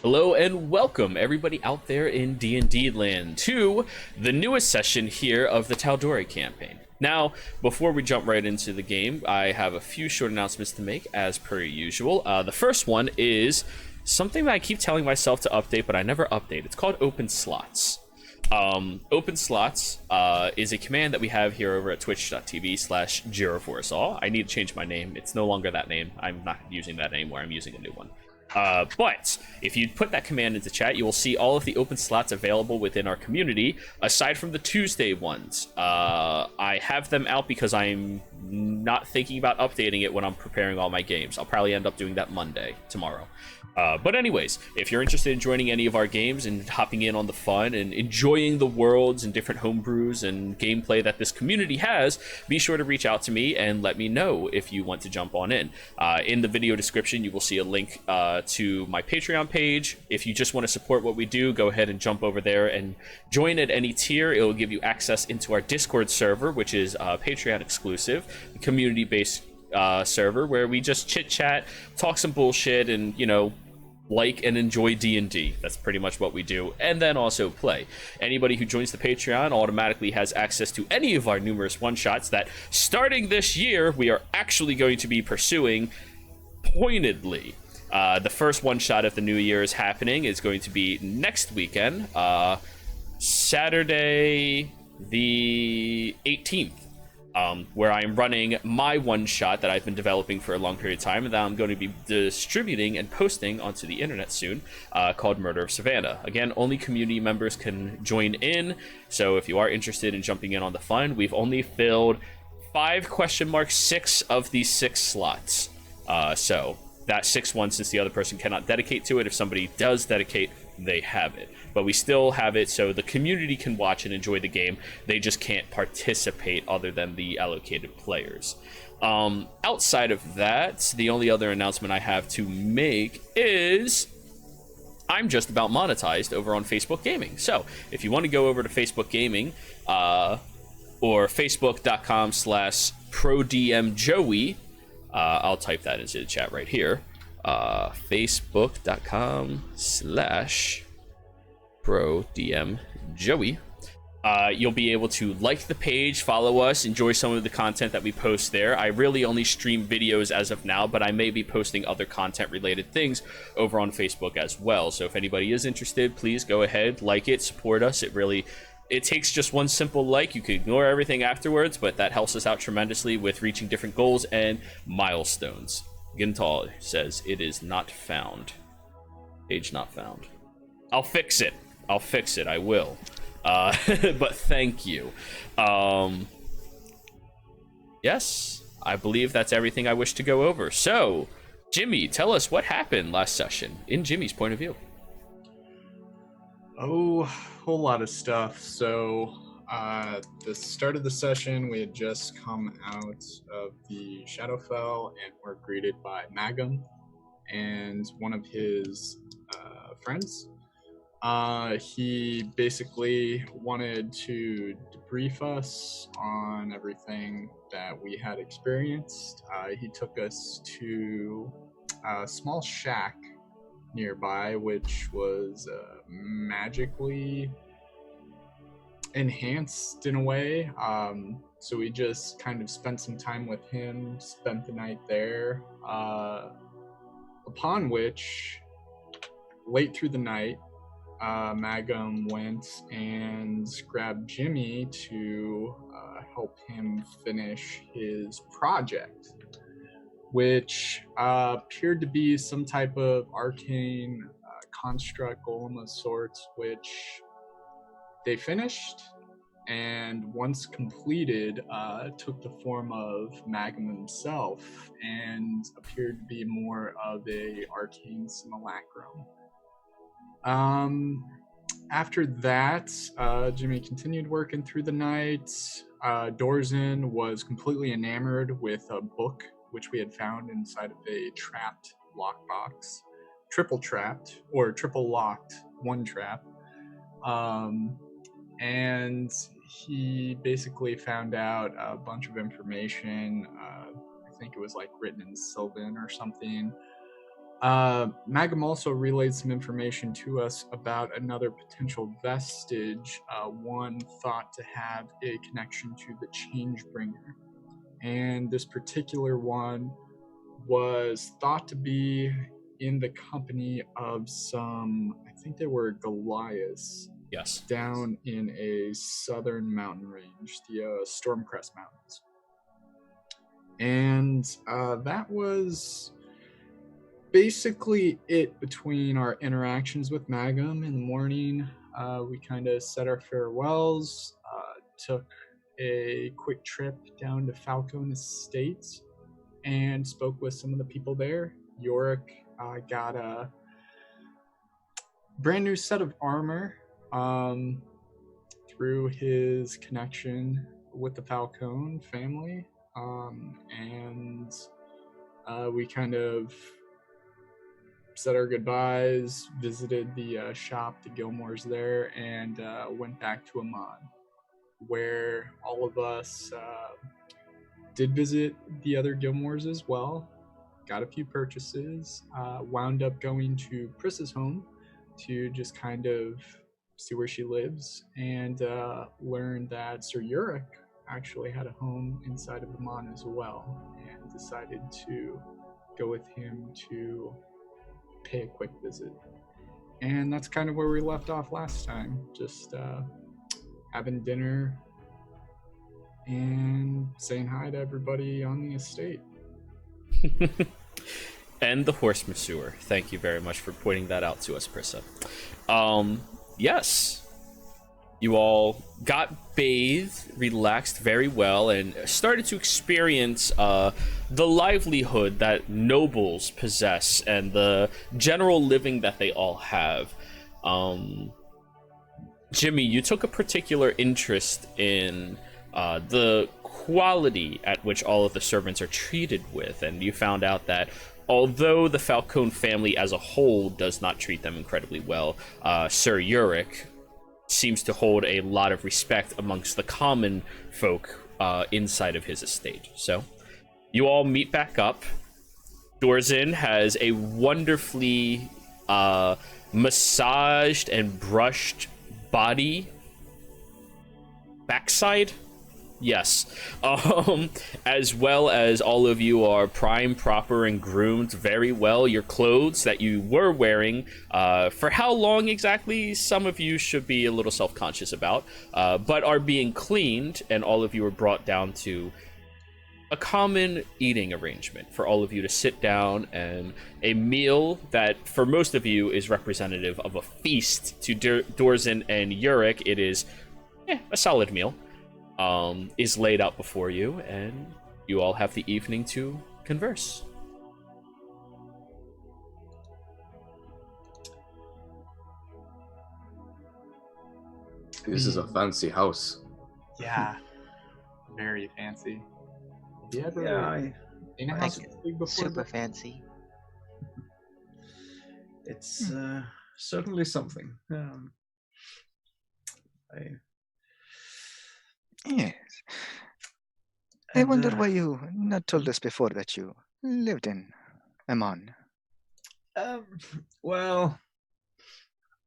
Hello and welcome everybody out there in D&D land to the newest session here of the Tal'Dorei campaign. Now, before we jump right into the game, I have a few short announcements to make as per usual. The first one is something that I keep telling myself to update, but I never update. It's called open slots. Open slots is a command that we have here over at twitch.tv/JeroForUsAll. I need to change my name. It's no longer that name. I'm not using that anymore. I'm using a new one. But if you put that command into chat, you will see all of the open slots available within our community, aside from the Tuesday ones. I have them out because I'm not thinking about updating it when I'm preparing all my games. I'll probably end up doing that Monday, tomorrow. But anyways, if you're interested in joining any of our games and hopping in on the fun and enjoying the worlds and different homebrews and gameplay that this community has, be sure to reach out to me and let me know if you want to jump on in. In the video description, you will see a link to my Patreon page. If you just want to support what we do, go ahead and jump over there and join at any tier. It will give you access into our Discord server, which is Patreon exclusive, community-based server where we just chit-chat, talk some bullshit, and, like and enjoy D&D. That's pretty much what we do, and then also play. Anybody who joins the Patreon automatically has access to any of our numerous one-shots that, starting this year, we are actually going to be pursuing pointedly. The first one-shot of the new year is happening. It's going to be next weekend, Saturday the 18th. Where I am running my one-shot that I've been developing for a long period of time and that I'm going to be distributing and posting onto the internet soon, called Murder of Savannah. Again, only community members can join in, so if you are interested in jumping in on the fun, we've only filled 6 of these 6 slots. So that 6th one, since the other person cannot dedicate to it, if somebody does dedicate, they have it. But we still have it so the community can watch and enjoy the game. They just can't participate other than the allocated players. Outside of that, the only other announcement I have to make is I'm just about monetized over on Facebook Gaming. So if you want to go over to Facebook Gaming, or facebook.com/prodmjoey, I'll type that into the chat right here. Facebook.com/prodmjoey. You'll be able to like the page, follow us, enjoy some of the content that we post there. I really only stream videos as of now, but I may be posting other content related things over on Facebook as well. So if anybody is interested, please go ahead, like it, support us. It takes just one simple like. You can ignore everything afterwards, but that helps us out tremendously with reaching different goals and milestones. Gintal says it is not found. Page not found. I'll fix it. I will. But thank you. Yes, I believe that's everything I wish to go over. So, Jimmy, tell us what happened last session in Jimmy's point of view. Oh, a whole lot of stuff. So, the start of the session, we had just come out of the Shadowfell and were greeted by Magum and one of his friends. He basically wanted to debrief us on everything that we had experienced. He took us to a small shack nearby, which was magically enhanced in a way. So we just kind of spent some time with him, spent the night there, upon which, late through the night, Magum went and grabbed Jimmy to help him finish his project, which appeared to be some type of arcane construct golem of sorts, which they finished, and once completed, took the form of Magum himself and appeared to be more of a arcane simulacrum. After that, Jimmy continued working through the night. Dorzen was completely enamored with a book which we had found inside of a trapped lockbox. Triple trapped, or triple locked, one trap. And he basically found out a bunch of information. I think it was like written in Sylvan or something, Magum also relayed some information to us about another potential vestige, one thought to have a connection to the Changebringer. And this particular one was thought to be in the company of some, I think they were Goliaths, Yes. down in a southern mountain range, the Stormcrest Mountains. And that was basically it between our interactions with Magum in the morning. We kind of said our farewells, took a quick trip down to Falcone Estates, and spoke with some of the people there. Yorick got a brand new set of armor through his connection with the Falcone family, and we kind of said our goodbyes, visited the shop, the Gilmores there, and went back to Amman, where all of us did visit the other Gilmores as well, got a few purchases, wound up going to Prissa's home to just kind of see where she lives, and learned that Sir Uric actually had a home inside of Amman as well, and decided to go with him to pay a quick visit. And that's kind of where we left off last time, just having dinner and saying hi to everybody on the estate. And the horse masseur. Thank you very much for pointing that out to us, Prissa. Yes. You all got bathed, relaxed very well, and started to experience the livelihood that nobles possess and the general living that they all have. Jimmy, you took a particular interest in the quality at which all of the servants are treated with, and you found out that although the Falcone family as a whole does not treat them incredibly well, Sir Uric seems to hold a lot of respect amongst the common folk inside of his estate. So you all meet back up. Dorzin has a wonderfully massaged and brushed body. Backside? Yes. As well as all of you are prime, proper, and groomed very well. Your clothes that you were wearing, for how long exactly, some of you should be a little self-conscious about, but are being cleaned, and all of you are brought down to a common eating arrangement for all of you to sit down, and a meal that for most of you is representative of a feast. To Dorzin and Uric, it is a solid meal. Is laid out before you, and you all have the evening to converse. This is a fancy house. Yeah, very fancy. Have you ever seen a house before? Super fancy. It's certainly something. Yes. I wonder why you not told us before that you lived in Amman. Well,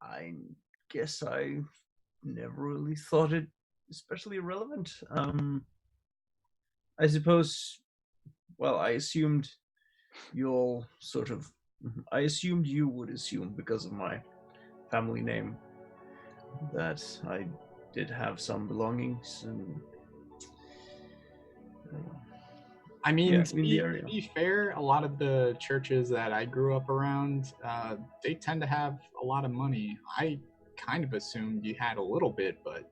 I guess I never really thought it especially relevant. I suppose, well, I assumed you would assume because of my family name that I did have some belongings, and I mean, yeah, to in the be, area. to be fair, a lot of the churches that I grew up around, they tend to have a lot of money. I kind of assumed you had a little bit, but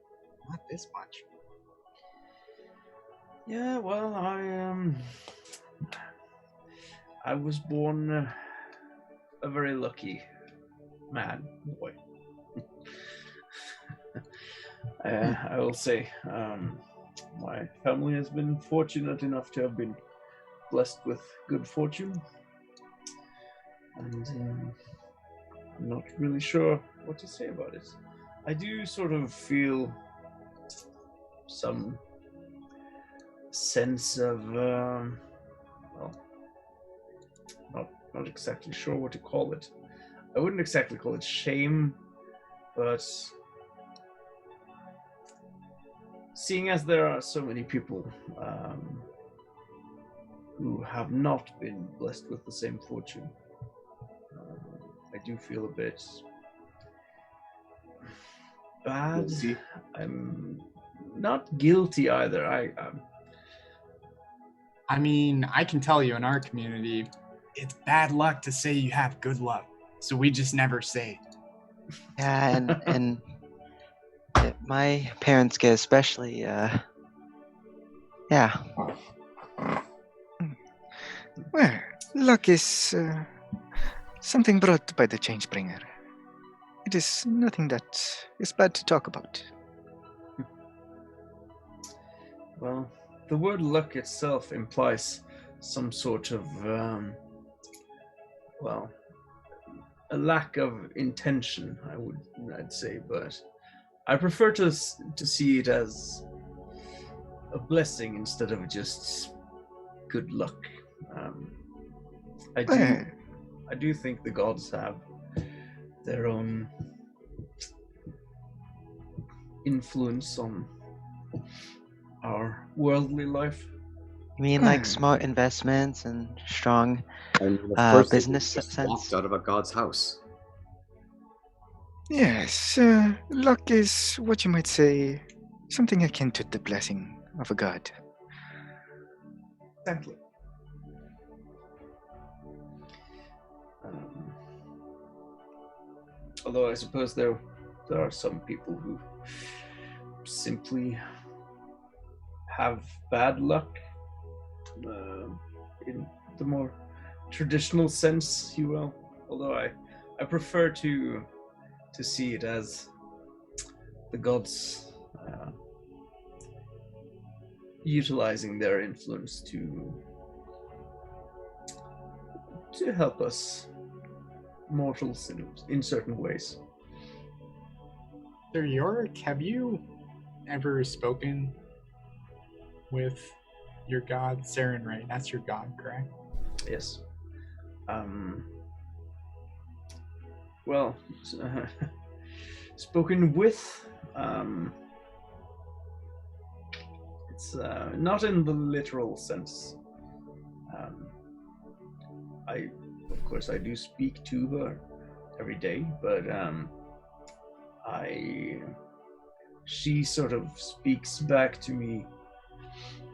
not this much. Yeah, well, I was born a very lucky boy. I will say, my family has been fortunate enough to have been blessed with good fortune, and I'm not really sure what to say about it. I do sort of feel some sense of, well, not exactly sure what to call it. I wouldn't exactly call it shame, but seeing as there are so many people who have not been blessed with the same fortune, I do feel a bit bad. Guilty. I'm not guilty either. I mean, I can tell you in our community, it's bad luck to say you have good luck. So we just never say. Yeah, and my parents get especially, yeah. Well, luck is something brought by the Changebringer. It is nothing that is bad to talk about. Well, the word luck itself implies some sort of, well, a lack of intention, I'd say, but I prefer to see it as a blessing instead of just good luck. I do think the gods have their own influence on our worldly life. You mean like smart investments and strong And of course, business they just sense? walked out of a god's house. Yes, luck is what you might say, something akin to the blessing of a god. Exactly. Although I suppose there are some people who simply have bad luck, in the more traditional sense, you will. Although I prefer to see it as the gods utilizing their influence to help us mortals in certain ways. Sir Yorick, have you ever spoken with your god, Sarenrae? That's your god, correct? Yes. Well, spoken with. It's not in the literal sense. Of course, I do speak to her every day, but she sort of speaks back to me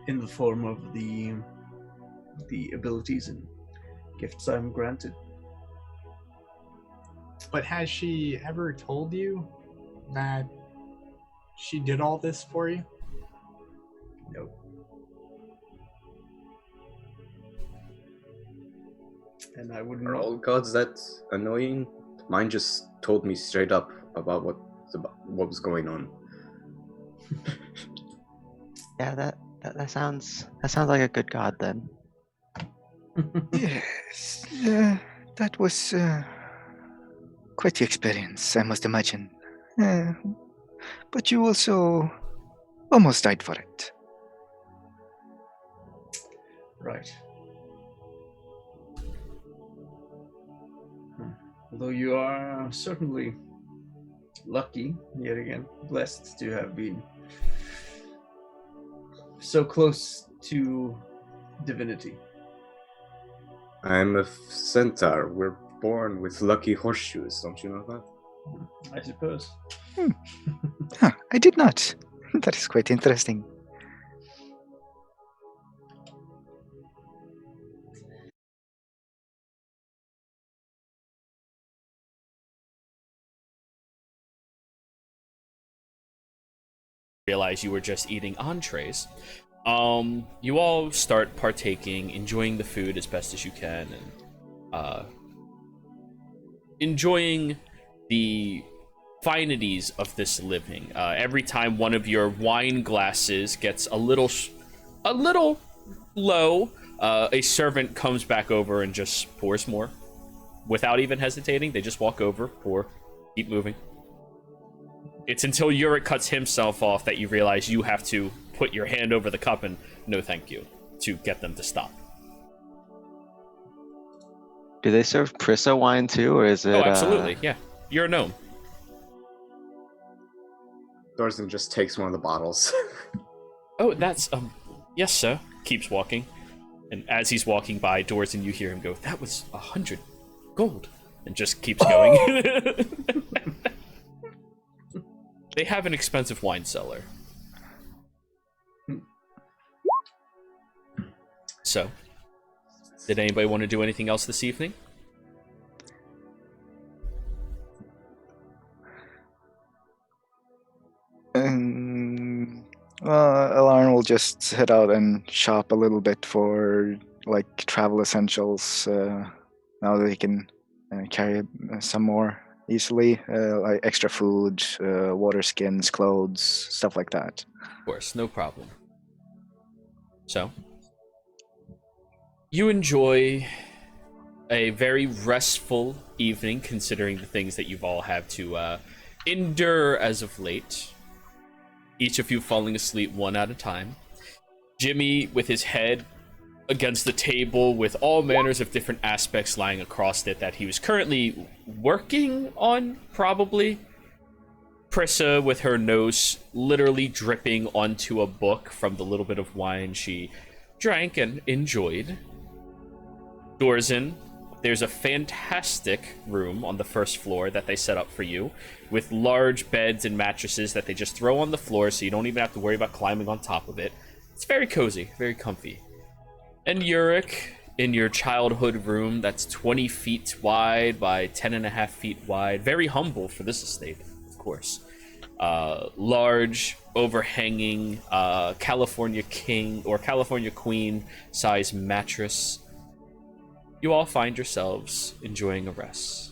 in the form of the abilities and gifts I'm granted. But has she ever told you that she did all this for you? No. And I wouldn't. Are all gods that annoying? Mine just told me straight up about what was going on. Yeah, that sounds like a good god then. Yes, that was quite the experience, I must imagine. But you also almost died for it. Right. Although you are certainly lucky, yet again, blessed to have been so close to divinity. I'm a centaur. We're born with lucky horseshoes, don't you know that? I suppose. Huh, I did not. That is quite interesting. Realize you were just eating entrees. You all start partaking, enjoying the food as best as you can, and enjoying the finities of this living. Every time one of your wine glasses gets a little low, a servant comes back over and just pours more. Without even hesitating, they just walk over, pour, keep moving. It's until Yurik cuts himself off that you realize you have to put your hand over the cup and no thank you to get them to stop. Do they serve Prissa wine too, or is it? Oh, absolutely. Yeah, you're a gnome. Dorzen just takes one of the bottles. Oh, that's yes, sir. Keeps walking, and as he's walking by doors, and you hear him go, "That was 100 gold," and just keeps going. They have an expensive wine cellar. So, did anybody want to do anything else this evening? Alarn will just head out and shop a little bit for like travel essentials. Now that he can carry some more easily, like extra food, water skins, clothes, stuff like that. Of course, no problem. So, you enjoy a very restful evening, considering the things that you've all had to endure as of late. Each of you falling asleep one at a time. Jimmy with his head against the table with all manners of different aspects lying across it that he was currently working on, probably. Prissa with her nose literally dripping onto a book from the little bit of wine she drank and enjoyed. Dorzen, there's a fantastic room on the first floor that they set up for you with large beds and mattresses that they just throw on the floor so you don't even have to worry about climbing on top of it. It's very cozy, very comfy. And Yurik, in your childhood room that's 20 feet wide by 10.5 feet wide. Very humble for this estate, of course. Large, overhanging California King or California Queen size mattress. You all find yourselves enjoying a rest.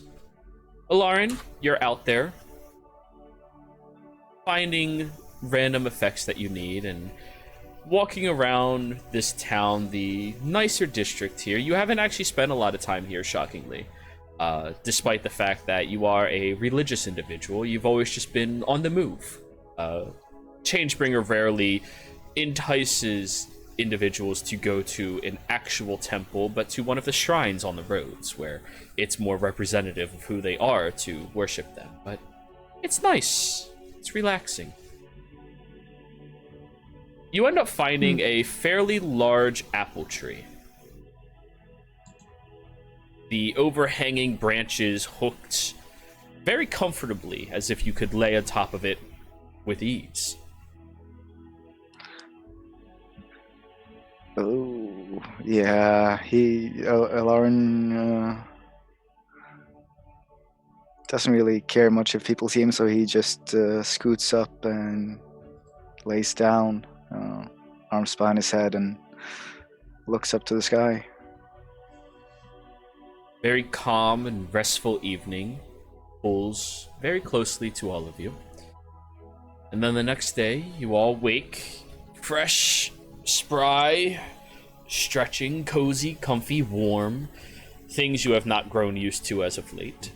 Alarin, you're out there finding random effects that you need and walking around this town, the nicer district here. You haven't actually spent a lot of time here, shockingly. Despite the fact that you are a religious individual, you've always just been on the move. Changebringer rarely entices individuals to go to an actual temple, but to one of the shrines on the roads, where it's more representative of who they are to worship them. But it's nice. It's relaxing. You end up finding a fairly large apple tree. The overhanging branches hooked very comfortably, as if you could lay on top of it with ease. Oh, yeah, Lauren doesn't really care much if people see him, so he just scoots up and lays down, arms behind his head, and looks up to the sky. Very calm and restful evening pulls very closely to all of you. And then the next day, you all wake fresh, spry, stretching, cozy, comfy, warm, things you have not grown used to as of late.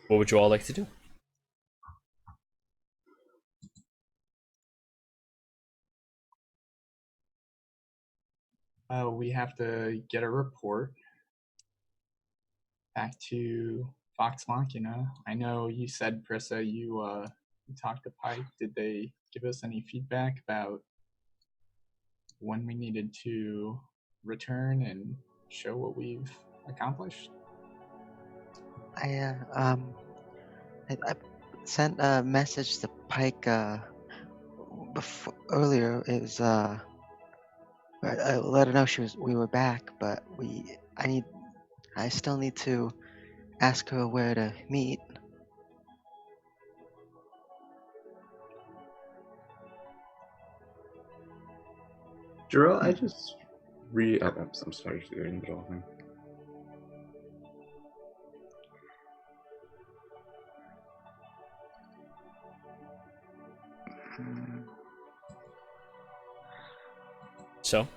What would you all like to do? We have to get a report back to Fox Machina. I know you said, Prissa, you talked to Pike. Did they give us any feedback about when we needed to return and show what we've accomplished? I sent a message to Pike earlier. It was I let her know we were back, but I still need to ask her where to meet. Jarrell, I just I'm sorry, you're in the middle of thing. So?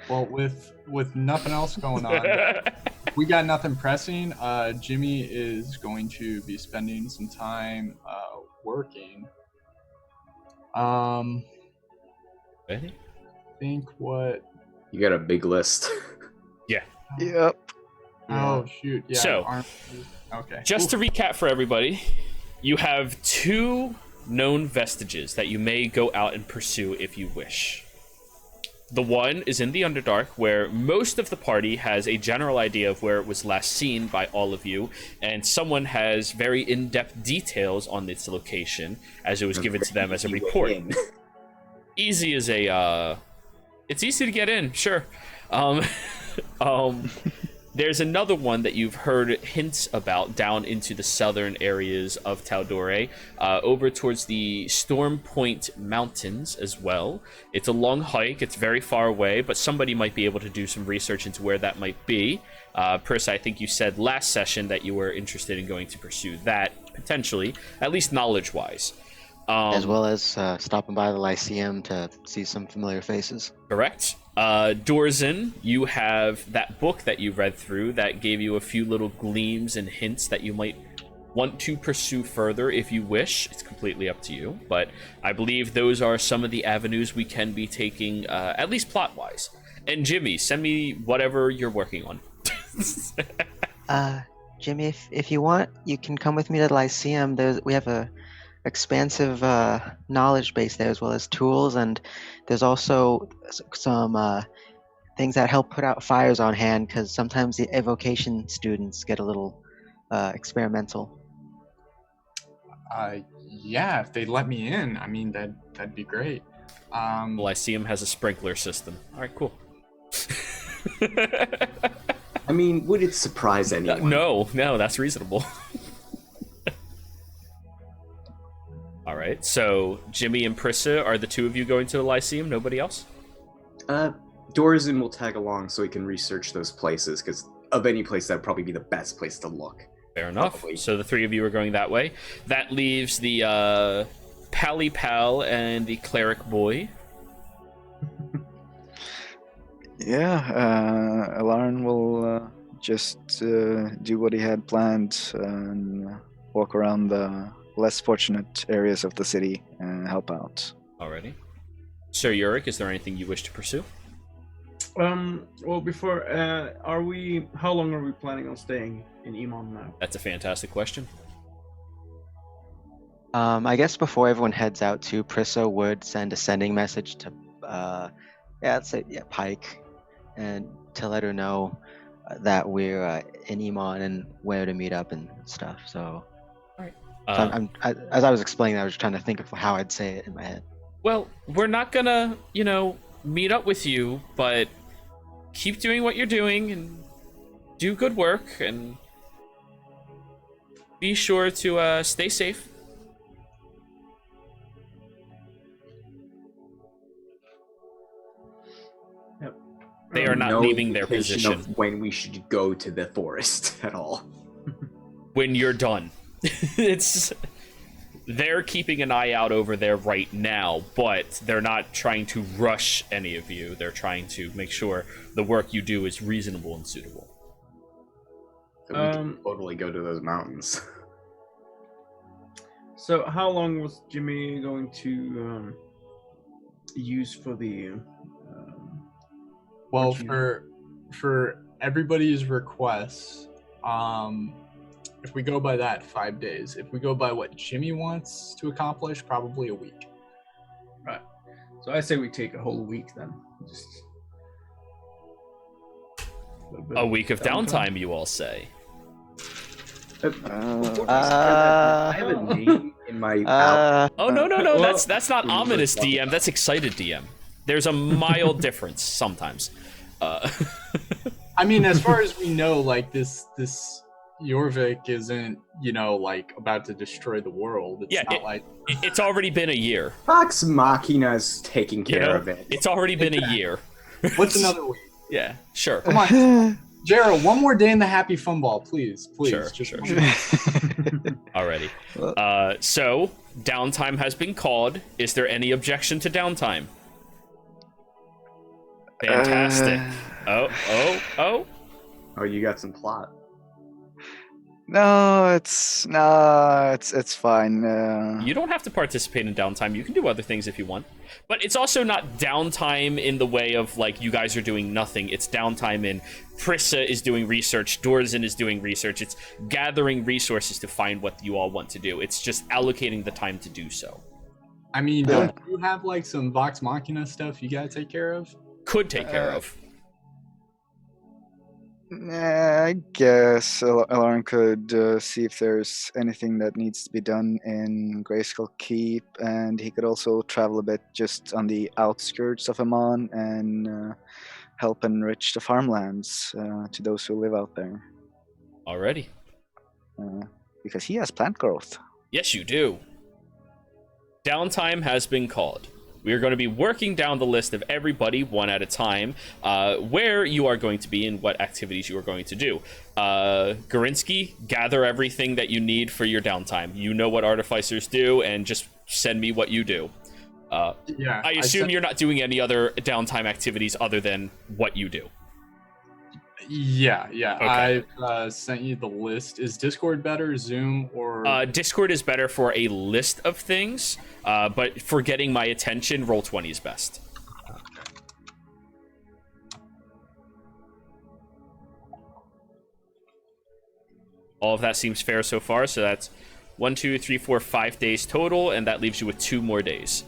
Well, with nothing else going on, we got nothing pressing. Jimmy is going to be spending some time working. Ready? Think what? You got a big list. Yeah. Yep. Oh shoot! Yeah. So- Okay. Just to recap for everybody, you have 2 known vestiges that you may go out and pursue if you wish. The one is in the Underdark, where most of the party has a general idea of where it was last seen by all of you, and someone has very in-depth details on its location, as it was given to them as a report. Easy as a, it's easy to get in, sure. There's another one that you've heard hints about down into the southern areas of Tal'Dorei, over towards the Storm Point Mountains as well. It's a long hike, it's very far away, but somebody might be able to do some research into where that might be. Pris, I think you said last session that you were interested in going to pursue that, potentially, at least knowledge-wise. As well as stopping by the Lyceum to see some familiar faces. Correct. Dorzen, you have that book that you read through that gave you a few little gleams and hints that you might want to pursue further if you wish. It's completely up to you, but I believe those are some of the avenues we can be taking, at least plot-wise. And Jimmy, send me whatever you're working on. Jimmy, if you want, you can come with me to the Lyceum. We have a expansive knowledge base there, as well as tools, and there's also some things that help put out fires on hand, because sometimes the evocation students get a little experimental. Yeah, if they'd let me in, I mean that'd be great. The Lyceum has a sprinkler system. All right, cool. I mean, would it surprise anyone? No, that's reasonable. All right, so Jimmy and Prissa, are the 2 of you going to the Lyceum? Nobody else? Dorzen will tag along so he can research those places, because of any place, that'd probably be the best place to look. Fair enough. Probably. So the 3 of you are going that way. That leaves the Pally Pal and the Cleric Boy. Yeah, Alarn will just do what he had planned and walk around the less fortunate areas of the city and help out. Alrighty. Sir Yurik, is there anything you wish to pursue? Well, before, how long are we planning on staying in Emon now? That's a fantastic question. I guess before everyone heads out too, Prissa would send a sending message to, Pike, and to let her know that we're in Emon and where to meet up and stuff. So, as I was explaining, I was trying to think of how I'd say it in my head. Well, we're not gonna, meet up with you, but keep doing what you're doing and do good work and be sure to stay safe. Yep. They are not No leaving their indication position of when we should go to the forest at all. when you're done. They're keeping an eye out over there right now, but they're not trying to rush any of you. They're trying to make sure the work you do is reasonable and suitable. So we can totally go to those mountains. So how long was Jimmy going to use for the... Well, what you- for everybody's requests, if we go by that, 5 days. If we go by what Jimmy wants to accomplish, probably a week. Right. So I say we take a whole week then. Just little bit A week of downtime, you all say. I have a name in my out. Oh, no, well, that's not ominous DM, that's excited DM. There's a mild difference sometimes. I mean, as far as we know, like this Jorvik isn't, like about to destroy the world. It's not like it's already been a year. Vox Machina's taking care of it. It's already been a year. What's another week? Yeah, sure. Come on, Gerald, one more day in the Happy Fun Ball, please. Sure. Alrighty. So downtime has been called. Is there any objection to downtime? Fantastic. Oh. Oh, you got some plot. It's fine. You don't have to participate in downtime. You can do other things if you want. But it's also not downtime in the way of, like, you guys are doing nothing. It's downtime in Prissa is doing research, Dorzen is doing research. It's gathering resources to find what you all want to do. It's just allocating the time to do so. I mean, don't you have like some Vox Machina stuff you gotta take care of? Could take care of. I guess Alarm could see if there's anything that needs to be done in Grayskull Keep, and he could also travel a bit just on the outskirts of Amon and help enrich the farmlands to those who live out there. Alrighty. Because he has plant growth. Yes, you do. Downtime has been called. We are going to be working down the list of everybody one at a time, where you are going to be and what activities you are going to do. Gorinsky, gather everything that you need for your downtime. You know what artificers do, and just send me what you do. I assume you're not doing any other downtime activities other than what you do. Yeah. Okay. I've sent you the list. Is Discord better, Zoom, or... Discord is better for a list of things, but for getting my attention, Roll20 is best. All of that seems fair so far, so that's 1, 2, 3, 4, 5 days total, and that leaves you with 2 more days.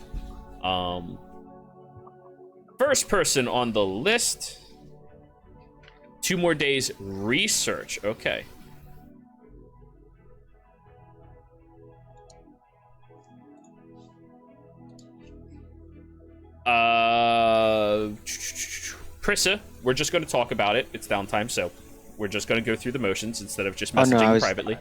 First person on the list... 2 more days research. Okay. Prissa, we're just going to talk about it. It's downtime, so we're just going to go through the motions instead of just messaging privately.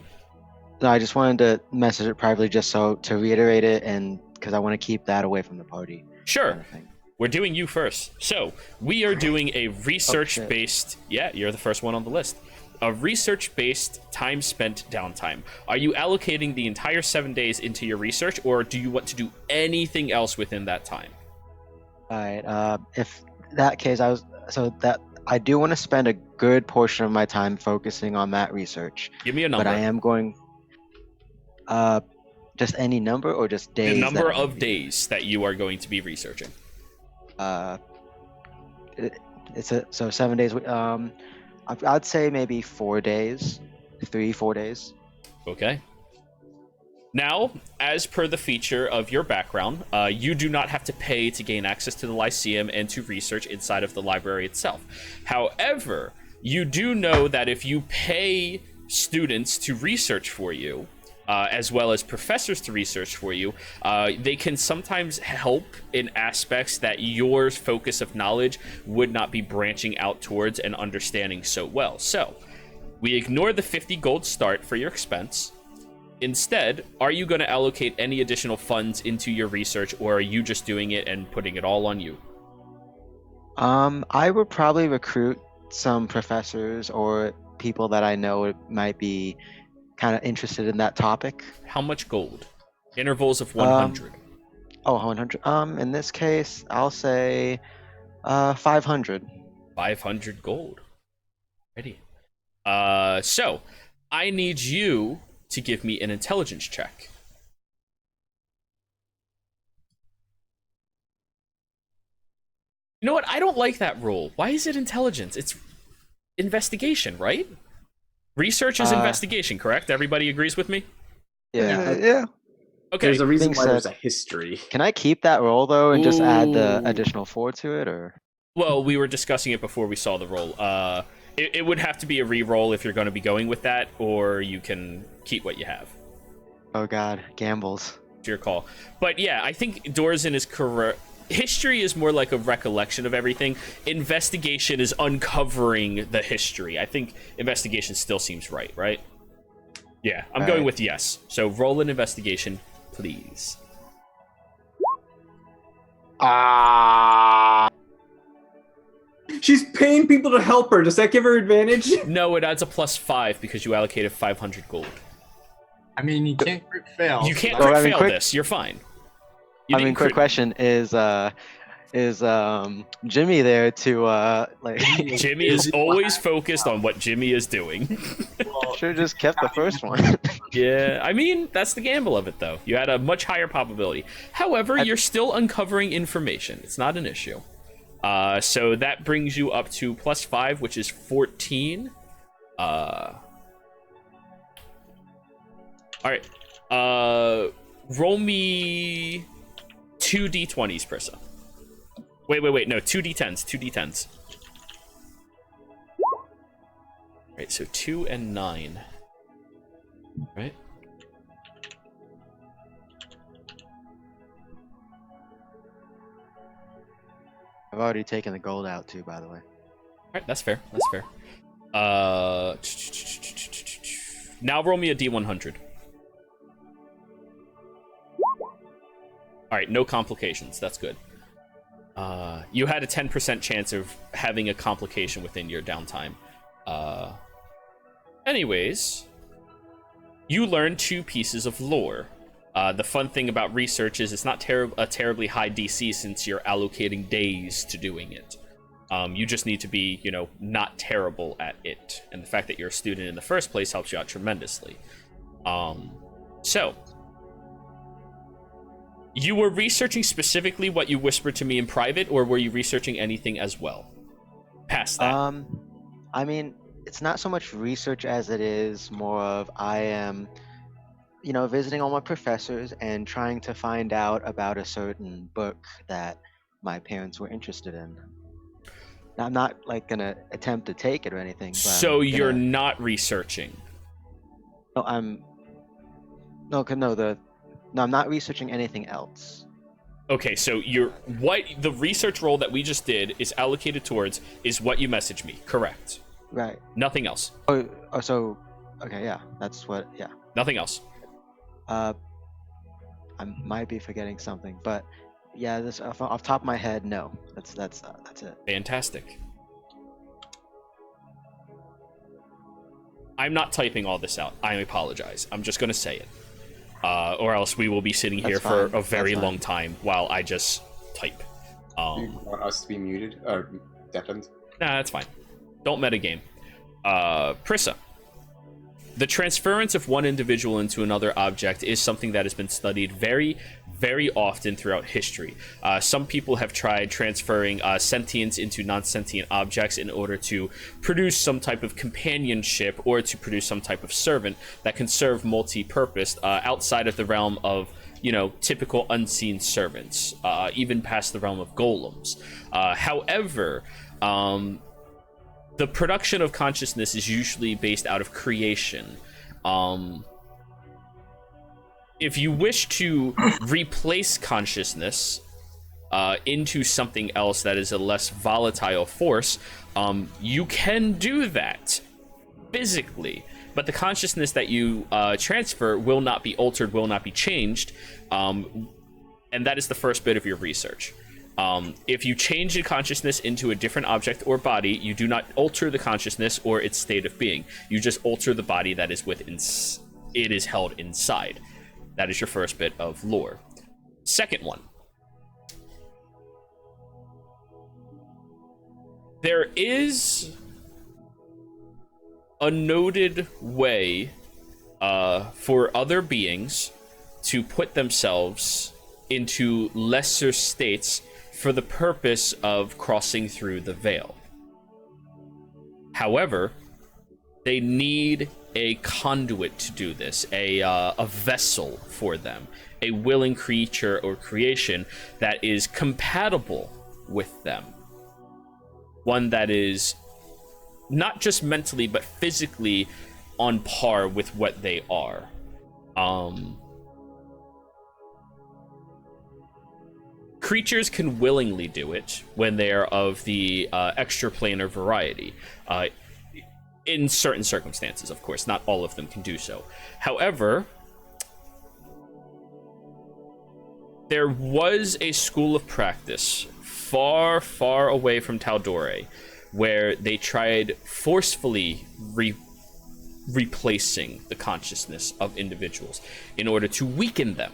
No, I just wanted to message it privately just so to reiterate it, and because I want to keep that away from the party. Sure. Kind of thing. We're doing you first. So, we are doing a research-based... Yeah, you're the first one on the list. A research-based time spent downtime. Are you allocating the entire 7 days into your research, or do you want to do anything else within that time? Alright, if that case, I do want to spend a good portion of my time focusing on that research. Give me a number. But I am going... just any number, or just days? The number of days that you are going to be researching. So 7 days. I'd say maybe 4 days, 3-4 days. Okay. Now, as per the feature of your background, you do not have to pay to gain access to the Lyceum and to research inside of the library itself. However, you do know that if you pay students to research for you, as well as professors to research for you, they can sometimes help in aspects that your focus of knowledge would not be branching out towards and understanding so well. So, we ignore the 50 gold start for your expense. Instead, are you going to allocate any additional funds into your research, or are you just doing it and putting it all on you? I would probably recruit some professors or people that I know might be kind of interested in that topic. How much gold? Intervals of 100. 100. In this case, I'll say 500. 500 gold. Ready. So I need you to give me an intelligence check. You know what? I don't like that roll. Why is it intelligence? It's investigation, right? Research is investigation, correct? Everybody agrees with me? Yeah. Okay. There's a reason Thanks, why there's a history. Can I keep that roll though and just add the Ooh. additional 4 to it, or? Well, we were discussing it before we saw the roll. It would have to be a re-roll if you're going to be going with that, or you can keep what you have. Oh god, gambles. It's your call. But yeah, I think Dorzen is correct. History is more like a recollection of everything. Investigation is uncovering the history. I think investigation still seems right? Yeah, I'm going with yes. So roll an investigation, please. She's paying people to help her. Does that give her advantage? No, it adds a +5 because you allocated 500 gold. I mean, you can't crit fail. You can't Well, crit I mean, fail quick- this. You're fine. Quick question is, is Jimmy there to like Jimmy is always focused on what Jimmy is doing. should have just kept the first one. Yeah, I mean, that's the gamble of it, though. You had a much higher probability. However, you're still uncovering information. It's not an issue. So that brings you up to +5, which is 14. All right. Roll me 2 d20s, Prissa. Wait. No, 2 d10s. 2 d10s. All right, so 2 and 9. Right? I've already taken the gold out too, by the way. Alright, that's fair. That's fair. Now roll me a d100. Alright, no complications. That's good. You had a 10% chance of having a complication within your downtime. Anyways, you learn 2 pieces of lore. The fun thing about research is it's not a terribly high DC since you're allocating days to doing it. You just need to be, not terrible at it. And the fact that you're a student in the first place helps you out tremendously. So, you were researching specifically what you whispered to me in private, or were you researching anything as well? Past that. I mean, it's not so much research as it is more of I am, visiting all my professors and trying to find out about a certain book that my parents were interested in. Now, I'm not gonna attempt to take it or anything. But so you're not researching. No, I'm not researching anything else. Okay, so the research role that we just did is allocated towards is what you messaged me, correct? Right. Nothing else. Okay, yeah, that's what, yeah. Nothing else. I might be forgetting something, but yeah, this off top of my head, no. That's it. Fantastic. I'm not typing all this out. I apologize. I'm just gonna say it. Or else we will be sitting here for a very long time while I just type. Do you want us to be muted or deafened? Nah, that's fine. Don't metagame. Prissa. The transference of one individual into another object is something that has been studied very, very often throughout history. Some people have tried transferring sentients into non-sentient objects in order to produce some type of companionship or to produce some type of servant that can serve multi-purpose outside of the realm of, typical unseen servants, even past the realm of golems. However, the production of consciousness is usually based out of creation. If you wish to replace consciousness into something else that is a less volatile force, you can do that physically. But the consciousness that you transfer will not be altered, will not be changed. And that is the first bit of your research. If you change the consciousness into a different object or body, you do not alter the consciousness or its state of being. You just alter the body that is it is held inside. That is your first bit of lore. Second one. There is a noted way for other beings to put themselves into lesser states for the purpose of crossing through the veil. However, they need a conduit to do this, a vessel for them, a willing creature or creation that is compatible with them. One that is not just mentally, but physically on par with what they are. Creatures can willingly do it when they are of the extraplanar variety. In certain circumstances, of course. Not all of them can do so. However, there was a school of practice far, far away from Tal'Dorei where they tried forcefully replacing the consciousness of individuals in order to weaken them.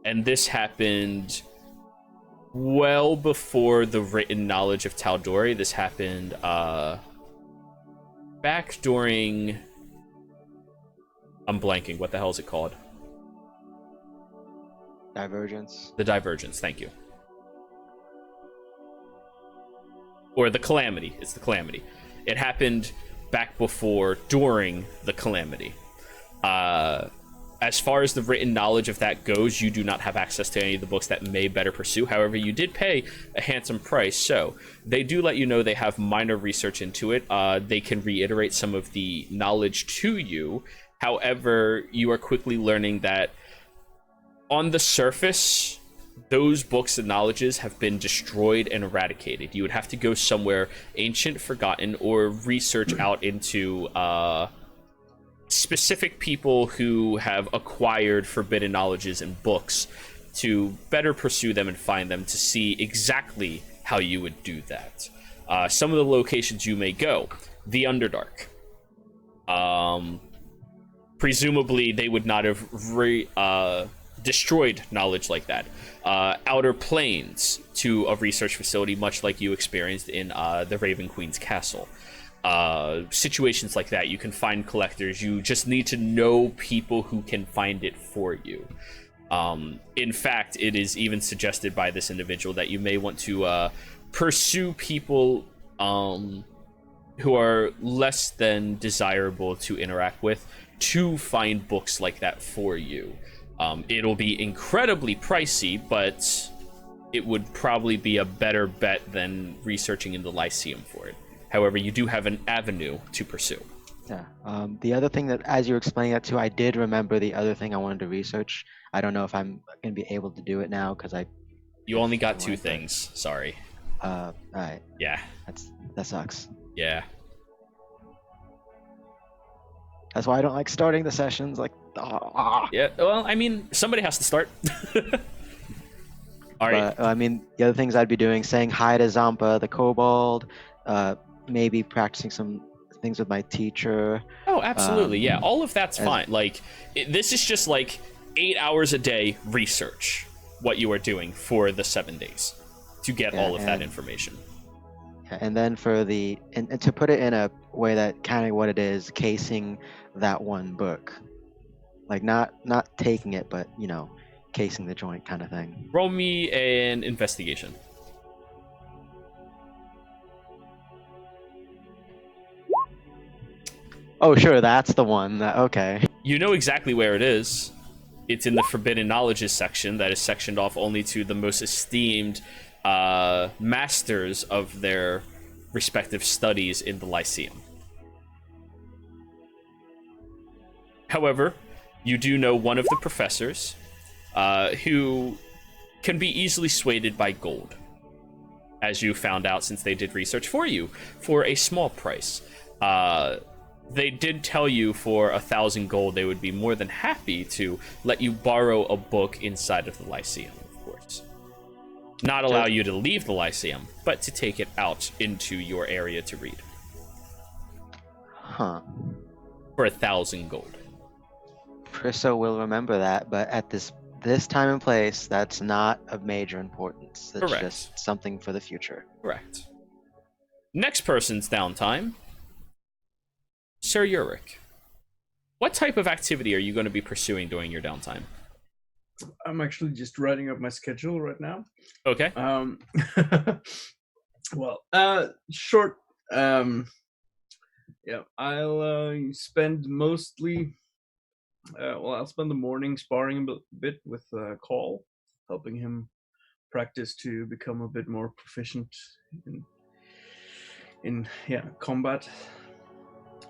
And this happened well before the written knowledge of Tal'Dorei. This happened back during... I'm blanking. What the hell is it called? Divergence. The Divergence, thank you. Or the Calamity. It's the Calamity. It happened back before, during the Calamity. As far as the written knowledge of that goes, you do not have access to any of the books that may better pursue. However, you did pay a handsome price, so they do let you know they have minor research into it. They can reiterate some of the knowledge to you. However, you are quickly learning that on the surface, those books and knowledges have been destroyed and eradicated. You would have to go somewhere ancient, forgotten, or research out into specific people who have acquired forbidden knowledges and books to better pursue them and find them to see exactly how you would do that. Some of the locations you may go: the Underdark. Presumably, they would not have destroyed knowledge like that. Outer Planes to a research facility, much like you experienced in the Raven Queen's castle. Situations like that, you can find collectors. You just need to know people who can find it for you. In fact, it is even suggested by this individual that you may want to pursue people who are less than desirable to interact with to find books like that for you. It'll be incredibly pricey, but it would probably be a better bet than researching in the Lyceum for it. However, you do have an avenue to pursue. Yeah. The other thing that, as you were explaining that too, I did remember the other thing I wanted to research. I don't know if I'm going to be able to do it now because You only got two things. Sorry. All right. Yeah. That sucks. Yeah. That's why I don't like starting the sessions. Like, Yeah. Well, I mean, somebody has to start. All right. But, I mean, the other things I'd be doing, saying hi to Zampa, the kobold, maybe practicing some things with my teacher. Oh, absolutely. Yeah, all of that's fine. Like, this is just like 8 hours a day research, what you are doing for the 7 days to get all of that information. And then for and to put it in a way that kind of what it is, casing that one book. Like, not taking it, but, casing the joint kind of thing. Roll me an investigation. Oh, sure, that's the one. Okay. You know exactly where it is. It's in the Forbidden Knowledges section that is sectioned off only to the most esteemed masters of their respective studies in the Lyceum. However, you do know one of the professors who can be easily swayed by gold, as you found out since they did research for you for a small price. They did tell you for 1,000 gold they would be more than happy to let you borrow a book inside of the Lyceum, of course. Not allow you to leave the Lyceum, but to take it out into your area to read. Huh. For 1,000 gold. Prisso will remember that, but at this time and place, that's not of major importance. That's Correct. Just something for the future. Correct. Next person's downtime. Sir Uric, what type of activity are you going to be pursuing during your downtime? I'm actually just writing up my schedule right now. Okay. Short. Yeah, I'll spend mostly. I'll spend the morning sparring a bit with Call, helping him practice to become a bit more proficient in combat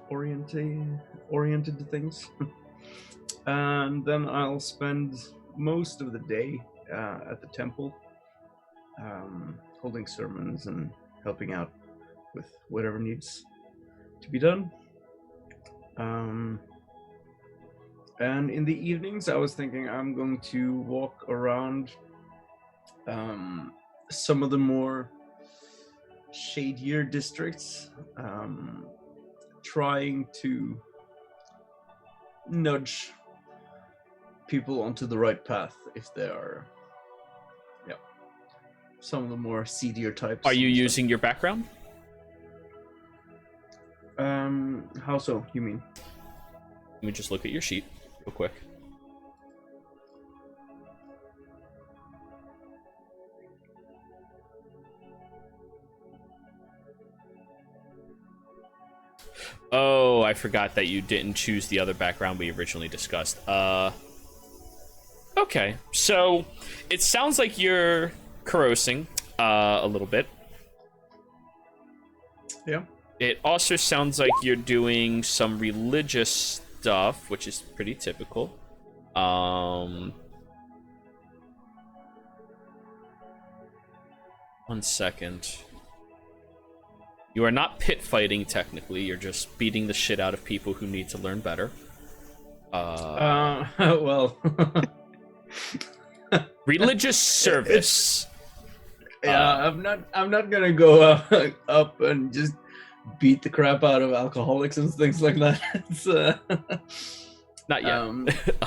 oriented things. And then I'll spend most of the day at the temple, holding sermons and helping out with whatever needs to be done. And in the evenings, I was thinking I'm going to walk around some of the more shadier districts, trying to nudge people onto the right path if they are some of the more seedier types. Are you and stuff. using your background? How so? You mean? Let me just look at your sheet real quick. Oh, I forgot that you didn't choose the other background we originally discussed. Okay, so it sounds like you're corrosing a little bit. Yeah. It also sounds like you're doing some religious stuff, which is pretty typical. 1 second. You are not pit fighting, technically. You're just beating the shit out of people who need to learn better. Well. Religious service. Yeah, I'm not gonna go up and just beat the crap out of alcoholics and things like that. It's, Not yet.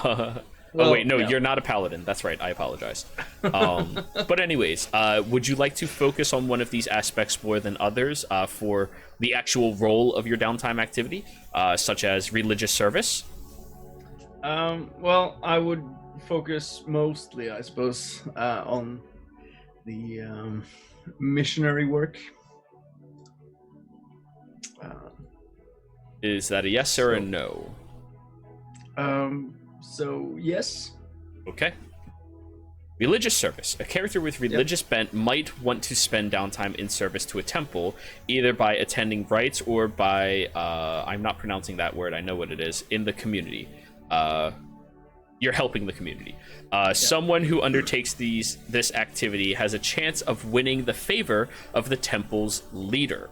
well, oh wait, no, yeah. you're not a paladin. That's right. I apologize. But anyways, would you like to focus on one of these aspects more than others for the actual role of your downtime activity, such as religious service? Well, I would focus mostly, I suppose, on the missionary work. Is that a yes or a no? So yes. Okay. Religious service. A character with religious bent might want to spend downtime in service to a temple, either by attending rites or by, I'm not pronouncing that word, I know what it is, in the community. You're helping the community. Someone who undertakes this activity has a chance of winning the favor of the temple's leader.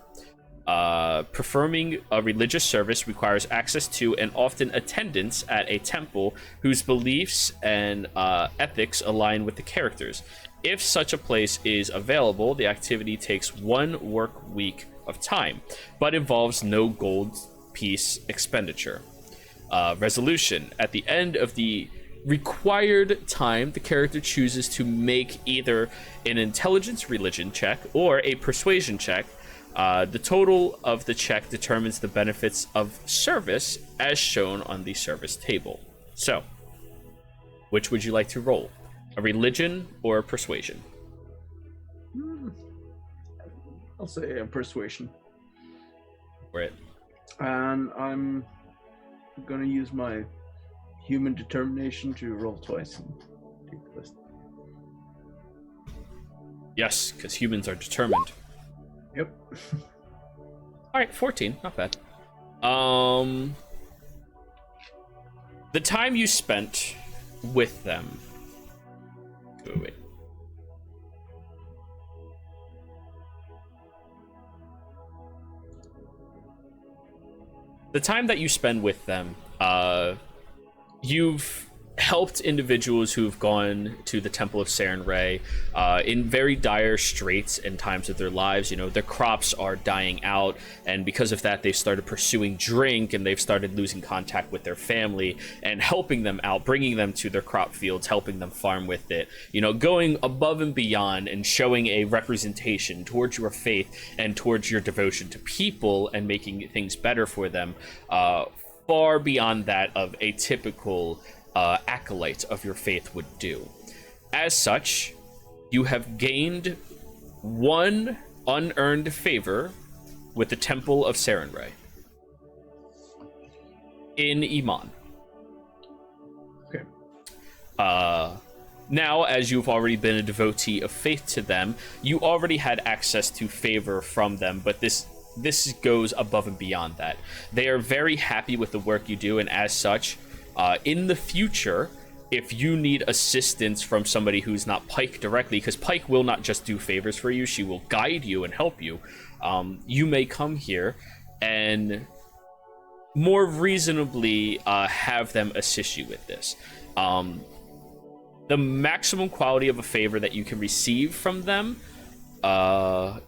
Performing a religious service requires access to and often attendance at a temple whose beliefs and ethics align with the characters. If such a place is available, the activity takes 1 work week of time, but involves no gold piece expenditure. Resolution. At the end of the required time, the character chooses to make either an intelligence religion check or a persuasion check. The total of the check determines the benefits of service as shown on the service table. So, which would you like to roll? A religion or a persuasion? I'll say persuasion. For it. And I'm gonna use my human determination to roll twice and take the list. Yes, because humans are determined. Yep. All right, 14, not bad. The time you spent with them. Wait. The time that you spend with them, you've helped individuals who've gone to the Temple of Sarenrae in very dire straits in times of their lives. You know, their crops are dying out, and because of that, they've started pursuing drink, and they've started losing contact with their family, and helping them out, bringing them to their crop fields, helping them farm with it. You know, going above and beyond and showing a representation towards your faith and towards your devotion to people and making things better for them, far beyond that of a typical acolyte of your faith would do. As such, you have gained 1 unearned favor with the Temple of Sarenrae in Iman. Okay. Now, as you've already been a devotee of faith to them, you already had access to favor from them, but this goes above and beyond that. They are very happy with the work you do, and as such, in the future, if you need assistance from somebody who's not Pike directly, because Pike will not just do favors for you, she will guide you and help you, you may come here and more reasonably have them assist you with this. The maximum quality of a favor that you can receive from them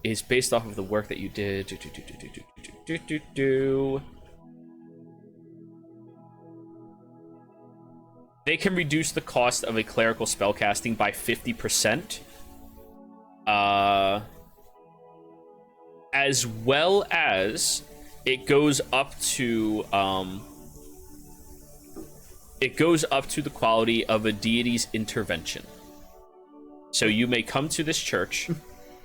is based off of the work that you did. They can reduce the cost of a clerical spellcasting by 50%. as well as it goes up to the quality of a deity's intervention. So you may come to this church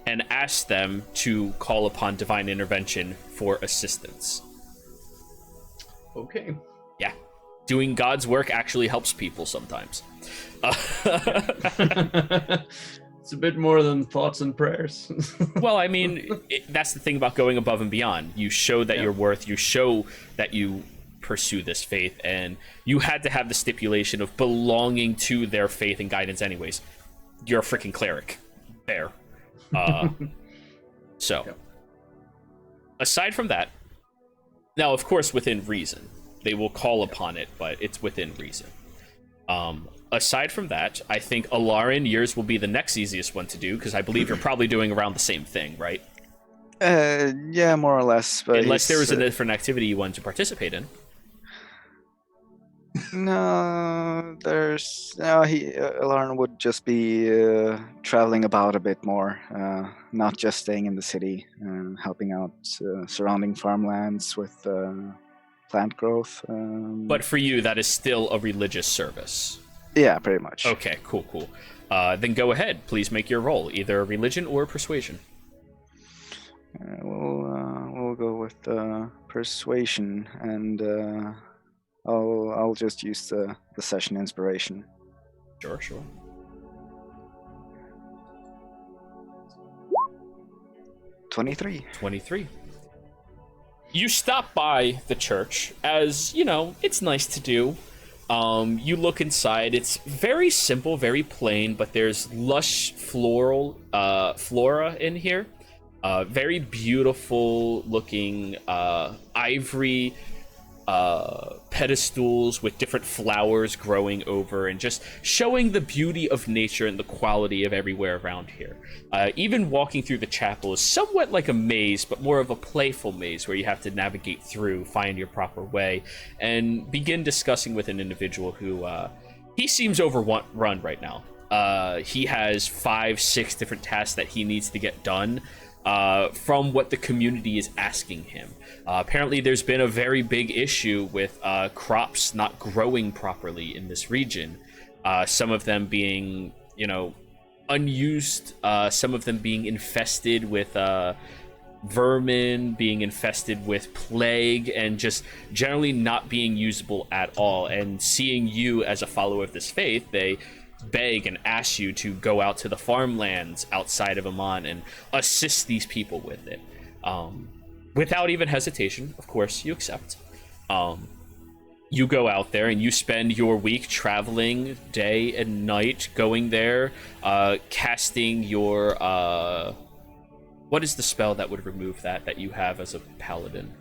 and ask them to call upon divine intervention for assistance. Okay. Yeah. Doing God's work actually helps people sometimes. It's a bit more than thoughts and prayers. Well, I mean, that's the thing about going above and beyond. You show that you're worth, you show that you pursue this faith, and you had to have the stipulation of belonging to their faith and guidance anyways. You're a freaking cleric. There. Aside from that, now, of course, within reason. They will call upon it, but it's within reason. Aside from that, I think Alarin, yours will be the next easiest one to do, because I believe you're probably doing around the same thing, right? Yeah, more or less. But unless there was a different activity you wanted to participate in. No, Alarin would just be traveling about a bit more, not just staying in the city, helping out surrounding farmlands with plant growth. But for you, that is still a religious service. Yeah, pretty much. Okay, cool. Then go ahead. Please make your roll, either religion or persuasion. We'll go with persuasion, and I'll just use the session inspiration. Sure. 23. You stop by the church, as, you know, it's nice to do. You look inside. It's very simple, very plain, but there's lush floral flora in here. Very beautiful looking ivory pedestals with different flowers growing over and just showing the beauty of nature and the quality of everywhere around here. Even walking through the chapel is somewhat like a maze, but more of a playful maze where you have to navigate through, find your proper way, and begin discussing with an individual who he seems overrun right now. He has 5-6 different tasks that he needs to get done from what the community is asking him. Apparently there's been a very big issue with crops not growing properly in this region. Some of them being, unused, some of them being infested with vermin, being infested with plague, and just generally not being usable at all. And seeing you as a follower of this faith, they beg and ask you to go out to the farmlands outside of Amman and assist these people with it. Without even hesitation, of course, you accept. You go out there and you spend your week traveling day and night, going there, casting your... what is the spell that would remove that you have as a paladin?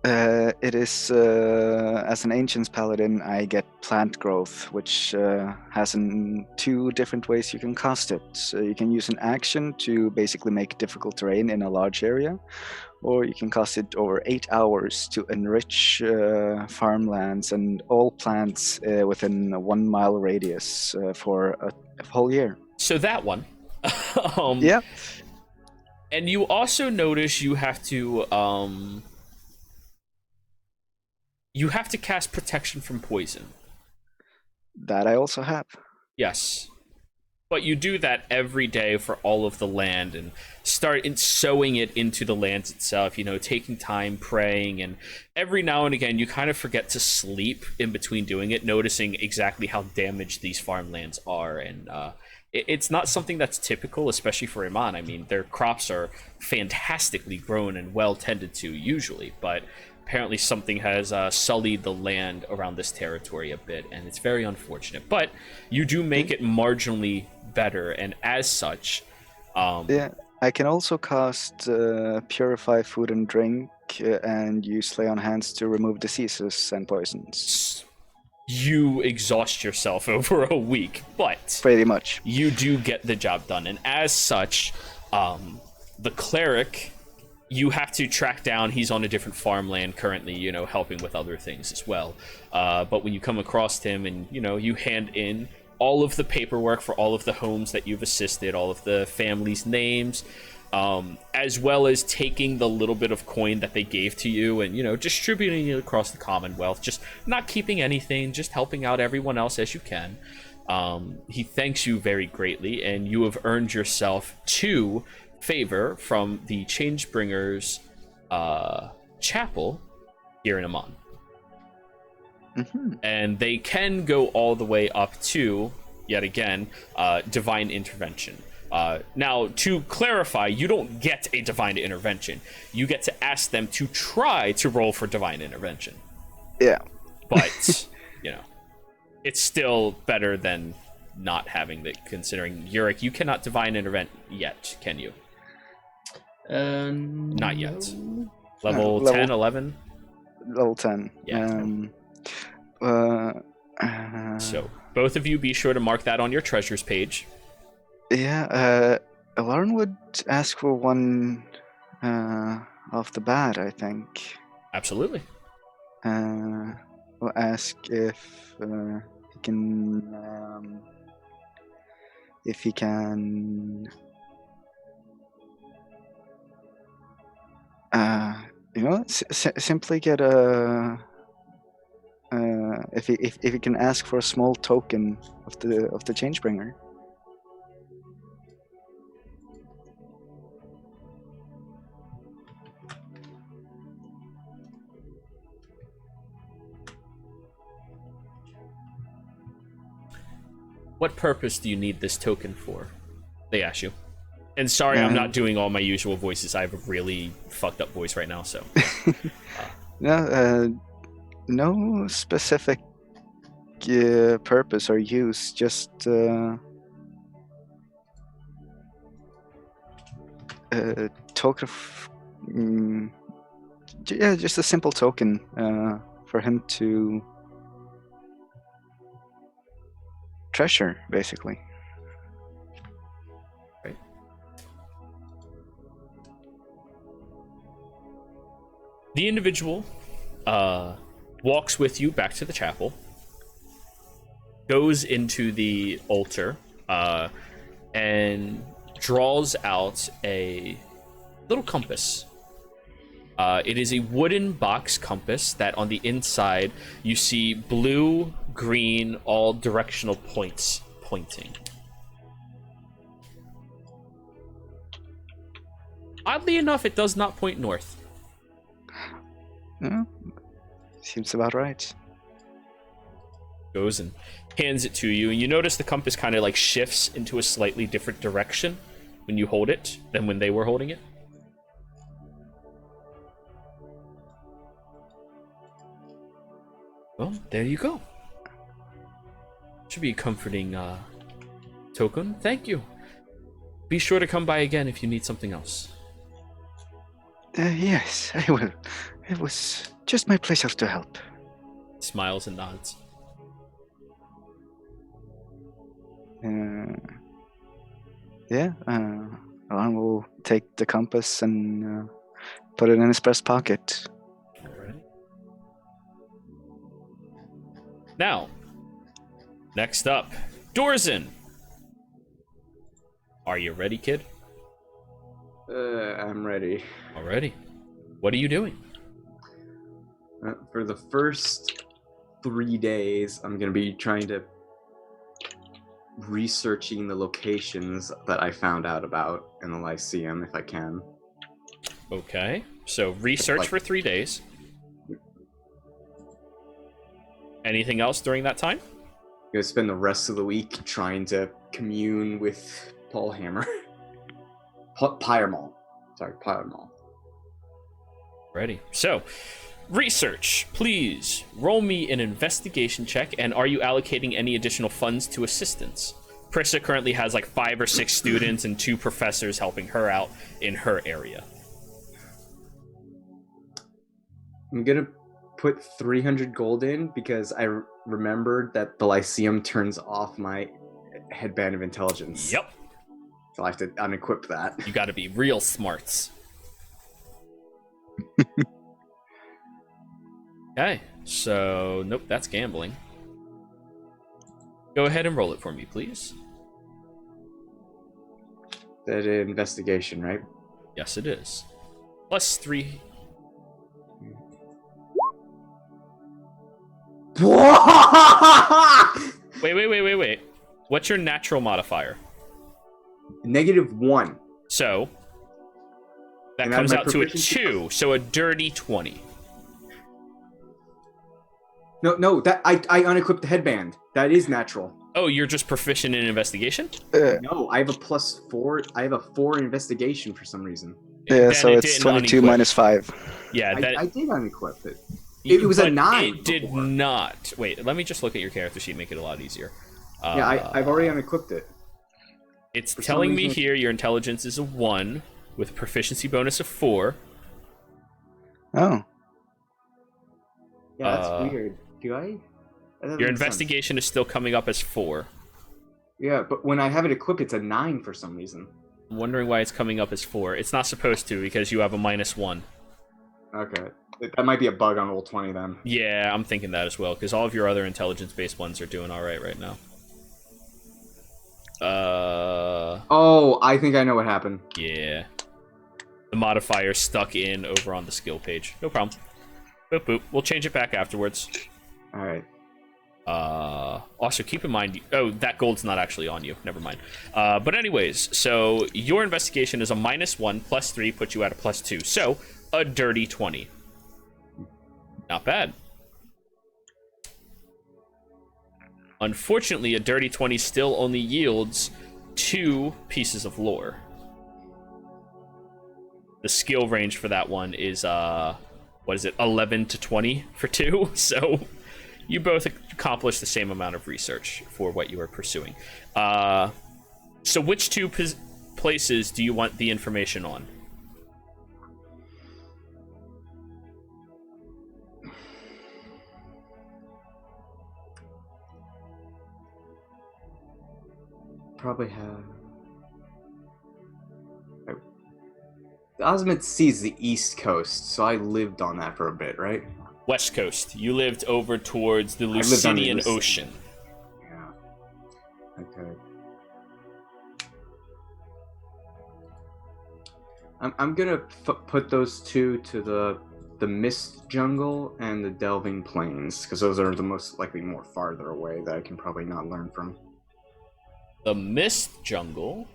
It is, as an Ancient's Paladin, I get plant growth, which has 2 different ways you can cast it. So you can use an action to basically make difficult terrain in a large area, or you can cast it over 8 hours to enrich farmlands and all plants within a 1 mile radius for a whole year. So that one. Yeah. And you also notice you have to... you have to cast protection from poison. That I also have. Yes. But you do that every day for all of the land and start sowing it into the lands itself, taking time, praying, and every now and again you kind of forget to sleep in between doing it, noticing exactly how damaged these farmlands are. And it's not something that's typical, especially for Iman. I mean, their crops are fantastically grown and well tended to usually, but apparently something has sullied the land around this territory a bit, and it's very unfortunate. But you do make it marginally better, and as such... yeah, I can also cast Purify Food and Drink and use Lay on Hands to remove diseases and poisons. You exhaust yourself over a week, but... Pretty much. You do get the job done, and as such, the cleric... You have to track down, he's on a different farmland currently, helping with other things as well. But when you come across him and, you hand in all of the paperwork for all of the homes that you've assisted, all of the families' names, as well as taking the little bit of coin that they gave to you and, distributing it across the Commonwealth, just not keeping anything, just helping out everyone else as you can. He thanks you very greatly, and you have earned yourself 2 favor from the Changebringers chapel here in Amon. Mm-hmm. And they can go all the way up to, yet again, divine intervention. Now, to clarify, you don't get a divine intervention. You get to ask them to try to roll for divine intervention. Yeah. But, it's still better than not having it, considering, Yurik, you cannot divine intervent yet, can you? Not yet. Level 10, 11? Level 10. Yeah. So, both of you be sure to mark that on your treasures page. Yeah, Lauren would ask for one off the bat, I think. Absolutely. We'll ask if he can simply get a if he can ask for a small token of the Changebringer. What purpose do you need this token for? They ask you. And sorry, I'm not doing all my usual voices. I have a really fucked up voice right now, so. No specific purpose or use, just a token of, just a simple token for him to treasure, basically. Right. The individual walks with you back to the chapel, goes into the altar, and draws out a little compass. It is a wooden box compass that on the inside you see blue, green, all directional points pointing. Oddly enough, it does not point north. Yeah, seems about right. Goes and hands it to you, and you notice the compass kind of like shifts into a slightly different direction when you hold it than when they were holding it. Well, there you go. Should be a comforting token. Thank you. Be sure to come by again if you need something else. Yes, I will. It was just my pleasure to help. Smiles and nods. Alan will take the compass and put it in his breast pocket. Alright. Now, next up, Dorzen. Are you ready, kid? I'm ready. Already. What are you doing? For the first 3 days, I'm going to be trying to researching the locations that I found out about in the Lyceum, if I can. Okay. So research for 3 days. Anything else during that time? I'm going to spend the rest of the week trying to commune with Paul Hammer. Pyremal. Sorry, Pyremal. Ready. So, research, please. Roll me an investigation check, and are you allocating any additional funds to assistance? Prissa currently has like 5 or 6 students and 2 professors helping her out in her area. I'm going to put 300 gold in because I remembered that the Lyceum turns off my headband of intelligence. Yep. So I have to unequip that. You gotta be real smarts. Okay, so nope, that's gambling. Go ahead and roll it for me, please. That investigation, right? Yes, it is. +3. Wait. What's your natural modifier? -1. So that And comes my out to a proficiency- 2, so a dirty 20. No, that I unequipped the headband. That is natural. Oh, you're just proficient in investigation? No, I have a +4. I have a 4 in investigation for some reason. Yeah, Then so it it's didn't 22 unequip. minus 5. Yeah, that I did unequip it. It was a but 9 It did before. not. Wait, let me just look at your character sheet, make it a lot easier. Yeah, I've already unequipped it. It's for some telling me reason- here your intelligence is a 1 with a proficiency bonus of 4. Oh. Yeah, that's Uh, weird. Do I? That doesn't Your make sense. investigation is still coming up as 4. Yeah, but when I have it equipped, it's a 9 for some reason. I'm wondering why it's coming up as 4. It's not supposed to because you have a -1. Okay. That might be a bug on Roll20 then. Yeah, I'm thinking that as well, because all of your other intelligence-based ones are doing all right now. Oh, I think I know what happened. Yeah. The modifier stuck in over on the skill page. No problem. Boop, boop. We'll change it back afterwards. Alright. Also, keep in mind... Oh, that gold's not actually on you. Never mind. But anyways, so your investigation is a -1, +3 puts you at a +2. So, a dirty 20. Not bad. Unfortunately, a dirty 20 still only yields 2 pieces of lore. The skill range for that one is, 11 to 20 for 2? So you both accomplish the same amount of research for what you are pursuing. So which 2 places do you want the information on? Probably have... The Osmond Sea is the east coast, so I lived on that for a bit, right? West Coast. You lived over towards the lived on the Lucinian Lucinian. Ocean. Yeah. Okay. I'm gonna put those 2 to the Mist Jungle and the Delving Plains, because those are the most likely more farther away that I can probably not learn from. The Mist Jungle.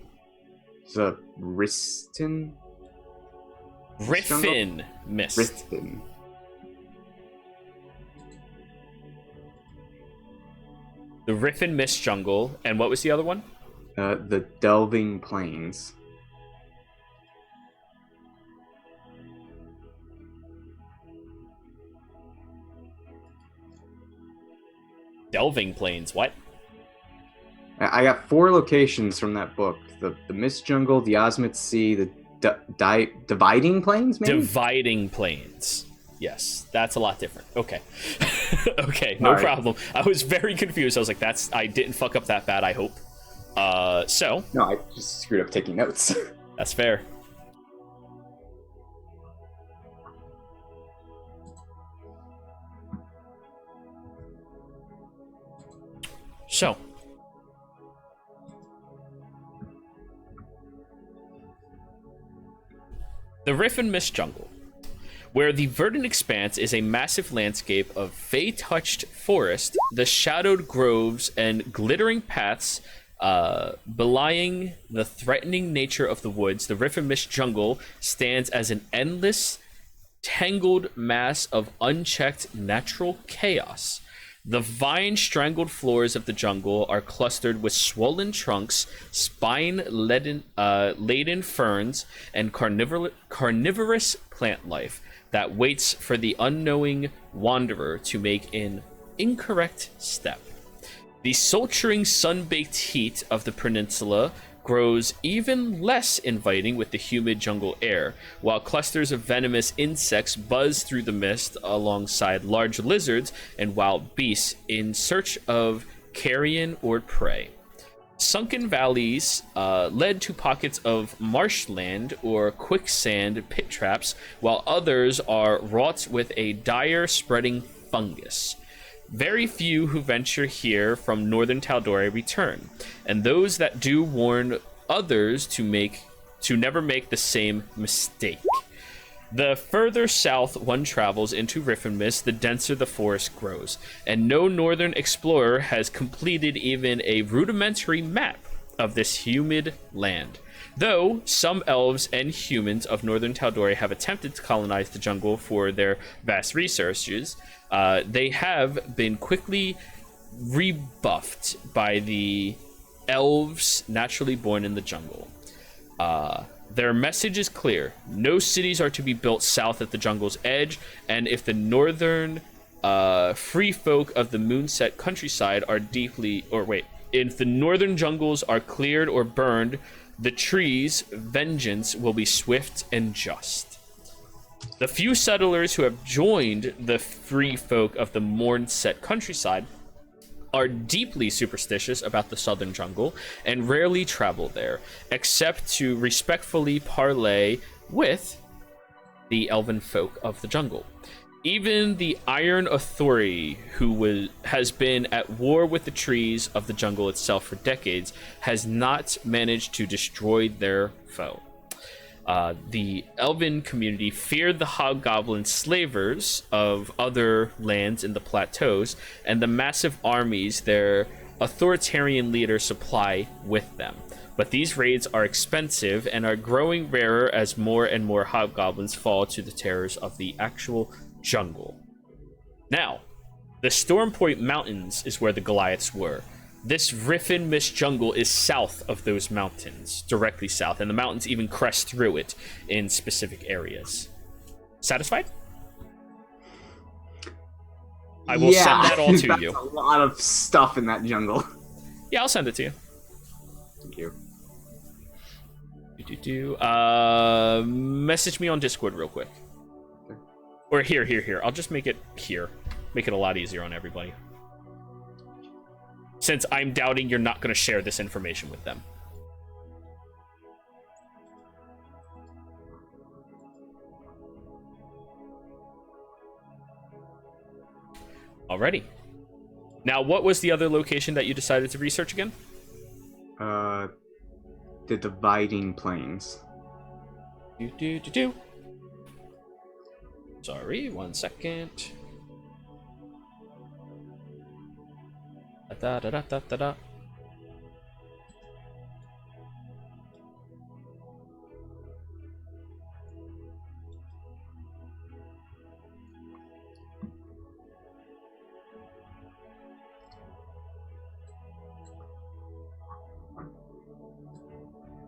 The Riston? Riffin Mist. Riston. The Riffin Mist Jungle. And what was the other one? The Delving Plains. Delving Plains. What? I got 4 locations from that book: the Mist Jungle, the Osmond Sea, the Dividing Plains. Maybe? Dividing Plains. Yes, that's a lot different. Okay. Okay, no All right. problem. I was very confused. I was like, I didn't fuck up that bad, I hope. So, No, I just screwed up taking notes. that's fair. So, the Riffin Mist Jungle, where the verdant expanse is a massive landscape of fey-touched forest, the shadowed groves and glittering paths belying the threatening nature of the woods. The Riffin Mist Jungle stands as an endless, tangled mass of unchecked natural chaos. The vine-strangled floors of the jungle are clustered with swollen trunks, spine-laden ferns, and carnivorous plant life that waits for the unknowing wanderer to make an incorrect step. The sultering sun-baked heat of the peninsula grows even less inviting with the humid jungle air, while clusters of venomous insects buzz through the mist alongside large lizards and wild beasts in search of carrion or prey. Sunken valleys led to pockets of marshland or quicksand pit traps, while others are wrought with a dire spreading fungus. Very few who venture here from northern Tal'Dorei return, and those that do warn others to never make the same mistake. The further south one travels into Riffinmist, the denser the forest grows, and no northern explorer has completed even a rudimentary map of this humid land. Though some elves and humans of northern Tal'Dorei have attempted to colonize the jungle for their vast resources, they have been quickly rebuffed by the elves naturally born in the jungle. Their message is clear. No cities are to be built south at the jungle's edge, and if the northern free folk of the moonset countryside are if the northern jungles are cleared or burned, the tree's vengeance will be swift and just. The few settlers who have joined the free folk of the moonset countryside are deeply superstitious about the southern jungle and rarely travel there, except to respectfully parley with the elven folk of the jungle. Even the Iron Authority, who has been at war with the trees of the jungle itself for decades, has not managed to destroy their foe. The elven community feared the hobgoblin slavers of other lands in the plateaus and the massive armies their authoritarian leaders supply with them. But these raids are expensive and are growing rarer as more and more hobgoblins fall to the terrors of the actual jungle. Now, the Storm Point Mountains is where the Goliaths were. This Riffinmist jungle is south of those mountains, directly south, and the mountains even crest through it in specific areas. Satisfied? I will send that all to you. That's a lot of stuff in that jungle. Yeah, I'll send it to you. Thank you. Message me on Discord real quick. Or here. I'll just make it here. Make it a lot easier on everybody. Since I'm doubting you're not going to share this information with them. Alrighty. Now, what was the other location that you decided to research again? The Dividing Plains. Sorry, 1 second. Da.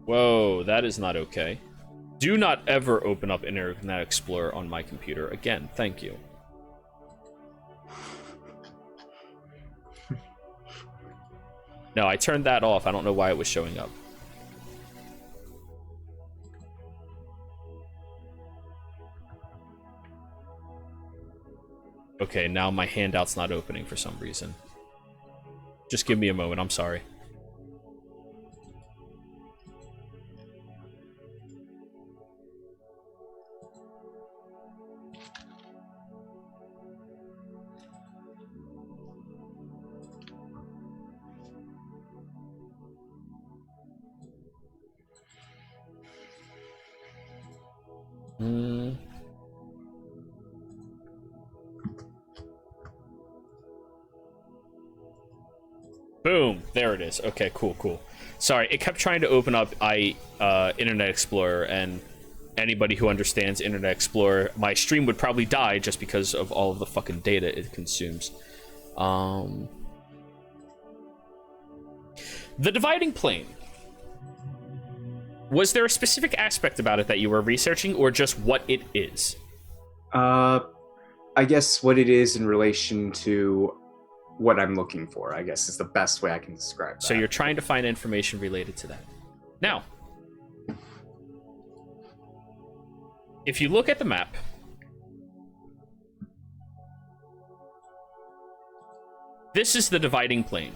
Whoa, that is not okay. Do not ever open up Internet Explorer on my computer again. Thank you. No, I turned that off. I don't know why it was showing up. Okay, now my handout's not opening for some reason. Just give me a moment. I'm sorry. Boom, there it is. Okay, cool. Sorry, it kept trying to open up Internet Explorer, and anybody who understands Internet Explorer, my stream would probably die just because of all of the fucking data it consumes. The Dividing Plane. Was there a specific aspect about it that you were researching, or just what it is? I guess what it is in relation to what I'm looking for, I guess, is the best way I can describe that. So you're trying to find information related to that. Now, if you look at the map, this is the Dividing Plane.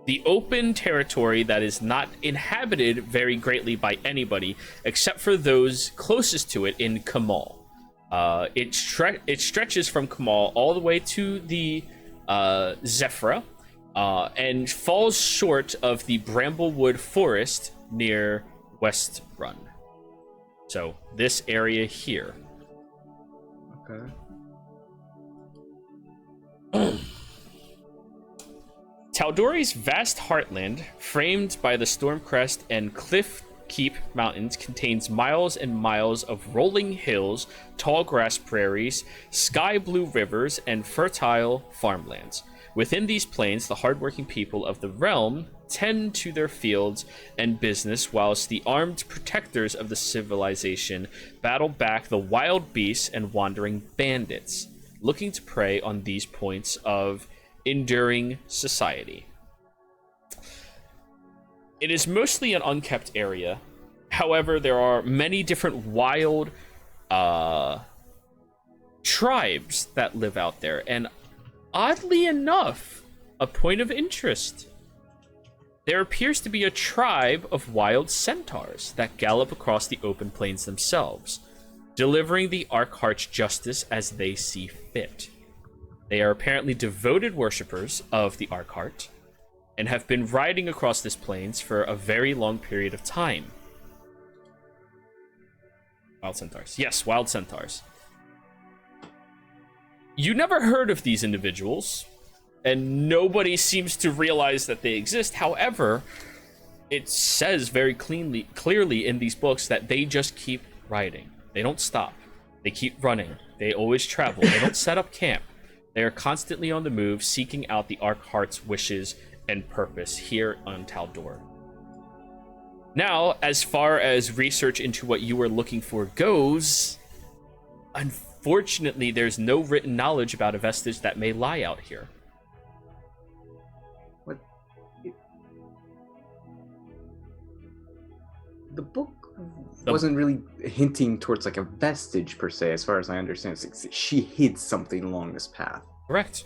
The open territory that is not inhabited very greatly by anybody except for those closest to it in Kamal. It stretches from Kamal all the way to the Zephyra, and falls short of the Bramblewood Forest near West Run. So this area here. Okay. Tal'Dorei's vast heartland, framed by the Stormcrest and Cliff Keep Mountains, contains miles and miles of rolling hills, tall grass prairies, sky blue rivers, and fertile farmlands. Within these plains, the hardworking people of the realm tend to their fields and business, whilst the armed protectors of the civilization battle back the wild beasts and wandering bandits, looking to prey on these points of enduring society. It is mostly an unkept area. However, there are many different wild tribes that live out there, and oddly enough, a point of interest. There appears to be a tribe of wild centaurs that gallop across the open plains themselves, delivering the Archearch justice as they see fit. They are apparently devoted worshippers of the Archearch, and have been riding across this plains for a very long period of time. Wild centaurs. Yes, wild centaurs. You never heard of these individuals, and nobody seems to realize that they exist. However, it says very clearly in these books that they just keep riding. They don't stop. They keep running. They always travel. They don't set up camp. They are constantly on the move, seeking out the Archearch's wishes and purpose here on Tal'Dor. Now, as far as research into what you were looking for goes, unfortunately, there's no written knowledge about a vestige that may lie out here. What? The book wasn't really hinting towards like a vestige per se, as far as I understand. She hid something along this path. Correct.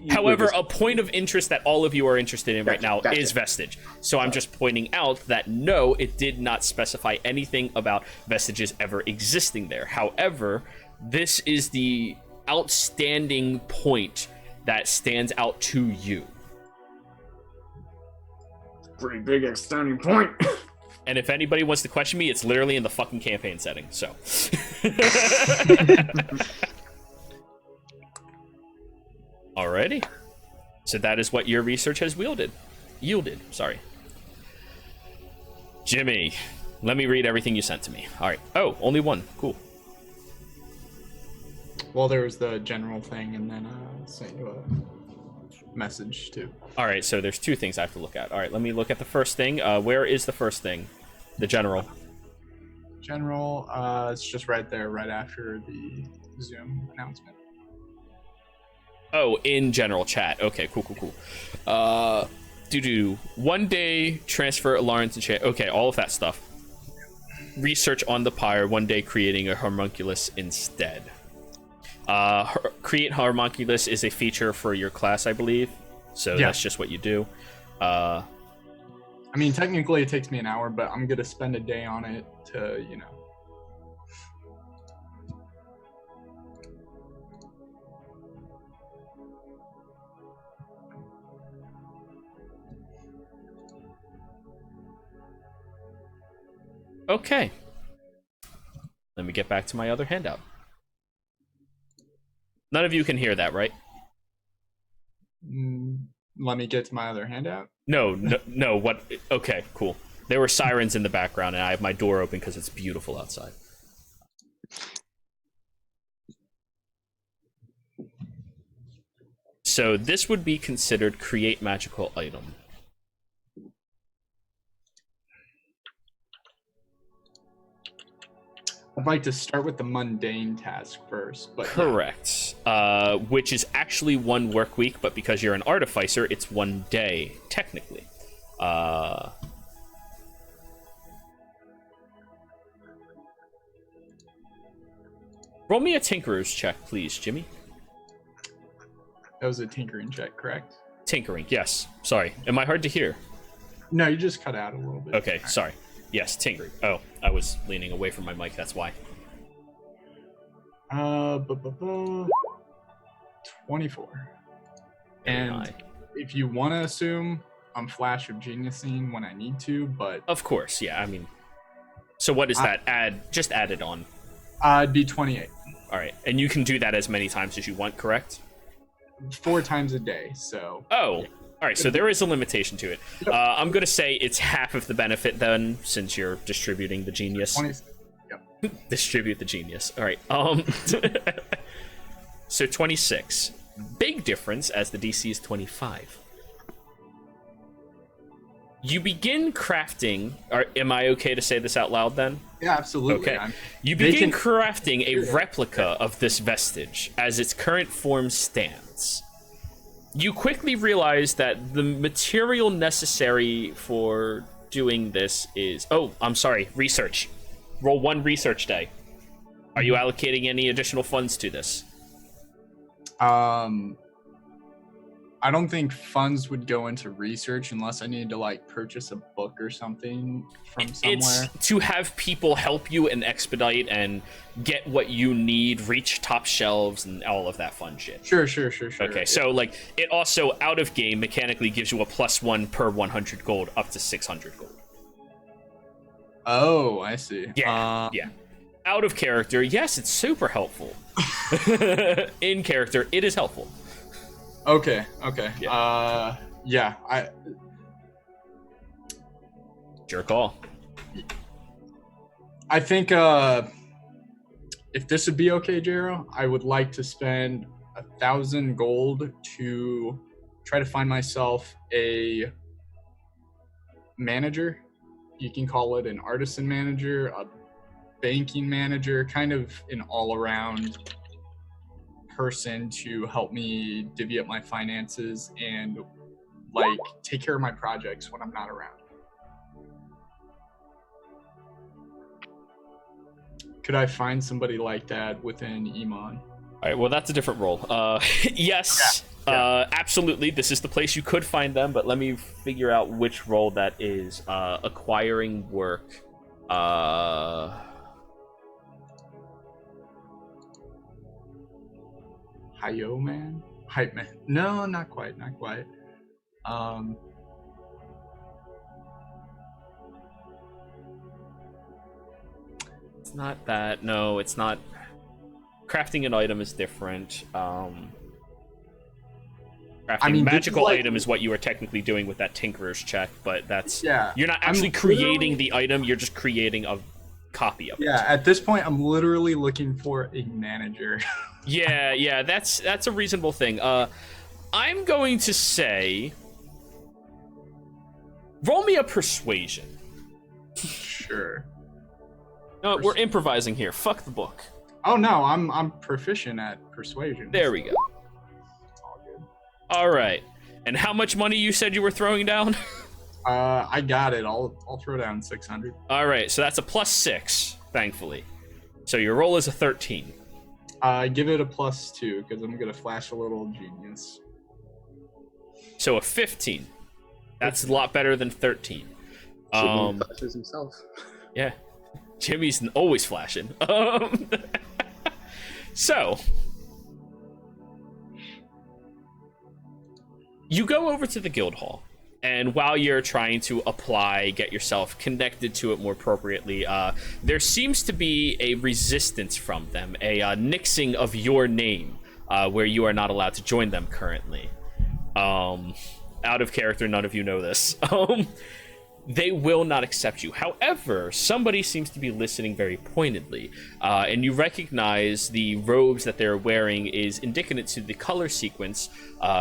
However, a point of interest that all of you are interested in right now is vestige. So I'm just pointing out that no, it did not specify anything about vestiges ever existing there. However, this is the outstanding point that stands out to you. Pretty big outstanding point. And if anybody wants to question me, it's literally in the fucking campaign setting, so. Alrighty. So that is what your research has yielded. Sorry. Jimmy, let me read everything you sent to me. Alright. Oh, only one. Cool. Well, there was the general thing, and then I sent you a message too. Alright, so there's two things I have to look at. Alright, let me look at the first thing. Where is the first thing? The general. General, it's just right there, right after the Zoom announcement. Oh, in general chat. Okay, cool. 1 day transfer alarms and chat. Okay, all of that stuff. Research on the pyre, 1 day creating a homunculus instead. Create homunculus is a feature for your class, I believe. So that's just what you do. I mean, technically it takes me an hour, but I'm going to spend a day on it to, you know. Okay. Let me get back to my other handout. None of you can hear that, right? Let me get to my other handout. No, what? Okay, cool. There were sirens in the background, and I have my door open because it's beautiful outside. So this would be considered create magical item. I'd like to start with the mundane task first, but correct. Yeah. Which is actually 1 work week, but because you're an artificer, it's 1 day technically. Roll me a tinkerer's check, please, Jimmy. That was a tinkering check, correct? Tinkering, yes. Sorry, am I hard to hear? No, you just cut out a little bit. Okay, sorry. Yes, tinkering. Oh, I was leaning away from my mic, that's why. bu- bu- bu- 24. Very And high. if you want to assume I'm Flash of Geniusing when I need to, but Of course, yeah. I mean, so what is that? Just add it on. it'd be 28. All right, and you can do that as many times as you want, correct? 4 times a day, so... Oh, all right. So there is a limitation to it. I'm gonna say it's half of the benefit then, since you're distributing the genius. 20, Distribute the genius. All right. So 26. Big difference as the DC is 25. You begin crafting. Am I okay to say this out loud then? yeah, absolutely. Okay. You begin crafting a replica of this vestige as its current form stands. You quickly realize that the material necessary for doing this is... Oh, I'm sorry. Research. Roll 1 research die. Are you allocating any additional funds to this? I don't think funds would go into research unless I needed to like purchase a book or something from somewhere. It's to have people help you and expedite and get what you need, reach top shelves, and all of that fun shit. Sure. Okay, so like it also out of game mechanically gives you a +1 per 100 gold up to 600 gold. Oh, I see. Yeah. Out of character, yes, it's super helpful. In character, it is helpful. Okay. Yeah. I Your call. I think if this would be okay, Jero, I would like to spend 1,000 gold to try to find myself a manager. You can call it an artisan manager, a banking manager, kind of an all-around person to help me divvy up my finances and like take care of my projects when I'm not around. Could I find somebody like that within Iman? All right, well, that's a different role. Yes, absolutely. This is the place you could find them, but let me figure out which role that is. Acquiring work. Hype man? No, not quite. It's not that. No, it's not. Crafting an item is different. Crafting magical like, item is what you are technically doing with that Tinkerer's check, but that's... Yeah. You're not actually creating the item, you're just creating a copy of it. Yeah, at this point, I'm literally looking for a manager. Yeah, that's a reasonable thing. I'm going to say... Roll me a persuasion. Sure. No, we're improvising here. Fuck the book. Oh no, I'm proficient at persuasion. There we go. All good. All right. And how much money you said you were throwing down? I got it. I'll throw down 600. All right, so that's a +6, thankfully. So your roll is a 13. Give it a +2 because I'm gonna flash a little genius. So a 15. That's a lot better than 13. Jimmy flashes himself. Yeah. Jimmy's always flashing. So, you go over to the guild hall, and while you're trying to get yourself connected to it more appropriately, there seems to be a resistance from them, a nixing of your name, where you are not allowed to join them currently. Out of character, none of you know this. They will not accept you. However, somebody seems to be listening very pointedly, and you recognize the robes that they're wearing is indicative to the color sequence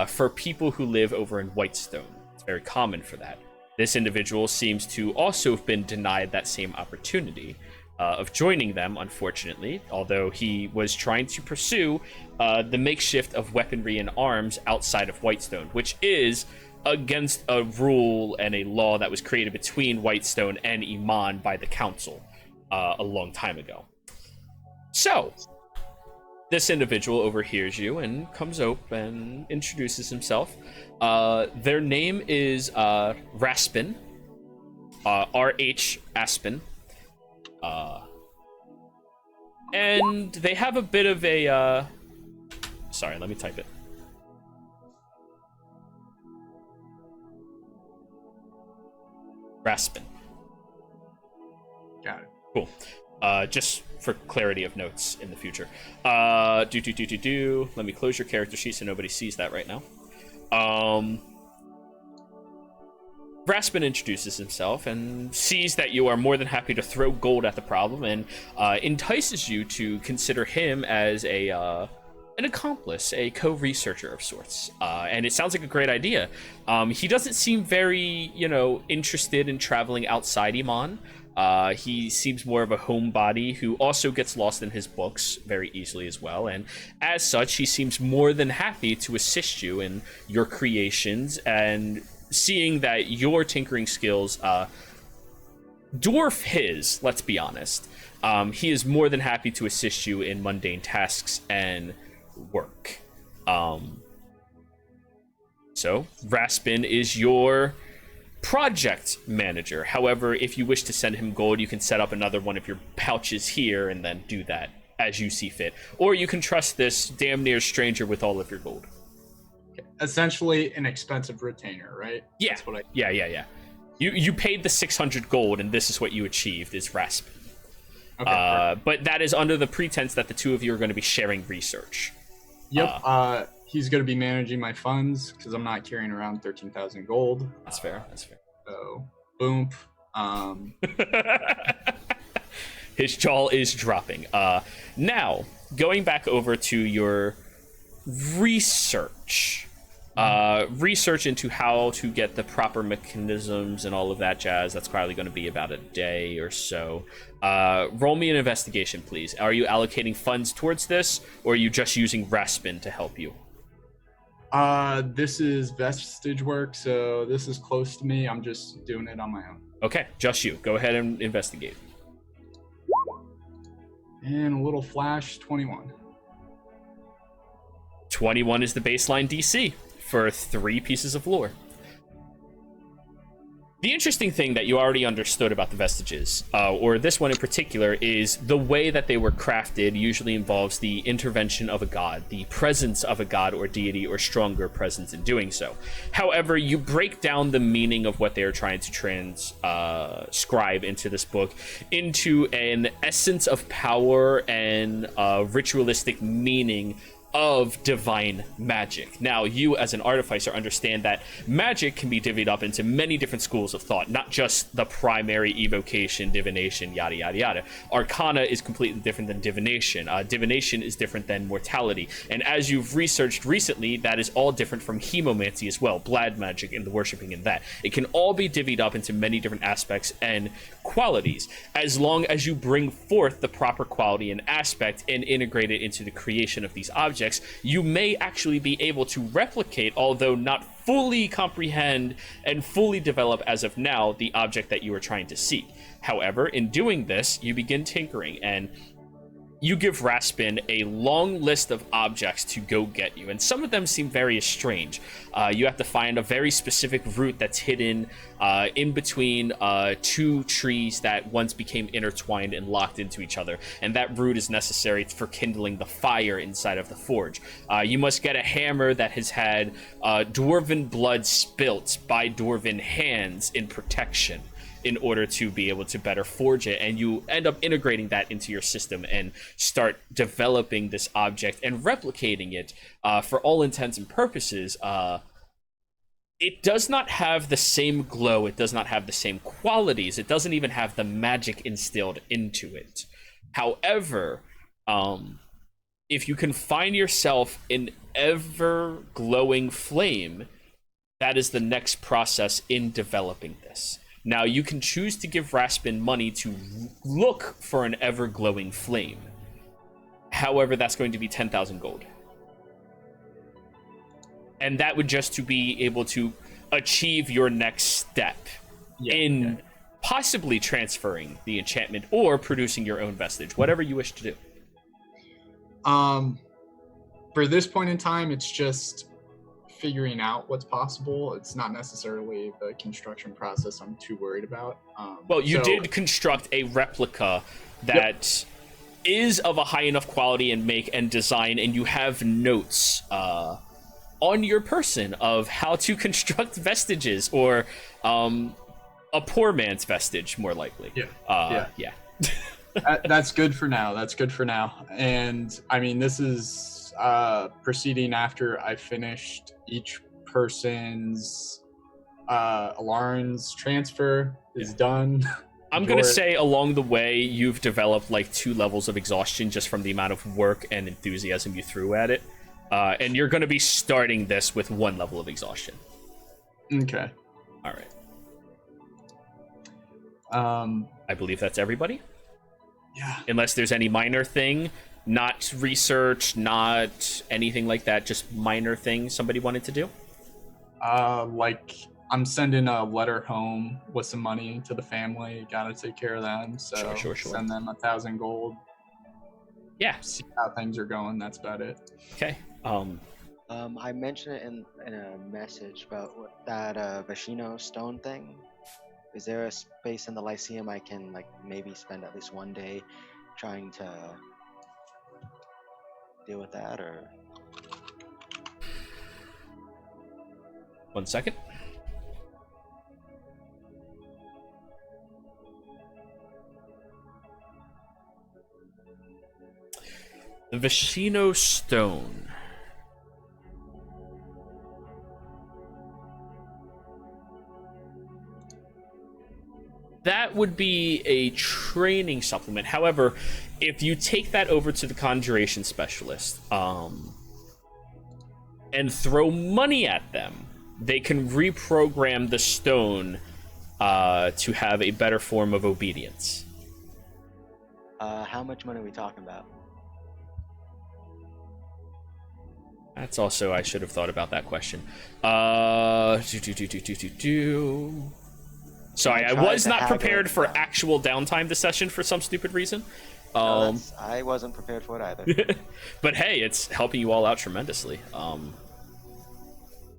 for people who live over in Whitestone. It's very common for that. This individual seems to also have been denied that same opportunity of joining them, unfortunately, although he was trying to pursue the makeshift of weaponry and arms outside of Whitestone, which is against a rule and a law that was created between Whitestone and Iman by the council a long time ago. So, this individual overhears you and comes up and introduces himself. Their name is Raspin, R.H. Aspin. And they have a bit of a, sorry, let me type it. Raspin. Got it. Cool. Just for clarity of notes in the future. Let me close your character sheet so nobody sees that right now. Raspin introduces himself and sees that you are more than happy to throw gold at the problem, and entices you to consider him as an accomplice, a co-researcher of sorts. And it sounds like a great idea. He doesn't seem very, interested in traveling outside Iman. He seems more of a homebody who also gets lost in his books very easily as well. And as such, he seems more than happy to assist you in your creations, and seeing that your tinkering skills dwarf his, let's be honest, he is more than happy to assist you in mundane tasks and work. So Raspin is your project manager. However, if you wish to send him gold, you can set up another one of your pouches here and then do that as you see fit. Or you can trust this damn near stranger with all of your gold. Essentially an expensive retainer, right? Yeah. That's what Yeah. You paid the 600 gold, and this is what you achieved, is Raspin. Okay, but that is under the pretense that the two of you are going to be sharing research. Yep. He's going to be managing my funds because I'm not carrying around 13,000 gold. That's fair. So, boom. His jaw is dropping. Now, going back over to your research. Research into how to get the proper mechanisms and all of that jazz. That's probably going to be about a day or so. Roll me an investigation, please. Are you allocating funds towards this, or are you just using Raspin to help you? This is vestige work, so this is close to me. I'm just doing it on my own. Okay, just you. Go ahead and investigate. And a little flash, 21. 21 is the baseline DC for 3 pieces of lore. The interesting thing that you already understood about the vestiges, or this one in particular, is the way that they were crafted usually involves the intervention of a god, the presence of a god or deity or stronger presence in doing so. However, you break down the meaning of what they are trying to transcribe into this book into an essence of power and ritualistic meaning of divine magic. Now, you as an artificer understand that magic can be divvied up into many different schools of thought, not just the primary evocation, divination, yada, yada, yada. Arcana is completely different than divination. Divination is different than mortality. And as you've researched recently, that is all different from hemomancy as well, blood magic and the worshipping in that. It can all be divvied up into many different aspects and qualities, as long as you bring forth the proper quality and aspect and integrate it into the creation of these objects. You may actually be able to replicate, although not fully comprehend and fully develop as of now, the object that you are trying to seek. However, in doing this, you begin tinkering, and you give Raspin a long list of objects to go get you, and some of them seem very strange. You have to find a very specific root that's hidden in between 2 trees that once became intertwined and locked into each other, and that root is necessary for kindling the fire inside of the forge. You must get a hammer that has had dwarven blood spilt by dwarven hands in protection, in order to be able to better forge it, and you end up integrating that into your system and start developing this object and replicating it. For all intents and purposes, it does not have the same glow, it does not have the same qualities, it doesn't even have the magic instilled into it. However, if you can find yourself an ever-glowing flame, that is the next process in developing this. Now, you can choose to give Raspin money to look for an ever-glowing flame. However, that's going to be 10,000 gold. And that would just to be able to achieve your next step in possibly transferring the enchantment or producing your own vestige, whatever you wish to do. For this point in time, it's just figuring out what's possible. It's not necessarily the construction process I'm too worried about. Well, you did construct a replica that is of a high enough quality and make and design, and you have notes on your person of how to construct vestiges, or a poor man's vestige, more likely. Yeah. That's good for now. That's good for now. And I mean, this is proceeding after I finished each person's alarms transfer is done. I'm going to say along the way, you've developed like 2 levels of exhaustion just from the amount of work and enthusiasm you threw at it. And you're going to be starting this with 1 level of exhaustion. Okay. All right. I I believe that's everybody. Yeah. Unless there's any minor thing, not research, not anything like that, just minor things somebody wanted to do. Like I'm sending a letter home with some money to the family. Gotta take care of them. So Sure. send them 1,000 gold. Yeah. See how things are going. That's about it. Okay. I mentioned it in a message about that Vashino stone thing. Is there a space in the Lyceum I can like maybe spend at least 1 day trying to deal with that, or? 1 second. The Vashino stone. That would be a training supplement. However, if you take that over to the conjuration specialist and throw money at them, they can reprogram the stone to have a better form of obedience. How much money are we talking about? That's also, I should have thought about that question. Sorry, I was not prepared for actual downtime this session for some stupid reason. I wasn't prepared for it either. But hey, it's helping you all out tremendously.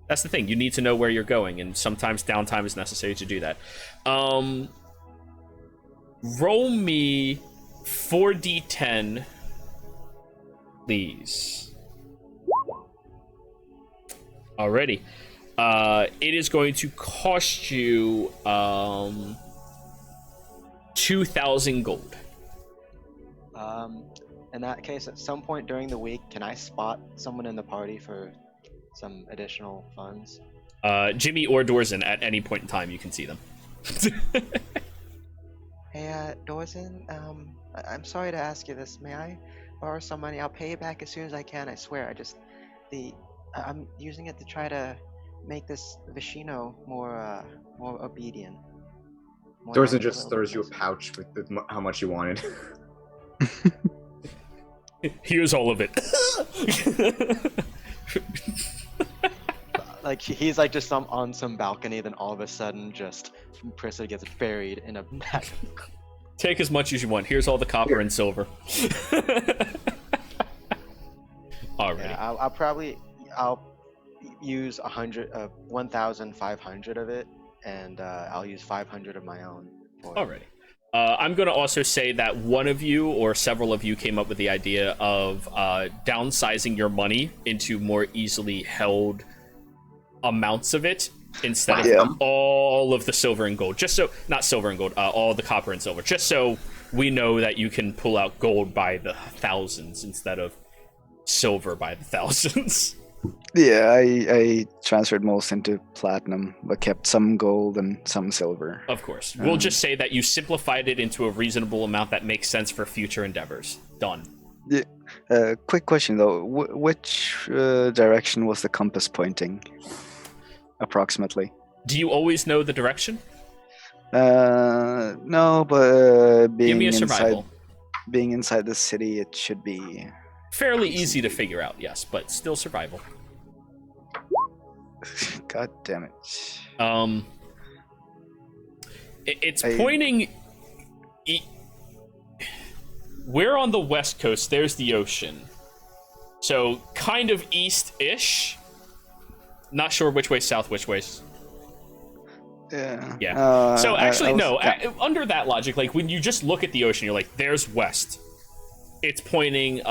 That's the thing. You need to know where you're going, and sometimes downtime is necessary to do that. Roll me 4d10, please. Alrighty. It is going to cost you 2,000 gold. In that case, at some point during the week, can I spot someone in the party for some additional funds? Jimmy or Dorzen, at any point in time, you can see them. Hey, Dorzen, I'm sorry to ask you this. May I borrow some money? I'll pay you back as soon as I can, I swear. I'm using it to try to make this Vashino more obedient. Dorzen just throws you a pouch with how much you wanted. Here's all of it. Like he's like just on some balcony, then all of a sudden just Prissa gets buried in a bag. Take as much as you want. Here's all the copper and silver. Alright. Yeah, I'll use 1,500 of it, and I'll use 500 of my own. Alrighty. I'm going to also say that one of you or several of you came up with the idea of downsizing your money into more easily held amounts of it instead of all of the silver and gold. Just so, not silver and gold, all the copper and silver. Just so we know that you can pull out gold by the thousands instead of silver by the thousands. Yeah, I transferred most into platinum, but kept some gold and some silver. Of course. We'll just say that you simplified it into a reasonable amount that makes sense for future endeavors. Done. Yeah. Quick question though, which direction was the compass pointing? Approximately. Do you always know the direction? No, but Give me a survival. Being inside the city, it should be fairly easy to figure out, yes, but still survival. God damn it. It's pointing. We're on the west coast. There's the ocean, so kind of east-ish. Not sure which way south, which way. Yeah. Yeah. So actually, no. Under that logic, like when you just look at the ocean, you're like, "There's west." It's pointing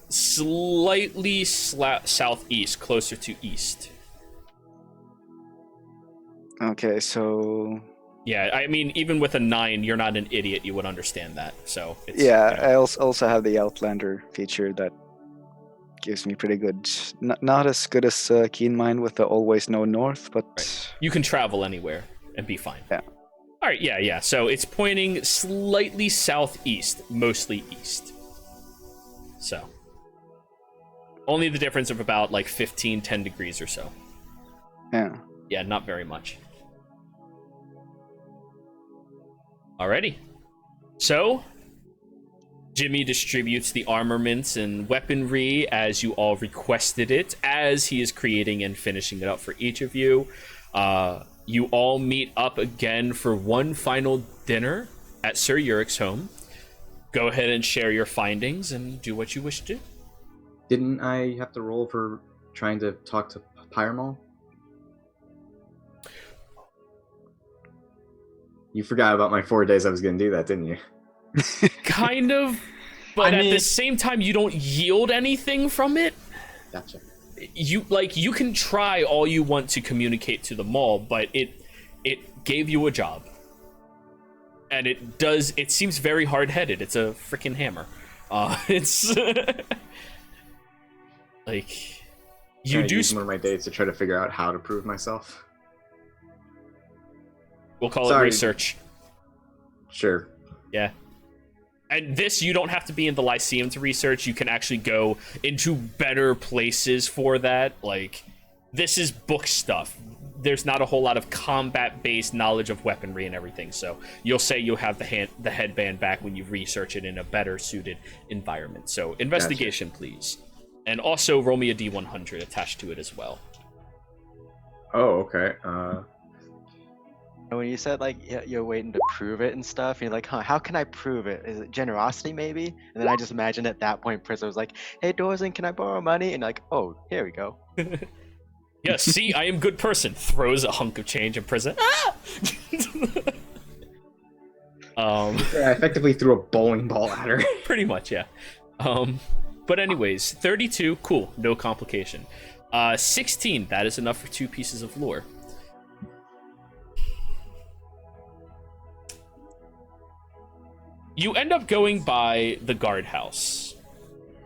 slightly southeast, closer to east. Okay, so Yeah, I mean, even with a 9, you're not an idiot. You would understand that. So it's, yeah, you know. I also have the Outlander feature that gives me pretty good. Not as good as Keen Mind with the Always Know North, but Right. You can travel anywhere and be fine. Yeah. All right, yeah. So it's pointing slightly southeast, mostly east. So only the difference of about like 10 degrees or so. yeah. Yeah, not very much. Alrighty. So Jimmy distributes the armaments and weaponry as you all requested it, as he is creating and finishing it up for each of you. You all meet up again for one final dinner at Sir Urik's home. Go ahead and share your findings and do what you wish to do. Didn't I have to roll for trying to talk to Pyramol? You forgot about my 4 days I was going to do that, didn't you? Kind of, but at the same time, you don't yield anything from it. Gotcha. You can try all you want to communicate to the mall, but it gave you a job. And it seems very hard-headed. It's a freaking hammer. It's like you do use one of my days to try to figure out how to prove myself. We'll call it research. Sure. Yeah. And this, you don't have to be in the Lyceum to research. You can actually go into better places for that. Like, this is book stuff. There's not a whole lot of combat-based knowledge of weaponry and everything. So you'll say you'll have the headband back when you research it in a better suited environment. So investigation, please. And also roll me a D100 attached to it as well. Oh, okay. And when you said like you're waiting to prove it and stuff, you're like, huh, how can I prove it? Is it generosity maybe? And then I just imagined at that point Prisoner was like, hey Dorzen, can I borrow money? And like, oh, here we go. Yeah, see, I am good person. Throws a hunk of change in prison. Ah! I effectively threw a bowling ball at her. Pretty much, yeah. But anyways, 32, cool, no complication. 16, that is enough for 2 pieces of lore. You end up going by the guardhouse,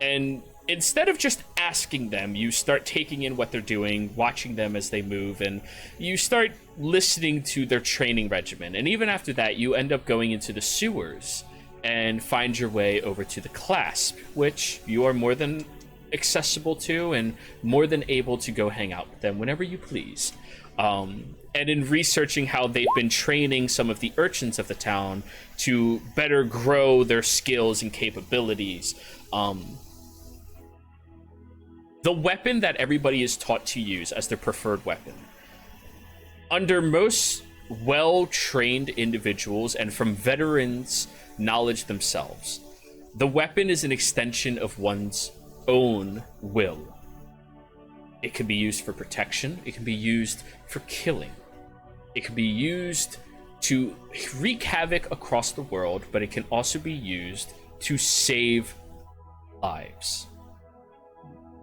and instead of just asking them, you start taking in what they're doing, watching them as they move, and you start listening to their training regimen. And even after that, you end up going into the sewers and find your way over to the clasp, which you are more than accessible to and more than able to go hang out with them whenever you please. And in researching how they've been training some of the urchins of the town to better grow their skills and capabilities, the weapon that everybody is taught to use as their preferred weapon, under most well-trained individuals and from veterans' knowledge themselves, the weapon is an extension of one's own will. It can be used for protection, it can be used for killing, it can be used to wreak havoc across the world, but it can also be used to save lives.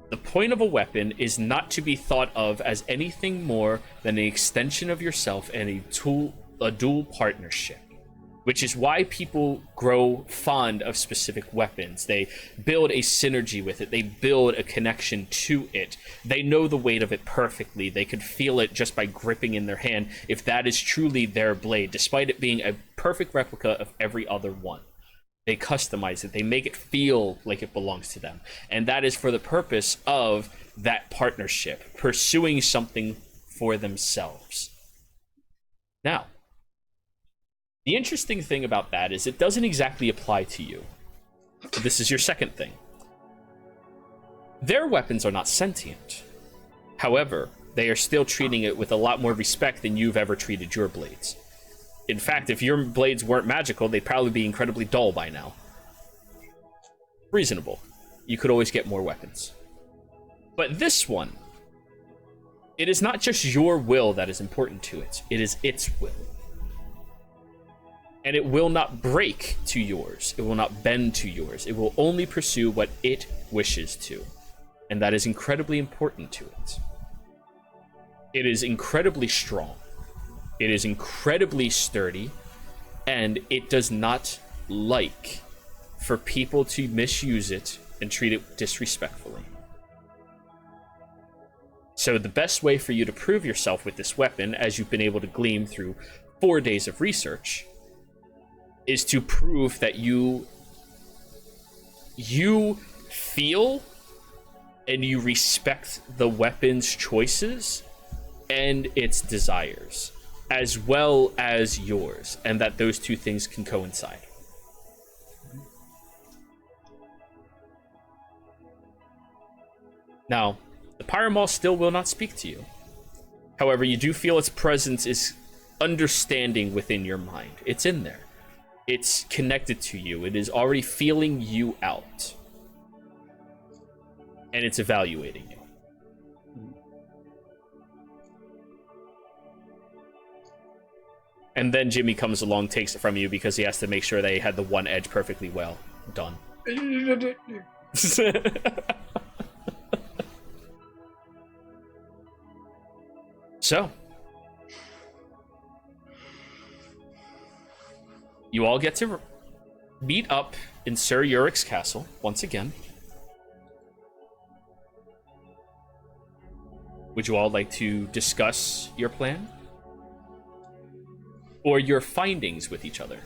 The point of a weapon is not to be thought of as anything more than an extension of yourself and a dual partnership, which is why people grow fond of specific weapons. They build a synergy with it. They build a connection to it. They know the weight of it perfectly. They could feel it just by gripping in their hand if that is truly their blade, despite it being a perfect replica of every other one. They customize it. They make it feel like it belongs to them. And that is for the purpose of that partnership, pursuing something for themselves. Now, the interesting thing about that is it doesn't exactly apply to you. This is your second thing. Their weapons are not sentient. However, they are still treating it with a lot more respect than you've ever treated your blades. In fact, if your blades weren't magical, they'd probably be incredibly dull by now. Reasonable. You could always get more weapons. But this one, it is not just your will that is important to it. It is its will. And it will not break to yours. It will not bend to yours. It will only pursue what it wishes to. And that is incredibly important to it. It is incredibly strong. It is incredibly sturdy. And it does not like for people to misuse it and treat it disrespectfully. So the best way for you to prove yourself with this weapon, as you've been able to glean through 4 days of research, is to prove that you feel and you respect the weapon's choices and its desires, as well as yours, and that those two things can coincide. Now, the Pyramall still will not speak to you. However, you do feel its presence is understanding within your mind. It's in there. It's connected to you. It is already feeling you out. And it's evaluating you. And then Jimmy comes along, takes it from you because he has to make sure they had the one edge perfectly well done. So, you all get to meet up in Sir Urik's castle once again. Would you all like to discuss your plan? Or your findings with each other?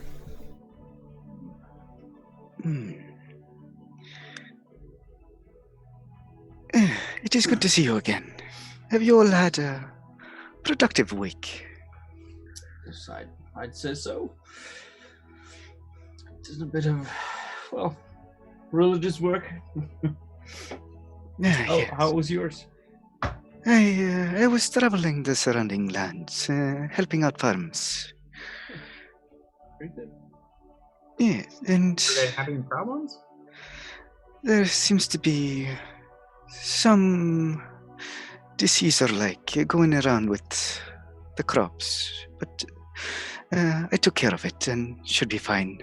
It is good to see you again. Have you all had a productive week? Yes, I'd say so. Just a bit of, well, religious work. Yes. How was yours? I was traveling the surrounding lands, helping out farms. Very good. Yes, and Are they having problems? there seems to be some disease or like going around with the crops, but I took care of it and should be fine,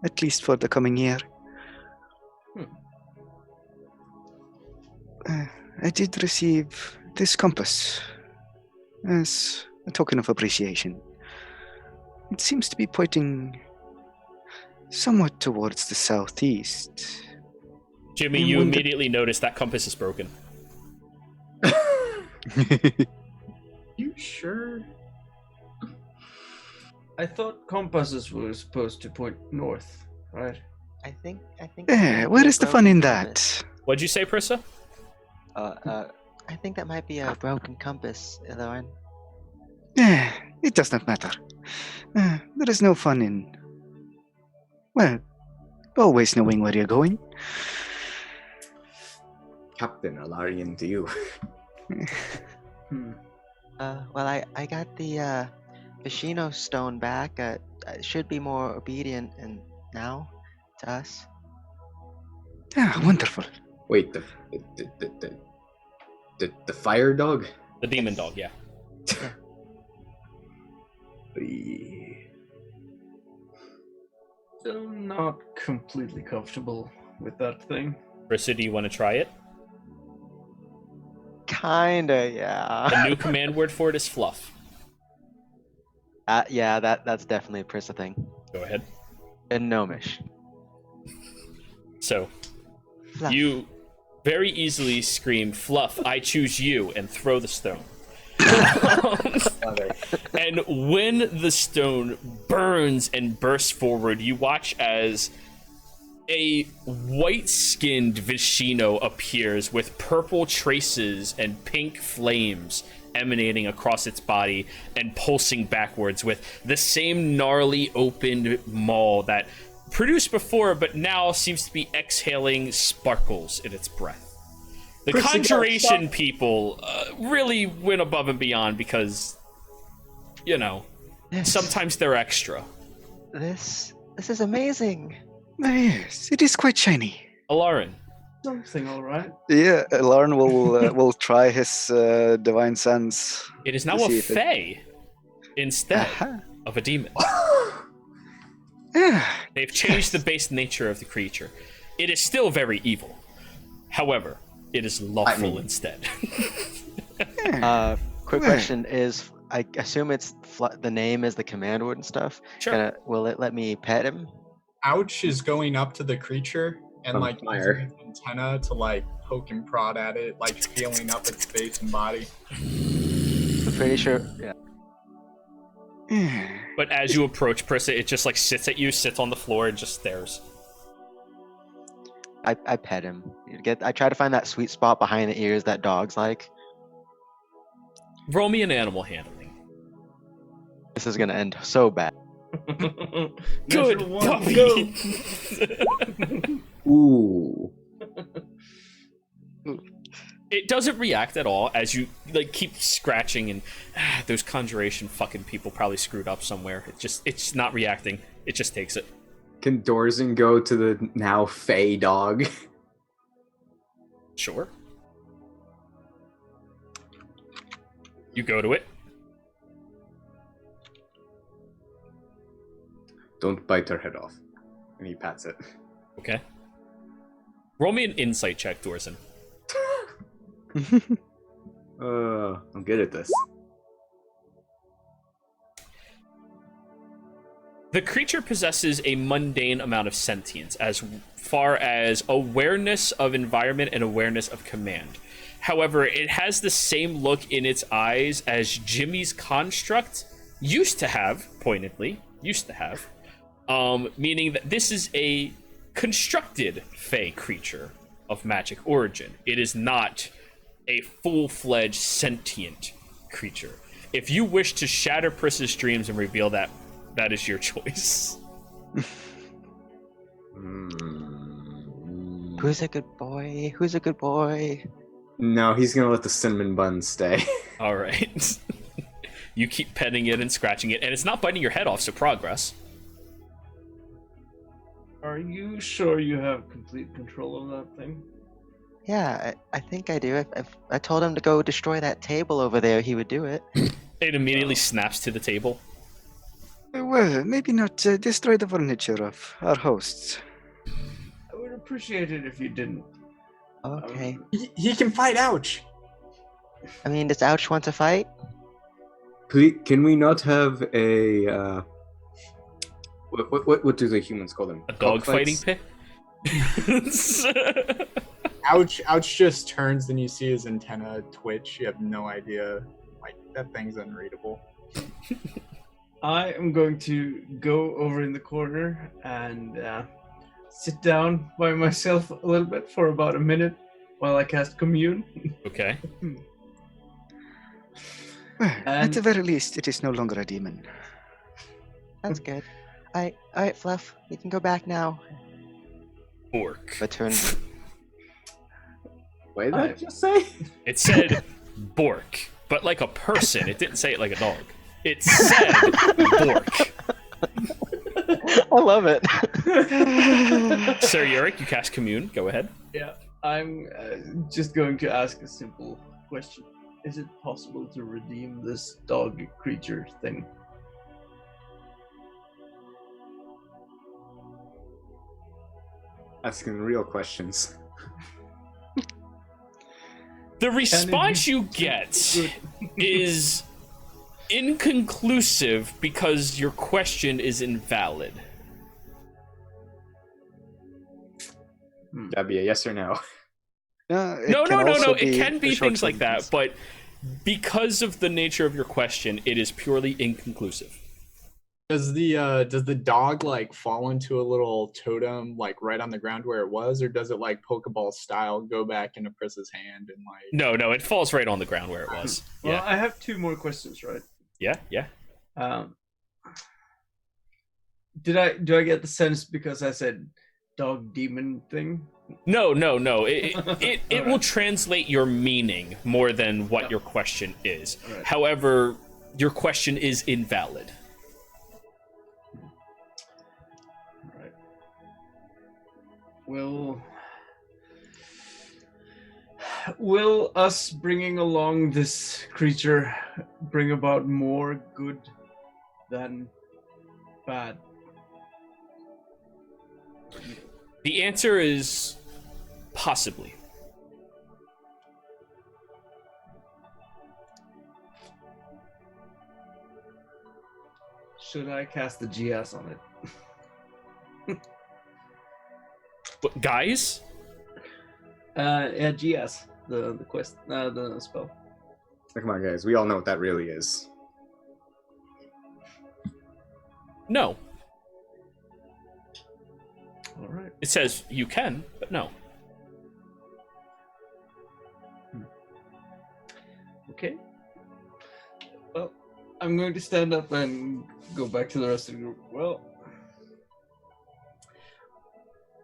at least for the coming year. I did receive this compass as a token of appreciation. It seems to be pointing somewhat towards the southeast. Jimmy, And you when the- immediately notice that compass is broken. You sure? I thought compasses were supposed to point north, right? I think. Where is the fun in that? What'd you say, Prissa? I think that might be a broken compass, Lauren. It does not matter. There is no fun in, well, always knowing where you're going. Captain Alarian to you. Well, I got the Vishino stone back. I should be more obedient and now to us. Wonderful. Wait, the fire dog? The demon dog, yeah. Still not completely comfortable with that thing. Prissa, do you want to try it? Kinda, yeah. The new command word for it is fluff. Yeah, that's definitely a Prissa thing. Go ahead. And Gnomish. So, Fluff. you very easily scream, "Fluff, I choose you," and throw the stone. And when the stone burns and bursts forward, you watch as a white-skinned Vishino appears with purple traces and pink flames emanating across its body and pulsing backwards with the same gnarly opened maw that produced before but now seems to be exhaling sparkles in its breath. The Conjuration people really went above and beyond because, you know, sometimes they're extra. This is amazing. Yes, it is quite shiny. Alarin. Something, all right. Yeah, Lauren will try his divine sense. It is now To a see if it- fae instead Aha. of a demon. They've changed the base nature of the creature. It is still very evil. However, it is lawful instead. Quick question is, I assume it's the name is the command word and stuff. Sure. Will it let me pet him? Ouch is going up to the creature and On fire. using its antenna to poke and prod at it, feeling up its face and body. I'm pretty sure. Yeah. But as you approach Prissa, it just sits at you, sits on the floor, and just stares. I pet him. I try to find that sweet spot behind the ears that dogs like. Roll me an animal handling. This is gonna end so bad. Good Measure one, puppy. go. Ooh. It doesn't react at all as you keep scratching, and those conjuration fucking people probably screwed up somewhere. It's not reacting. It just takes it. Can Dorzen go to the now Fey dog? Sure. You go to it. Don't bite her head off. And he pats it. Okay. Roll me an insight check, Dorzen. I'm good at this. The creature possesses a mundane amount of sentience as far as awareness of environment and awareness of command. However, it has the same look in its eyes as Jimmy's construct used to have, pointedly, meaning that this is a constructed Fey creature of magic origin. It is not a full-fledged sentient creature. If you wish to shatter Prissa's dreams and reveal that, that is your choice. Who's a good boy? Who's a good boy? No, he's gonna let the cinnamon bun stay. All right. You keep petting it and scratching it, and it's not biting your head off, so progress. Are you sure you have complete control of that thing? Yeah, I think I do. If I told him to go destroy that table over there, he would do it. It immediately snaps to the table. Well, maybe not destroy the furniture of our hosts. I would appreciate it if you didn't. Okay. He can fight Ouch. I mean, does Ouch want to fight? Please, can we not have a what do the humans call them? A dog fighting Cockfights? pit? Ouch just turns and you see his antenna twitch. You have no idea. That thing's unreadable. I am going to go over in the corner and sit down by myself a little bit for about a minute while I cast Commune. Okay. Well, at And- the very least, it is no longer a demon. That's good. All right, Fluff. You can go back now. Orc. But turn. What did that just say? It said Bork, but like a person. It didn't say it like a dog. It said Bork. I love it. Sir Yurik, you cast Commune. Go ahead. Yeah, I'm just going to ask a simple question. Is it possible to redeem this dog creature thing? Asking real questions. The response you get is inconclusive because your question is invalid. That'd be a yes or no. No. also It can be a short things like that, sentence. but because of the nature of your question, it is purely inconclusive. Does the dog fall into a little totem right on the ground where it was, or does it Pokeball style go back into Prissa's hand and No, it falls right on the ground where it was. Well, Yeah, I have two more questions, right? yeah. Do I get the sense because I said dog demon thing? No. It will Alright. translate your meaning more than what your question is. Alright. However, your question is invalid. Right. Will us bringing along this creature bring about more good than bad? The answer is possibly. Should I cast the GS on it? But guys, Yeah, GS. The quest, the spell. Come on, guys. We all know what that really is. no. All right. It says you can, but no. Okay. Well, I'm going to stand up and go back to the rest of the group. Well,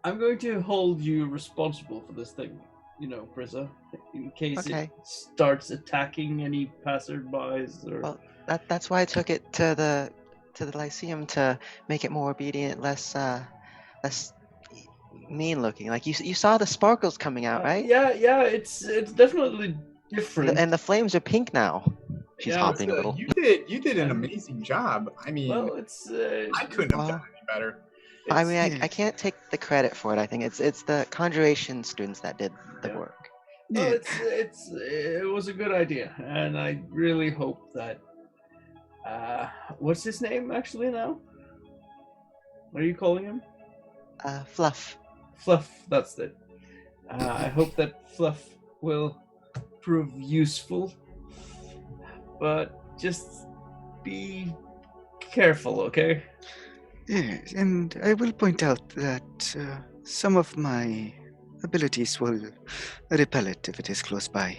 I'm going to hold you responsible for this thing, Prissa, in case Okay. it starts attacking any passerbys or. Well, that's why I took it to the Lyceum to make it more obedient, less mean looking. Like you saw the sparkles coming out, right? Yeah, it's definitely different. And the flames are pink now. She's Yeah, hopping a little. You did an amazing job. I mean, Well, it's. I couldn't have done any better. I mean, It's- I can't take the credit for it. I think it's the conjuration students that did the Yeah. work. Well, it was a good idea, and I really hope that. What's his name actually now? What are you calling him? Fluff. Fluff. That's it. I hope that Fluff will prove useful, but just be careful, okay? Yes, and I will point out that some of my abilities will repel it if it is close by.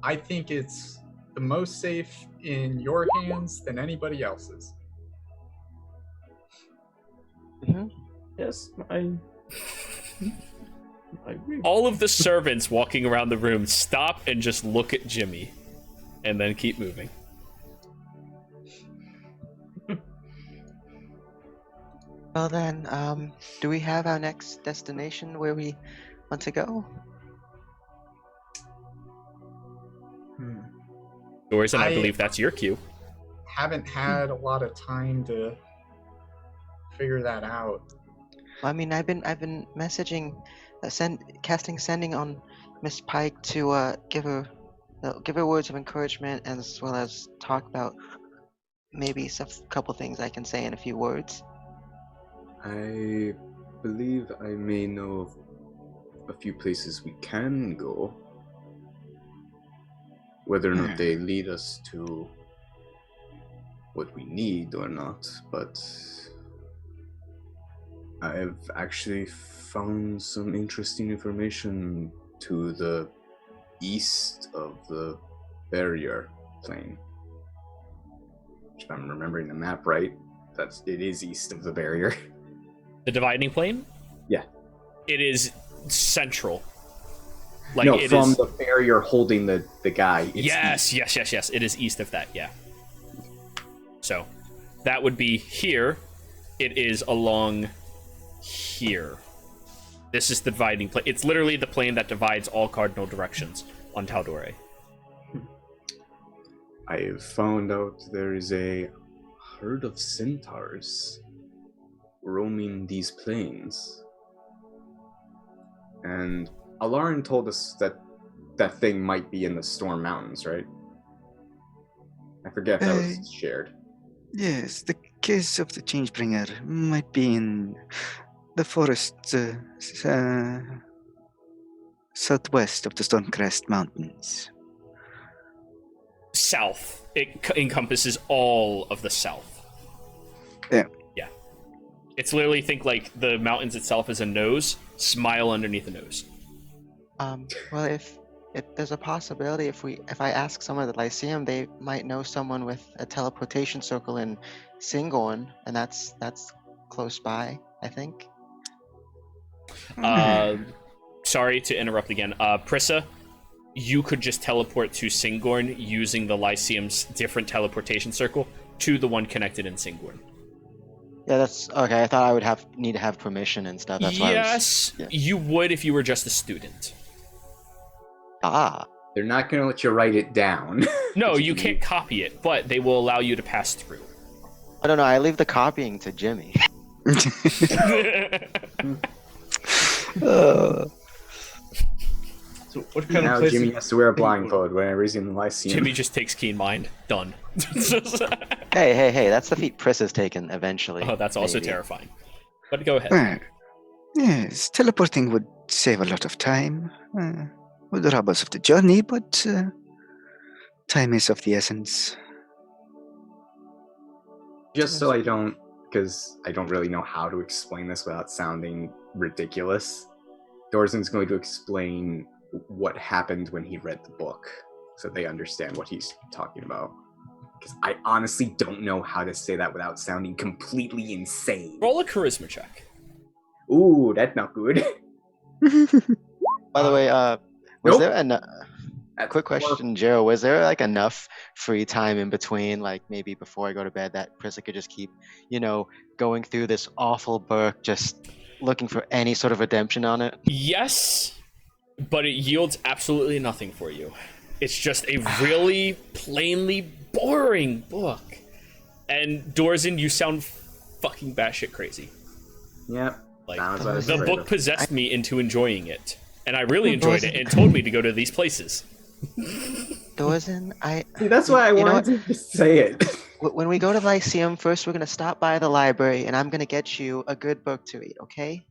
I think it's the most safe in your hands than anybody else's. Hmm. Yes, I agree. All of the servants walking around the room stop and just look at Jimmy, and then keep moving. Well then, do we have our next destination where we want to go? Doris, and I I- believe that's your cue. Haven't had a lot of time to figure that out. Well, I mean, I've been messaging, sending on Miss Pike to give her words of encouragement, as well as talk about maybe some couple things I can say in a few words. I believe I may know of a few places we can go. Whether or not they lead us to what we need or not, but I've actually found some interesting information to the east of the barrier plane. If I'm remembering the map right, it is east of the barrier. The dividing plane? Yeah. It is central. No, it from is- the barrier holding the guy. It's Yes, east. yes. It is east of that, yeah. So, that would be here. It is along here. This is the dividing plane. It's literally the plane that divides all cardinal directions on Tal'Dorei. I've found out there is a herd of centaurs roaming these plains. And Alarin told us that that thing might be in the Storm Mountains, right? I forget if that was shared. Yes, the case of the Changebringer might be in the forest southwest of the Stonecrest Mountains. South. It encompasses all of the south. Yeah. Yeah. It's literally, think like the mountains itself is a nose, smile underneath the nose. Well, if there's a possibility, if I ask someone at the Lyceum, they might know someone with a teleportation circle in Singorn, and that's close by, I think. Sorry to interrupt again. Prissa, you could just teleport to Singorn using the Lyceum's different teleportation circle to the one connected in Singorn. Yeah, that's okay. I thought I would need to have permission and stuff. That's why Yes, yeah. you would if you were just a student. They're not going to let you write it down. No, you can't copy it, but they will allow you to pass through. I don't know. I leave the copying to Jimmy. So what kind Now of place? Jimmy is has to wear a Singorn? blindfold whenever he's in the Lyceum. Jimmy just takes keen mind. Done. Hey, that's the feat Pris has taken eventually. Oh, that's also maybe. terrifying. But go ahead. Well, yes, teleporting would save a lot of time. Would rob us of the journey, but time is of the essence. Just so I don't, because I don't really know how to explain this without sounding ridiculous, Dorzen's going to explain what happened when he read the book, so they understand what he's talking about. Because I honestly don't know how to say that without sounding completely insane. Roll a charisma check. Ooh, that's not good. By the way, was Nope. there enough? That's Quick question, Joe. Was there like enough free time in between, like maybe before I go to bed, that Prissa could just keep, going through this awful book, just looking for any sort of redemption on it? Yes, but it yields absolutely nothing for you. It's just a really plainly boring book. And Dorzen, you sound fucking batshit crazy. Yep. Like, Sounds like the it's book right. possessed me into enjoying it. And I really enjoyed it and told me to go to these places. Dorzen, See, that's why I You know wanted to just say it. when we go to Lyceum, first we're gonna stop by the library, and I'm gonna get you a good book to read, okay?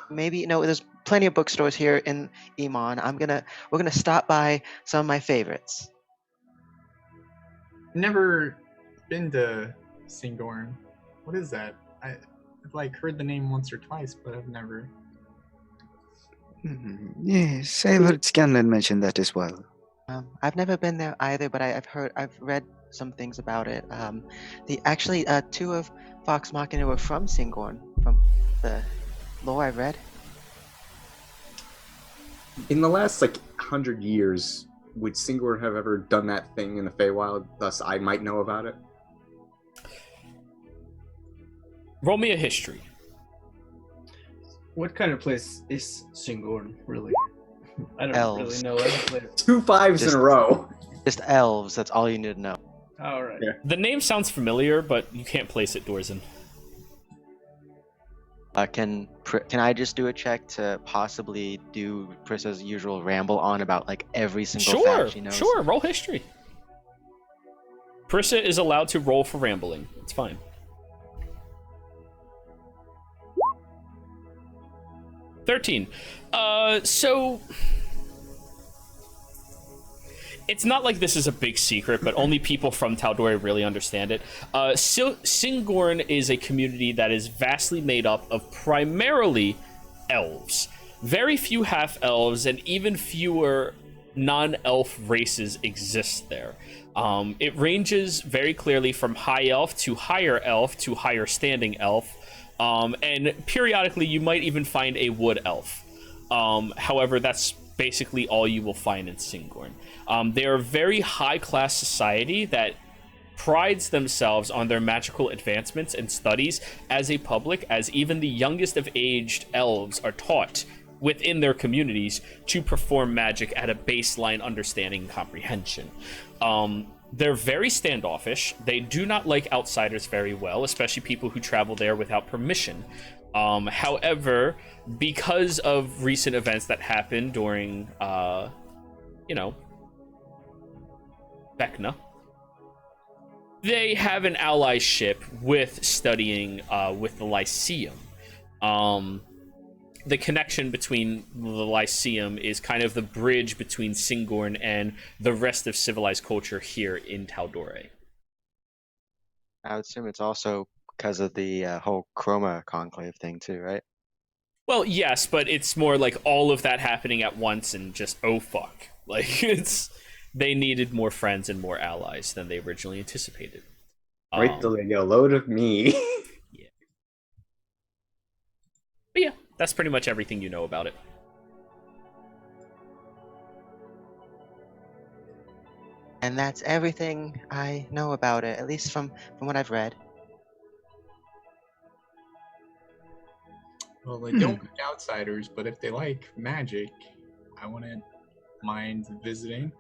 Maybe there's plenty of bookstores here in Iman. We're gonna stop by some of my favorites. Never been to Singorn. What is that? I've heard the name once or twice, but I've never. Yes, I've heard Scanlan mention that as well. I've never been there either, but I've read some things about it. Two of Vox Machina were from Singorn, from the lore I've read. In the last 100 years, would Singor have ever done that thing in the Feywild? Thus, I might know about it. Roll me a history. What kind of place is Singorn, really? I don't Elves. really know any place. 2 5s in a row. Just elves. That's all you need to know. All right. Yeah. The name sounds familiar, but you can't place it, Dorzen. Can I just do a check to possibly do Prissa's usual ramble on about every single fact she knows? Sure. Roll history. Prissa is allowed to roll for rambling. It's fine. $13. So it's not like this is a big secret, but only people from Tal'Dorei really understand it. Singorn is a community that is vastly made up of primarily elves. Very few half-elves and even fewer non-elf races exist there. It ranges very clearly from high elf to higher standing elf. And periodically you might even find a wood elf. However, that's basically all you will find in Singorn. They are a very high-class society that prides themselves on their magical advancements and studies as a public, as even the youngest of aged elves are taught within their communities to perform magic at a baseline understanding and comprehension. They're very standoffish. They do not like outsiders very well, especially people who travel there without permission. However, because of recent events that happened during, Vecna, they have an allyship with studying with the Lyceum. The connection between the Lyceum is kind of the bridge between Singorn and the rest of civilized culture here in Tal'Dorei. I would assume it's also because of the whole Chroma Conclave thing too, right? Well, yes, but it's more like all of that happening at once and just, oh fuck. They needed more friends and more allies than they originally anticipated. Wait till they get a load of me. But yeah, that's pretty much everything you know about it. And that's everything I know about it, at least from what I've read. Well, they don't like outsiders, but if they like magic, I wouldn't mind visiting.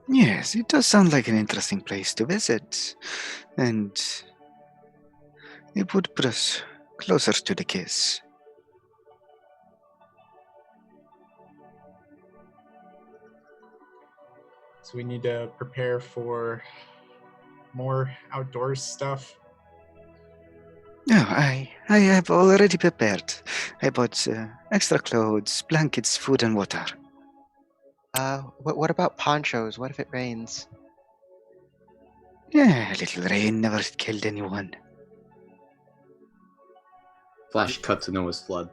Yes, it does sound like an interesting place to visit. And It would put us closer to the kiss. So we need to prepare for more outdoors stuff. No, I have already prepared. I bought extra clothes, blankets, food, and water. What about ponchos? What if it rains? Yeah, a little rain never killed anyone. Flash cut to Noah's flood.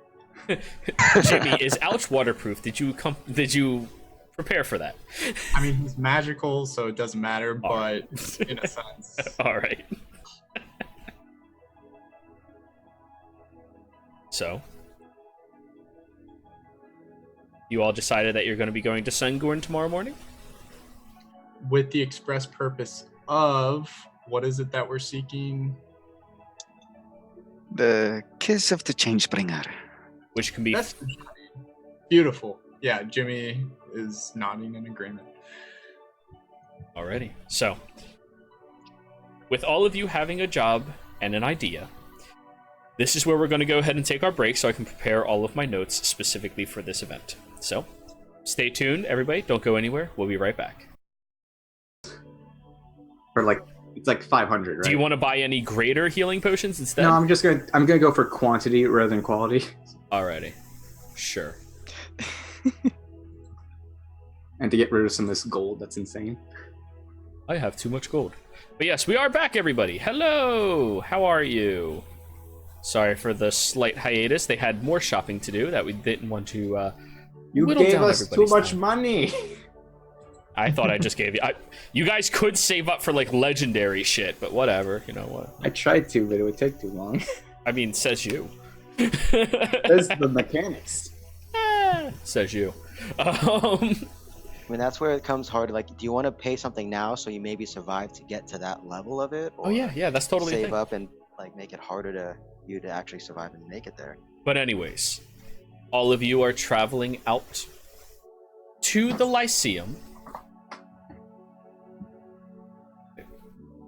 Jimmy, is Ouch waterproof? Did you prepare for that? I mean, he's magical, so it doesn't matter, but in a sense. All right. So, you all decided that you're going to be going to Sungorn tomorrow morning? With the express purpose of, what is it that we're seeking? The kiss of the Changebringer. Which can be... That's beautiful. Yeah, Jimmy is nodding in agreement. Alrighty. So, with all of you having a job and an idea, this is where we're going to go ahead and take our break so I can prepare all of my notes specifically for this event. So, stay tuned, everybody. Don't go anywhere. We'll be right back. For like, it's like 500, right? Do you want to buy any greater healing potions instead? No, I'm gonna go for quantity rather than quality. Alrighty. Sure. And to get rid of some of this gold, that's insane. I have too much gold. But yes, we are back, everybody. Hello! How are you? Sorry for the slight hiatus. They had more shopping to do that we didn't want to You whittle gave down us too everybody's much time. money. I thought I just gave you... you guys could save up for, like, legendary shit, but whatever. You know what? I tried to, but it would take too long. I mean, says you. That's the mechanics. Says you. I mean, that's where it comes hard. Like, do you want to pay something now so you maybe survive to get to that level of it? Oh, yeah, that's totally the save thing. up and, like, make it harder to you to actually survive and make it there. But anyways, all of you are traveling out to the Lyceum.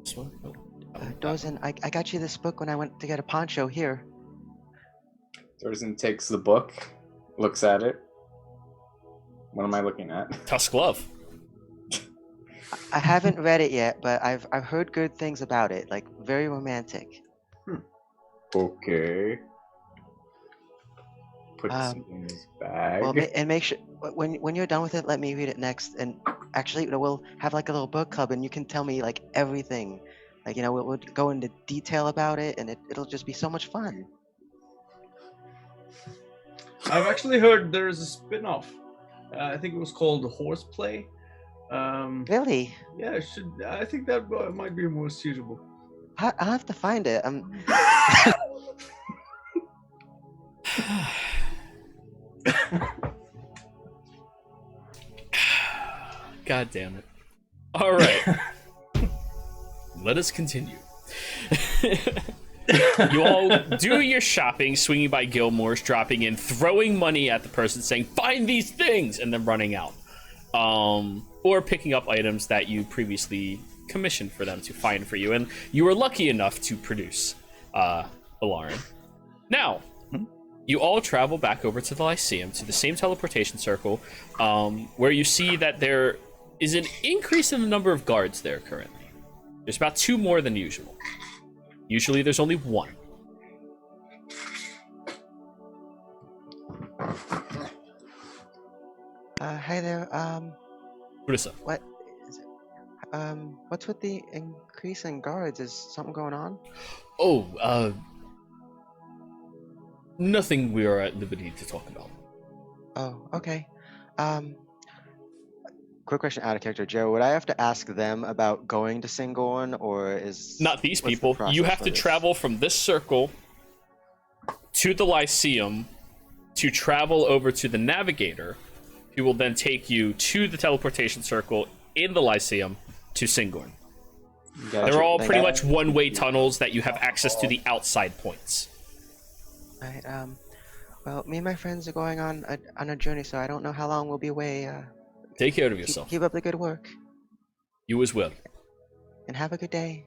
This one? Oh, Dozen, I got you this book when I went to get a poncho here. Thurston takes the book, looks at it. What am I looking at? Tusk Glove. I haven't read it yet, but I've heard good things about it. Like, very romantic. Okay. Put it in his bag. Well, and make sure when you're done with it, let me read it next. And actually, we'll have like a little book club, and you can tell me like everything. Like, we'll go into detail about it, and it'll just be so much fun. I've actually heard there's a spin-off. I think it was called Horseplay. Really? Yeah, I think that might be more suitable. I'll have to find it. God damn it. All right. Let us continue. You all do your shopping, swinging by Gilmore's, dropping in, throwing money at the person, saying, "Find these things," and then running out. Or picking up items that you previously commissioned for them to find for you, and you were lucky enough to produce Balarin. Now, you all travel back over to the Lyceum, to the same teleportation circle, where you see that there is an increase in the number of guards there currently. There's about 2 more than usual. Usually there's only 1. Hi there. What is up? What is it? What's with the increase in guards? Is something going on? Oh, nothing we are at liberty to talk about. Oh, okay. Quick question out of character, Joe. Would I have to ask them about going to Singorn, or is Not these what's the people. You process have for to this? travel from this circle to the Lyceum to travel over to the Navigator, who will then take you to the teleportation circle in the Lyceum to Singorn. Gotcha. They're all Thank pretty you. much one-way tunnels that you have access to the outside points. Right. Well, me and my friends are going on a journey, so I don't know how long we'll be away. Take care of yourself. Keep up the good work, You as well. and have a good day.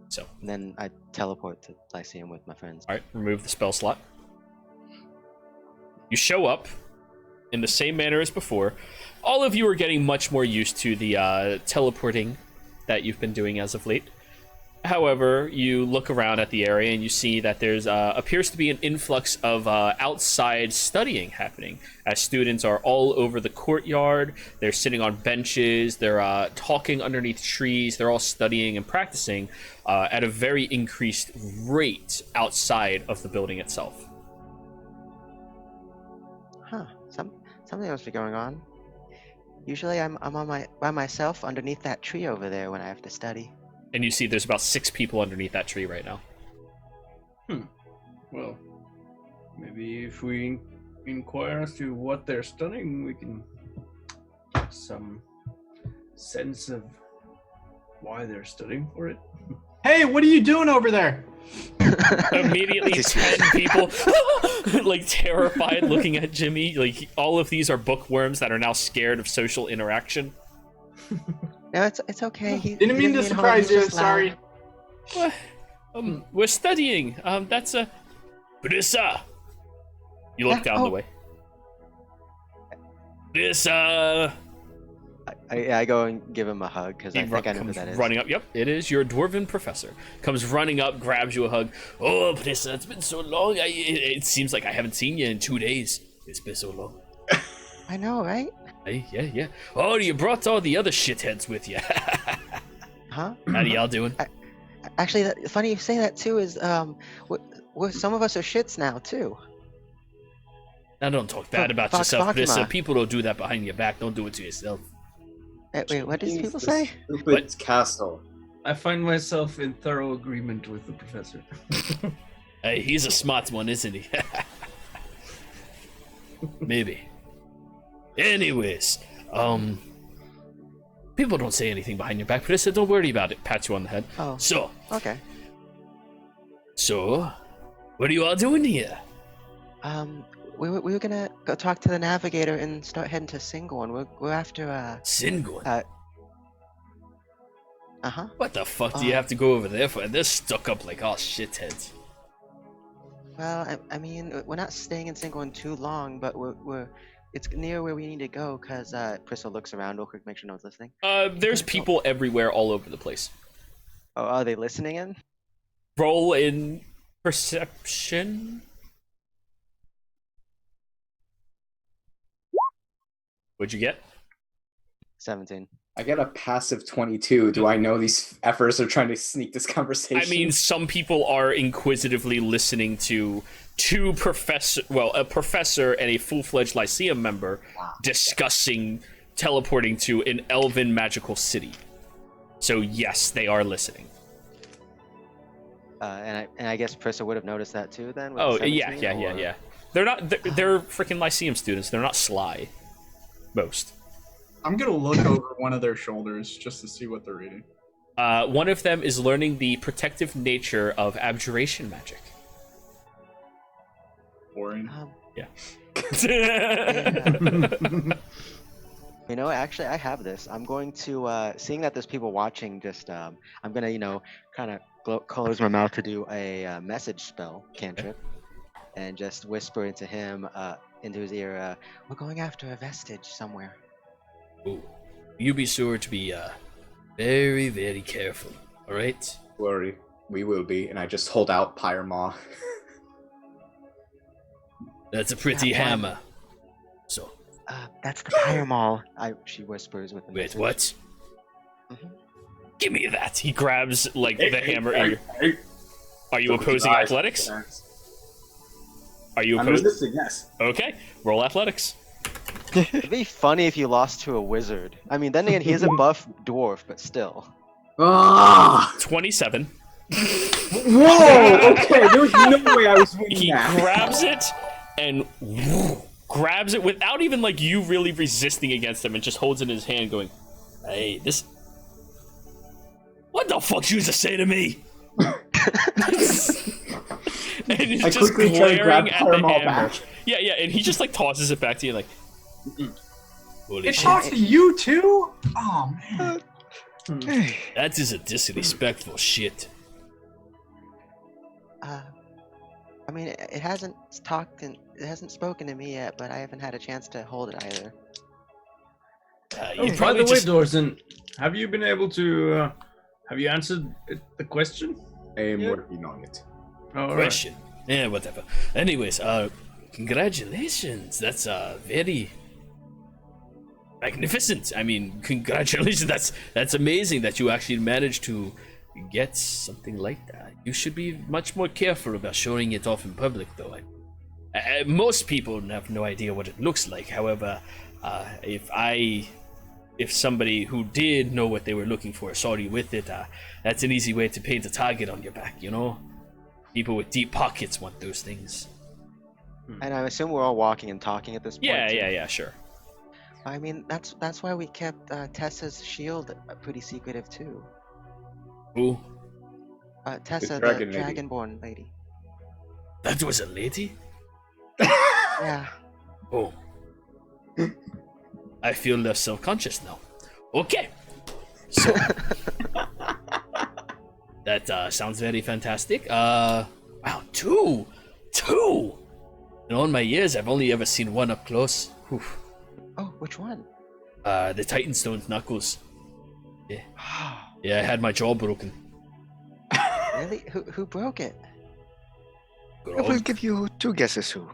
So, And then I teleport to Lyceum with my friends. all right, remove the spell slot. You show up in the same manner as before. All of you are getting much more used to the teleporting that you've been doing as of late. However, you look around at the area and you see that there's appears to be an influx of outside studying happening, as students are all over the courtyard. They're sitting on benches. They're talking underneath trees. They're all studying and practicing at a very increased rate outside of the building itself. Huh. Something must be going on. Usually I'm by myself underneath that tree over there when I have to study. And you see there's about 6 people underneath that tree right now. Well, maybe if we inquire as to what they're studying, we can get some sense of why they're studying for it. Hey, what are you doing over there? Immediately 10 people like terrified looking at Jimmy. Like all of these are bookworms that are now scared of social interaction. No, it's okay. Didn't mean to surprise you. Sorry. We're studying. That's a Brissa. You look down the way. Brissa. I go and give him a hug because I think I know who that is. Running up. Yep, it is your dwarven professor. Comes running up, grabs you a hug. Oh, Brissa, it's been so long. It seems like I haven't seen you in 2 days. It's been so long. I know, right? Yeah. Oh, you brought all the other shitheads with you. Huh? How y'all doing? Actually, funny you say that too. Is some of us are shits now too. Now don't talk bad about Fox yourself, Fatima. Brissa. People don't do that behind your back. Don't do it to yourself. Wait, what does people say? Stupid castle. I find myself in thorough agreement with the professor. Hey, he's a smart one, isn't he? Maybe. Anyways, people don't say anything behind your back, Brissa. Don't worry about it. Pat you on the head. Oh. So, Okay. what are you all doing here? We were gonna go talk to the navigator and start heading to Singorn. We're after Singorn? Uh-huh. What the fuck do you have to go over there for? They're stuck up like all shitheads. Well, I mean, we're not staying in Singorn too long, but it's near where we need to go. Cause Priscilla looks around real quick, make sure no one's listening. There's people everywhere, all over the place. Oh, are they listening in? Roll in perception. What'd you get? 17. I get a passive 22. Do I know these efforts are trying to sneak this conversation? I mean, some people are inquisitively listening to a professor and a full-fledged Lyceum member discussing teleporting to an elven magical city. So yes, they are listening. And I guess Prissa would have noticed that too then? With Oh, the yeah. 17, or- They're freaking Lyceum students. They're not sly. Most. I'm gonna look over one of their shoulders just to see what they're reading. One of them is learning the protective nature of abjuration magic. Boring. Yeah. You know, actually, I have this. I'm going to, seeing that there's people watching, just, I'm gonna, kind of close my mouth to do a message spell, cantrip, and just whisper into him, into his ear, we're going after a vestige somewhere. Ooh. You be sure to be, very, very careful, alright? Worry, we will be. And I just hold out Pyre Maw. That's a pretty That one. hammer. So, That's the Pyre Maul, she whispers with the wait, message. what? Mhm. Give me that. He grabs, like, the hammer. Hey. Are you opposing athletics? Are you I'm opposing? resisting, yes. Okay, roll athletics. It'd be funny if you lost to a wizard. I mean, then again, he is a buff dwarf, but still. Ah! 27. Whoa! Okay, there was no way I was winning He that. grabs it and grabs it without even, like, you really resisting against him, and just holds it in his hand going, hey, this... What the fuck you to say to me? And he's I just quickly try to grab glaring at the Pyre Maw hammer. back. Yeah, and he just, like, tosses it back to you, like... Holy It shit. talks to you too? Oh man. That is a disrespectful shit. I mean, it hasn't talked and it hasn't spoken to me yet, but I haven't had a chance to hold it either. You By probably the way, just Dorsen, have you been able to? Have you answered the question? I am Yeah. working on it. All right. question. Yeah, whatever. Anyways, congratulations. That's very magnificent. I mean, congratulations. That's amazing that you actually managed to get something like that. You should be much more careful about showing it off in public, though. Most people have no idea what it looks like. However, if somebody who did know what they were looking for saw you with it, that's an easy way to paint a target on your back, you know? People with deep pockets want those things. And I assume we're all walking and talking at this point. too. Yeah, sure. I mean, that's why we kept Tessa's shield pretty secretive too. Who? Tessa, the dragon lady. dragonborn lady. That was a lady? Yeah. Oh. I feel less self-conscious now. Okay. So that sounds very fantastic. Wow, two. In all my years, I've only ever seen one up close. Whew. Oh, which one? The Titanstone's knuckles. Yeah, I had my jaw broken. Really? Who broke it? I will give you 2 guesses who.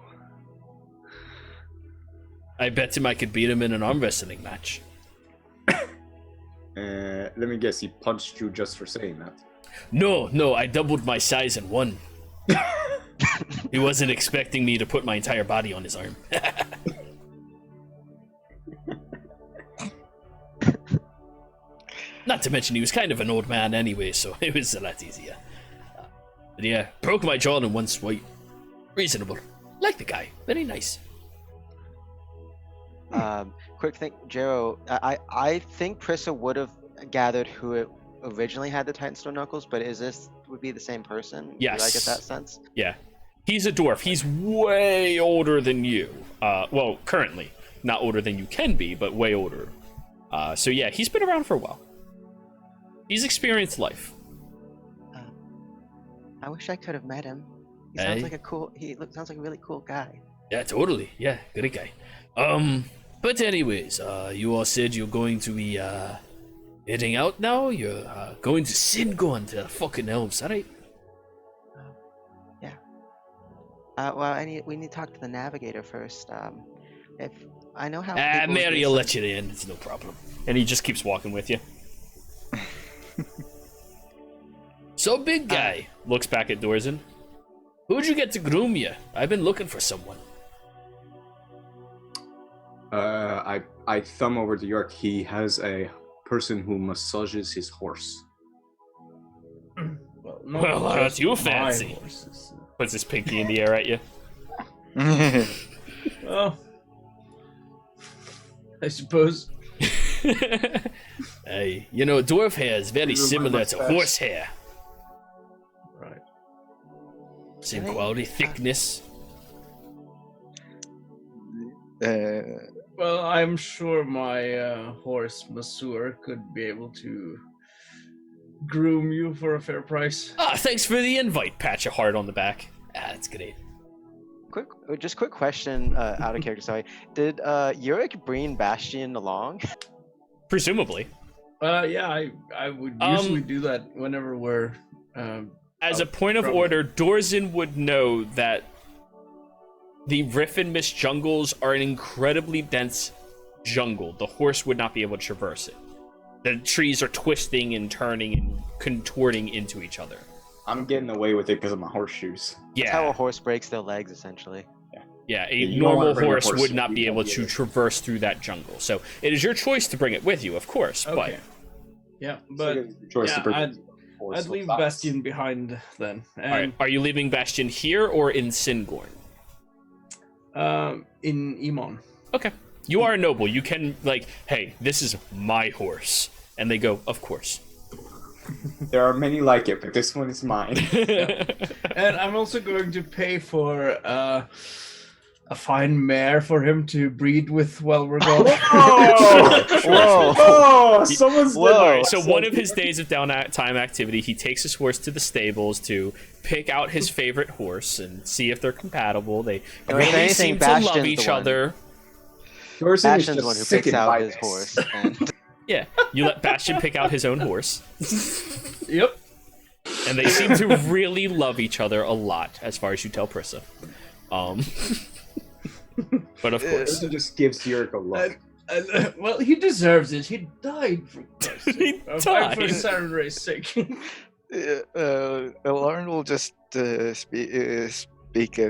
I bet him I could beat him in an arm wrestling match. Let me guess, he punched you just for saying that. No, I doubled my size and won. He wasn't expecting me to put my entire body on his arm. Not to mention he was kind of an old man anyway, so it was a lot easier. But yeah, broke my jaw in one swipe. Reasonable. Like the guy. Very nice. Quick thing, Jero. I think Prissa would have gathered who it originally had the Titanstone knuckles, but would be the same person? Yes. Did I get that sense? Yeah. He's a dwarf. He's way older than you. Well, currently. Not older than you can be, but way older. So yeah, he's been around for a while. He's experienced life. I wish I could have met him. He Hey. sounds like sounds like a really cool guy. Yeah, totally. Yeah, good guy. But anyways, you all said you're going to be, heading out now? You're, going to Singorn to the fucking elves, alright? Yeah. We need to talk to the navigator first. If I know how. people would Mary do will some- let you in. It's no problem. And he just keeps walking with you. So, big guy, looks back at Dorzen. Who'd you get to groom you? I've been looking for someone. I thumb over to York. He has a person who massages his horse. Well, Well, just you my fancy. horses. Puts his pinky in the air at you. Well, I suppose. Hey, you know, dwarf hair is very You remind similar my to stash. horse hair. Right. Same Really? quality, thickness. Well, I'm sure my horse masseur could be able to groom you for a fair price. Ah, thanks for the invite. Patch a heart on the back. That's great. Quick question, out of character. Sorry. Did Yurik bring Bastion along? Presumably. Yeah, I would usually do that whenever we're. As a point of probably. order, Dorzen would know that the Riffin-Mist jungles are an incredibly dense jungle. The horse would not be able to traverse it. The trees are twisting and turning and contorting into each other. I'm getting away with it because of my horseshoes. That's how a Yeah, horse breaks their legs, essentially. yeah. A You don't wanna normal bring your horse horse would not with be you, able don't to you? traverse through that jungle. So it is your choice to bring it with you, of course. Okay. Yeah, So but it's your choice to yeah, bring I'd horse leave with us. Bastion behind then. But are you leaving Bastion here or in Singorn? In Emon. Okay. You are a noble. You can, like, hey, this is my horse. And they go, of course. There are many like it, but this one is mine. And I'm also going to pay for a fine mare for him to breed with while we're gone. Whoa! Oh, someone's Whoa. All right, so one of his days of downtime activity, he takes his horse to the stables to pick out his favorite horse and see if they're compatible. They Or if really anything, seem to love Bastion's each the one. other. Dorson is Bastion's the just one who sickened picks out by his this. horse. And Yeah, you let Bastion pick out his own horse, Yep. and they seem to really love each other a lot, as far as you tell Prissa. But of course, Dorson just gives Yurik a look. Well, he deserves it. He died for Christ's He sake. For died. Sarenrae's sake. Lauren will just speak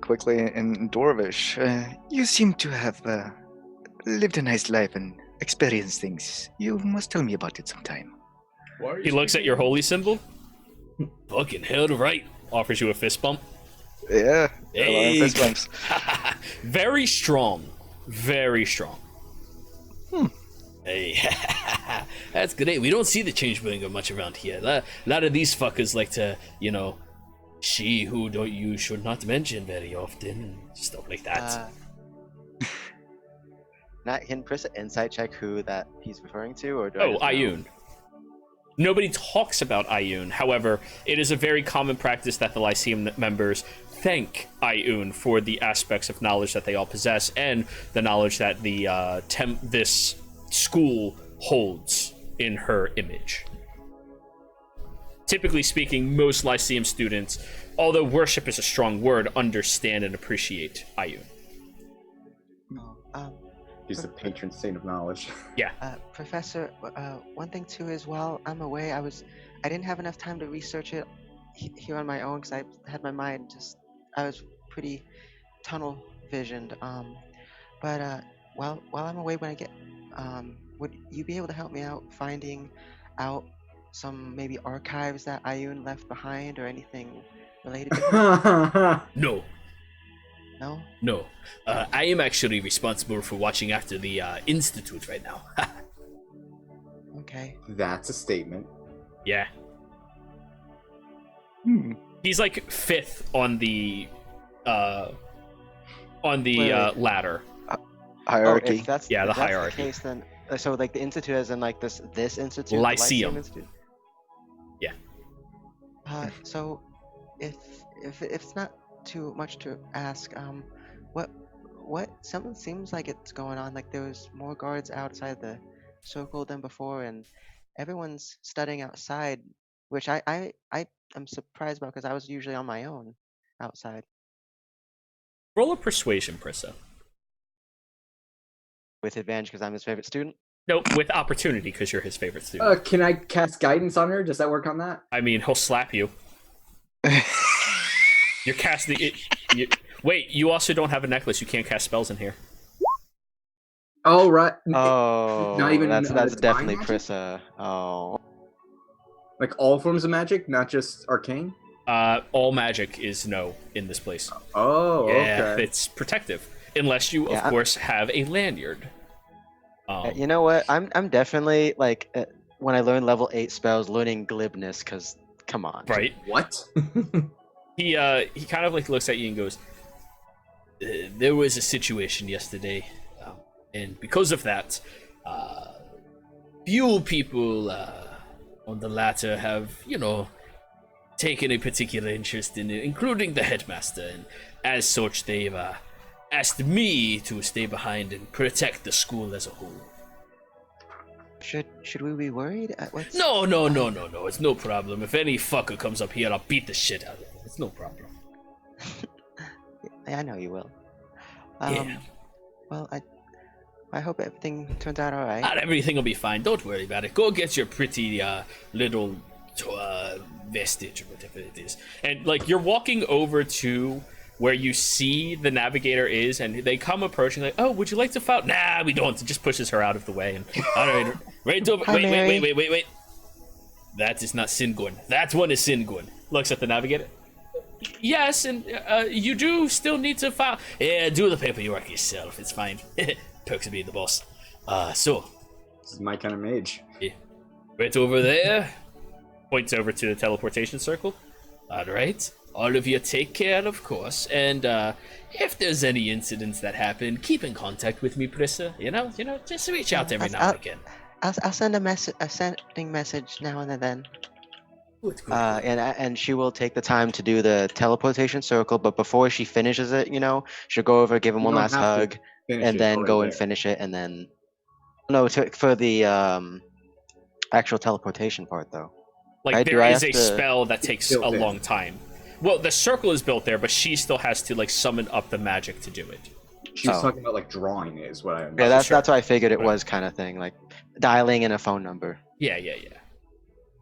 quickly in Dwarvish. You seem to have lived a nice life and experienced things. You must tell me about it sometime. Why are you he looks at your speaking- holy symbol. Fucking hell right. Offers you a fist bump. Yeah, Hey. Lauren fist bumps. Very strong. Very strong. Hey, that's great. We don't see the changebringer much around here. A lot of these fuckers like to, she who you should not mention very often, stuff like that. not can Chris insight check who that he's referring to, or do I Oh, just know? Ioun. Nobody talks about Ioun. However, it is a very common practice that the Lyceum members thank Ioun for the aspects of knowledge that they all possess and the knowledge that the this school holds in her image. Typically speaking, most Lyceum students, although worship is a strong word, understand and appreciate Ioun. He's the patron saint of knowledge. Professor, one thing too is while I'm away, I didn't have enough time to research it here on my own because I had my mind I was pretty tunnel visioned. But while I'm away, when I get, would you be able to help me out finding out some maybe archives that Ioun left behind or anything related to him? No. No? No. I am actually responsible for watching after the Institute right now. Okay. That's a statement. Yeah. He's like fifth on the Wait. ladder. Hierarchy. If that's, Yeah, if the that's hierarchy. The case, then so like the institute as in like this institute, the Lyceum. Institute. Yeah. So if it's not too much to ask, what something seems like it's going on. Like there was more guards outside the circle than before, and everyone's studying outside, which I am surprised about because I was usually on my own outside. Roll a persuasion, Prissa. With advantage because I'm his favorite student. Nope, with opportunity because you're his favorite student. Can I cast guidance on her? Does that work on that? I mean, he'll slap you. You're casting it. Wait, you also don't have a necklace. You can't cast spells in here. Oh, right. Oh, Not even that's divine definitely magic? Prissa. Oh, Like all forms of magic, not just arcane? All magic is no in this place. Oh, Yeah, okay. it's protective. Unless you, Yeah, of course, have a lanyard. you know what? I'm definitely like when I learn level 8 spells, learning glibness. Because come on, Right? What? He kind of like looks at you and goes, there was a situation yesterday, and because of that, few people on the latter have, taken a particular interest in it, including the headmaster, and as such, they've asked me to stay behind and protect the school as a whole. Should we be worried? What's... No, it's no problem. If any fucker comes up here, I'll beat the shit out of him. It's no problem. I know you will. Yeah. Well, I hope everything turns out all right. Everything will be fine. Don't worry about it. Go get your pretty little vestige or whatever it is. And like you're walking over to where you see the navigator is, and they come approaching like, "Oh, would you like to fight?" Nah, we don't. It just pushes her out of the way. And all right, right over. Hi, Mary. Wait. That is not Singun. That one is Singun. Looks at the navigator. Yes, and you do still need to file. Yeah, do the paperwork yourself. It's fine. Perks of being the boss. So, This is my kind of mage. right over there. Points over to the teleportation circle. All right. all of you take care, of course, and if there's any incidents that happen, keep in contact with me, Prissa. You know, just reach out every now and again. I'll send a sending message now and then. Good. And she will take the time to do the teleportation circle, but before she finishes it, she'll go over, give him You one don't last have to hug, finish and it then right go and there. finish it, and then for the actual teleportation part though. Like, Right, do there I is have a to- spell that takes a built in. long time. Well, the circle is built there, but she still has to, like, summon up the magic to do it. She was Oh. talking about like drawing it, is what I. Yeah, that's sure. what I figured it Right. was, kind of thing, like dialing in a phone number. Yeah.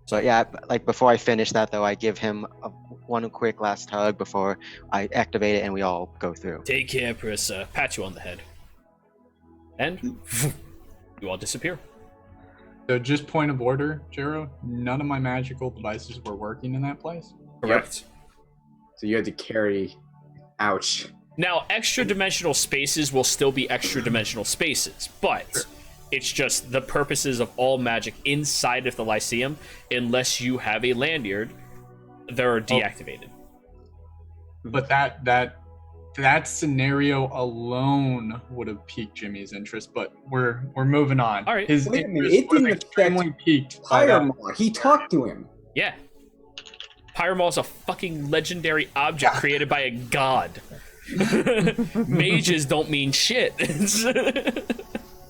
But yeah, like before I finish that though, I give him one quick last hug before I activate it, and we all go through. Take care, Prissa. Pat you on the head. And you all disappear. So just point of order, Jero, none of my magical devices were working in that place. Correct. So you had to carry. Ouch. Now, extra dimensional spaces will still be extra dimensional spaces, but it's just the purposes of all magic inside of the Lyceum, unless you have a lanyard, they're deactivated. But that scenario alone would have piqued Jimmy's interest. But we're moving on. All right. His Wait a minute, interest it would have didn't extremely piqued by that. Pyromar, he talked to him. Yeah. Pyromall's a fucking legendary object created by a god. Mages don't mean shit.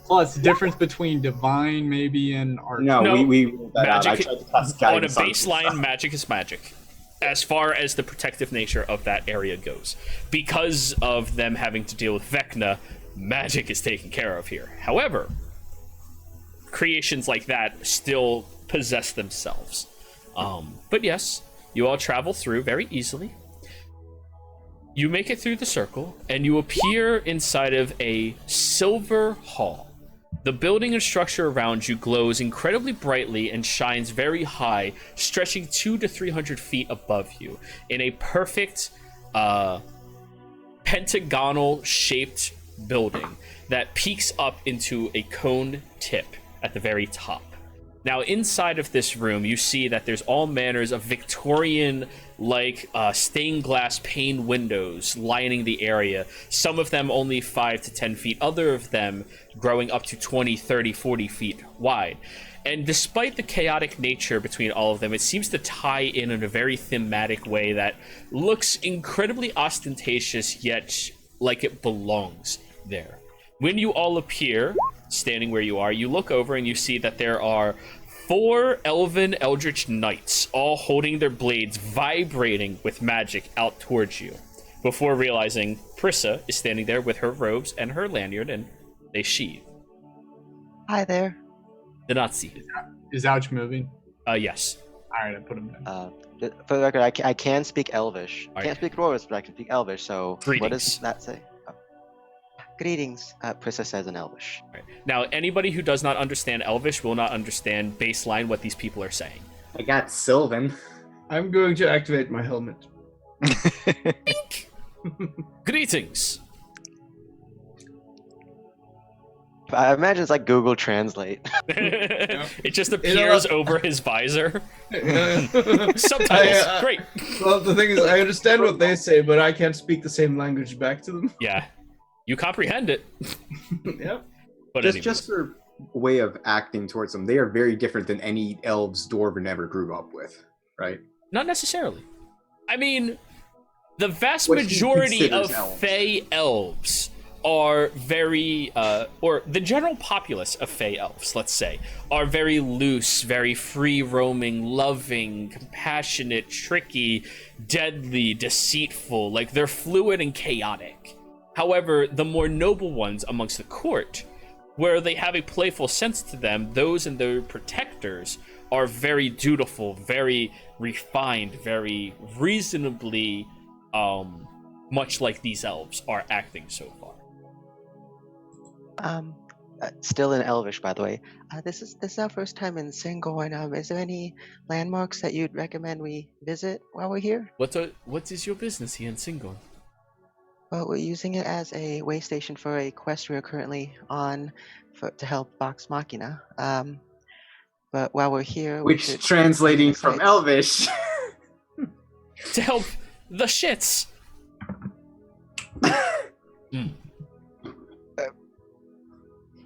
Plus, difference between divine maybe and art. No, No, we ruled that out. I magic- tried to cast On a guidance on baseline, magic is magic. As far as the protective nature of that area goes. Because of them having to deal with Vecna, magic is taken care of here. However, creations like that still possess themselves. But yes, you all travel through very easily. You make it through the circle, and you appear inside of a silver hall. The building and structure around you glows incredibly brightly and shines very high, stretching 200 to 300 feet above you in a perfect pentagonal-shaped building that peaks up into a cone tip at the very top. Now, inside of this room, you see that there's all manners of Victorian-like stained glass pane windows lining the area. Some of them only 5 to 10 feet, other of them growing up to 20, 30, 40 feet wide. And despite the chaotic nature between all of them, it seems to tie in a very thematic way that looks incredibly ostentatious, yet like it belongs there. When you all appear, standing where you are, you look over and you see that there are 4 elven eldritch knights, all holding their blades, vibrating with magic out towards you, before realizing Prissa is standing there with her robes and her lanyard, and they sheathe. Hi there. The Nazi. Is Ouch moving? Yes. All right, I put him in. For the record, I can speak Elvish. Alright. Can't speak Dwarvish, but I can speak Elvish. So what Greetings. does that say? Oh. Greetings, Prissa says in Elvish. Right. Now, anybody who does not understand Elvish will not understand baseline what these people are saying. I got Sylvan. I'm going to activate my helmet. Greetings. I imagine it's like Google Translate. It just appears over his visor. Subtitles. Great. Well, the thing is, I understand what they say, but I can't speak the same language back to them. Yeah. You comprehend it. Yep. But Just their way of acting towards them, they are very different than any elves Dwarven ever grew up with, right? not necessarily. I mean, the vast What he majority considers of elves. Fey elves are very, or the general populace of Fey elves, let's say, are very loose, very free-roaming, loving, compassionate, tricky, deadly, deceitful. Like, they're fluid and chaotic. However, the more noble ones amongst the court, where they have a playful sense to them, those and their protectors are very dutiful, very refined, very reasonably, much like these elves are acting so far. Still in Elvish, by the way. This is our first time in Singorn. Is there any landmarks that you'd recommend we visit while we're here? What is your business here in Singon? Well, we're using it as a way station for a quest we're currently on to help Vox Machina. But while we're here, we Which should translating visit from sites. Elvish. To help the shits.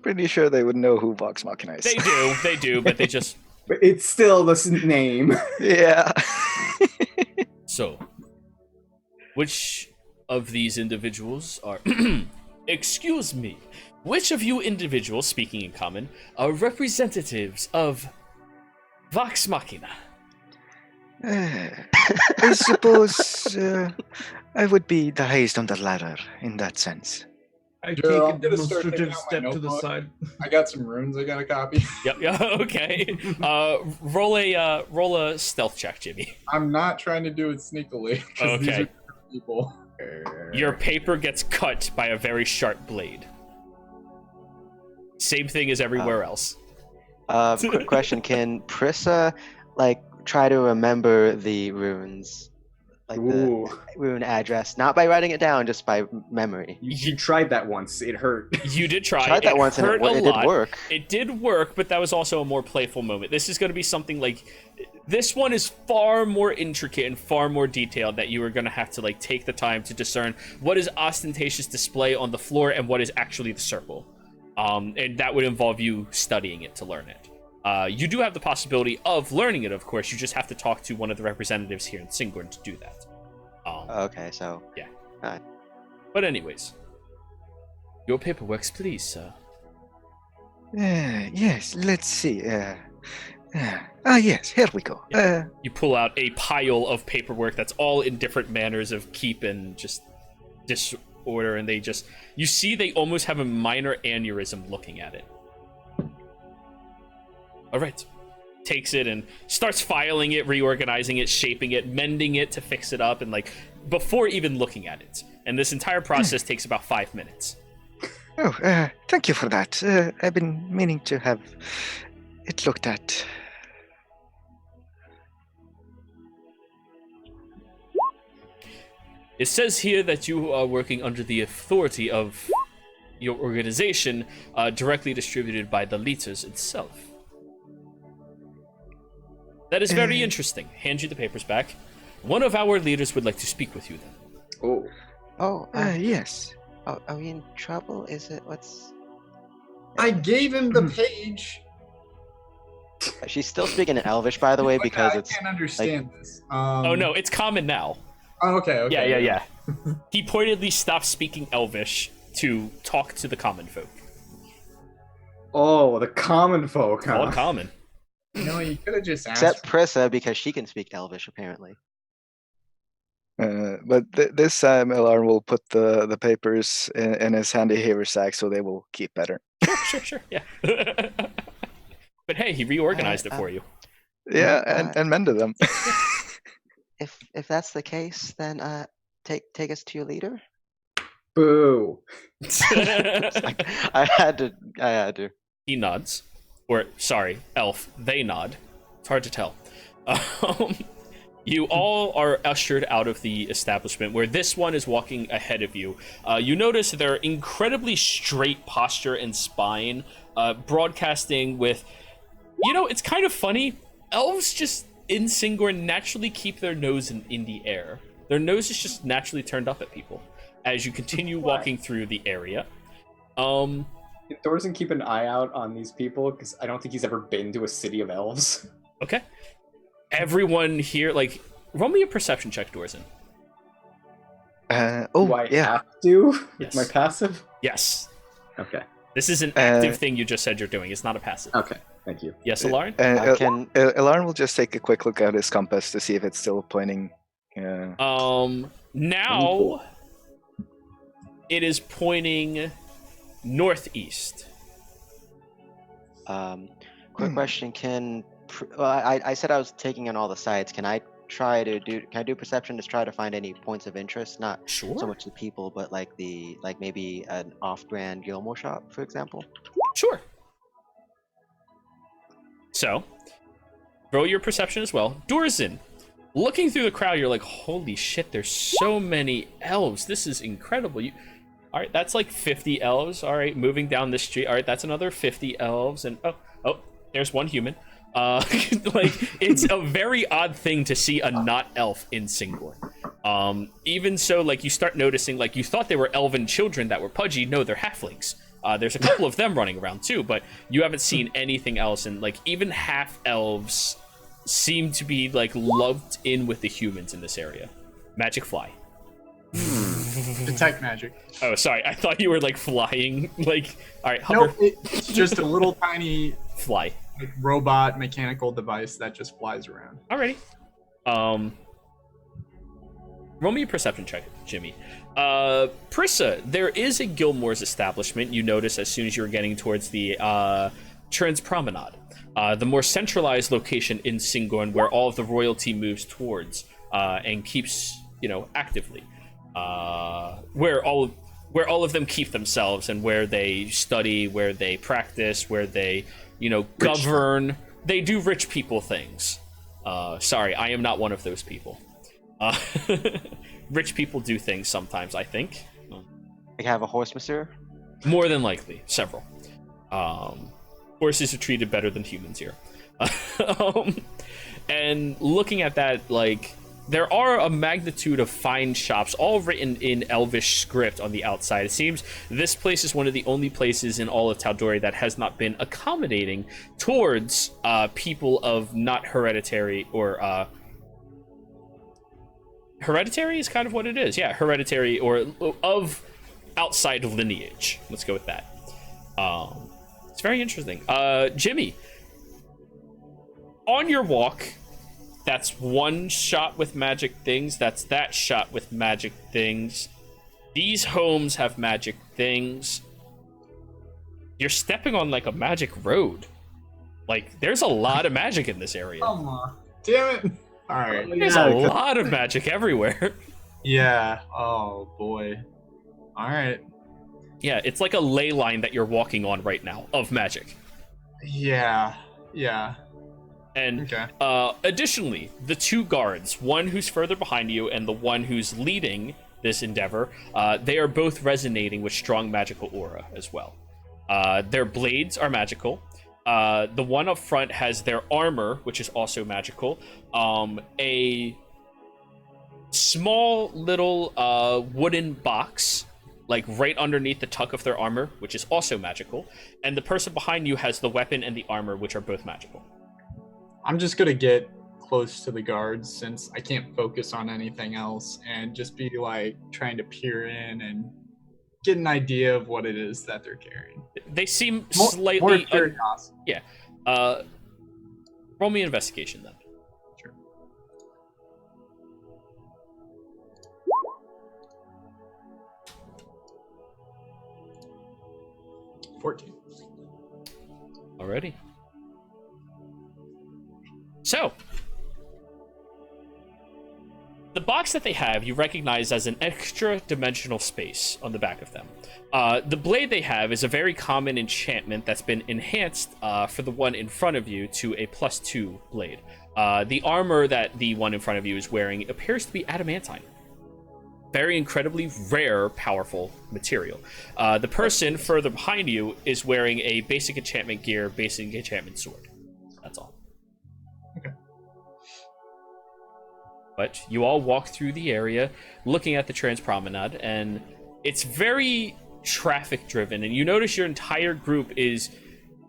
Pretty sure they would know who Vox Machina is. They do, but they just... But it's still the name. Yeah. So, which of these individuals are... Excuse me. Which of you individuals, speaking in common, are representatives of Vox Machina? I suppose I would be the highest on the ladder in that sense. I take Joe, a I'm gonna start taking demonstrative out my step to the notebook. side. I got some runes I gotta copy. Yep, yeah, okay. Roll a stealth check, Jimmy. I'm not trying to do it sneakily, because these Okay. are different people. Your paper gets cut by a very sharp blade. Same thing as everywhere else. Quick question: can Prissa try to remember the runes, the Ooh. rune address, not by writing it down, just by memory? You tried that once. It hurt. You did try. Tried that it once and hurt it a did lot. work. It did work, but that was also a more playful moment. This is going to be something like... This one is far more intricate and far more detailed that you are going to have to take the time to discern what is ostentatious display on the floor and what is actually the circle. And that would involve you studying it to learn it. You do have the possibility of learning it, of course. You just have to talk to one of the representatives here in Singorn to do that. Okay, so But anyways, your paperwork, please, sir. Yes, let's see. Yes, here we go. You pull out a pile of paperwork that's all in different manners of keep and just disorder, and you see they almost have a minor aneurysm looking at it. All right. Takes it and starts filing it, reorganizing it, shaping it, mending it to fix it up, and before even looking at it. And this entire process takes about 5 minutes. Oh, thank you for that. I've been meaning to have it looked at. It says here that you are working under the authority of your organization, directly distributed by the Leaders itself. That is very interesting. Hand you the papers back. One of our leaders would like to speak with you then. Oh. Yes. Are we in trouble? Is it what's? I gave him the page. She's still speaking in Elvish, by the way, because I it's. can't understand this. Oh no, it's common now. Oh, okay. Yeah. He pointedly stopped speaking Elvish to talk to the common folk. Oh, the common folk, huh? All common. No, you could have just asked. Except Prissa, because she can speak Elvish, apparently. But this time, Alarm will put the papers in his handy haversack, so they will keep better. Sure, yeah. But hey, he reorganized it for you. Yeah, and mended them. If that's the case, then take us to your leader. Boo. I had to. He nods. Or, sorry, elf. They nod. It's hard to tell. You all are ushered out of the establishment, where this one is walking ahead of you. You notice their incredibly straight posture and spine, broadcasting with... it's kind of funny. Elves just, in Singorn, naturally keep their nose in the air. Their nose is just naturally turned up at people as you continue walking through the area. Can Thorson keep an eye out on these people? Because I don't think he's ever been to a city of elves. Okay. Everyone here, roll me a perception check, Dorzen. Do I yeah. have to? With Yes. my passive? Yes. Okay. This is an active thing you just said you're doing. It's not a passive. Okay. Thank you. Yes, Alarn? Can Alarm will just take a quick look at his compass to see if it's still pointing. Now it is pointing northeast. quick question: I said I was taking on all the sides. Can I do perception to try to find any points of interest? Not Sure. so much the people, but maybe an off-brand Gilmore shop, for example. Sure. So, roll your perception as well. Dorzen, looking through the crowd, you're like, holy shit, there's so many elves. This is incredible. All right, that's 50 elves. All right, moving down the street. All right, that's another 50 elves. And oh, there's one human. Like, it's a very odd thing to see a not elf in Singorn. Even so, like, you start noticing, like, you thought they were elven children that were pudgy. No, they're halflings. There's a couple of them running around too, but you haven't seen anything else. And like, even half elves seem to be like loved in with the humans in this area. Magic fly. Detect magic. Oh, sorry. I thought you were like flying. Like, all right, hover. Nope, it's just a little tiny Fly. like robot mechanical device that just flies around. Alrighty. Roll me a perception check, Jimmy. Prissa, there is a Gilmore's establishment you notice as soon as you're getting towards the Trans Promenade. The more centralized location in Singorn where all of the royalty moves towards and keeps, actively. Where all of them keep themselves and where they study, where they practice, where they, govern. They do rich people things. Sorry, I am not one of those people. Rich people do things sometimes, I think. They have a horse, monsieur? More than likely, several. Horses are treated better than humans here. And looking at that, like, there are a magnitude of fine shops, all written in Elvish script on the outside. It seems this place is one of the only places in all of Tal'Dorei that has not been accommodating towards people of not hereditary or hereditary is kind of what it is. Yeah, hereditary or of outside lineage. Let's go with that. It's very interesting. Jimmy, on your walk, that's one shot with magic things. That's that shot with magic things. These homes have magic things. You're stepping on like a magic road. Like, there's a lot of magic in this area. Come on. Damn it. All right. There's a lot of magic everywhere. Yeah. Oh, boy. All right. Yeah, it's like a ley line that you're walking on right now of magic. Yeah. And Okay. Additionally, the two guards, one who's further behind you and the one who's leading this endeavor, they are both resonating with strong magical aura as well. Their blades are magical. The one up front has their armor, which is also magical. A small little wooden box, like right underneath the tuck of their armor, which is also magical. And the person behind you has the weapon and the armor, which are both magical. I'm just going to get close to the guards since I can't focus on anything else and just be like trying to peer in and get an idea of what it is that they're carrying. They seem More slightly... curiosity. Yeah. Roll me an investigation then. Sure. 14. Alrighty. So, the box that they have, you recognize as an extra dimensional space on the back of them. The blade they have is a very common enchantment that's been enhanced for the one in front of you to a +2 blade. The armor that the one in front of you is wearing appears to be adamantine. Very incredibly rare, powerful material. The person further behind you is wearing a basic enchantment gear, basic enchantment sword. That's all. Okay. But you all walk through the area, looking at the Trans Promenade, and it's very traffic-driven, and you notice your entire group is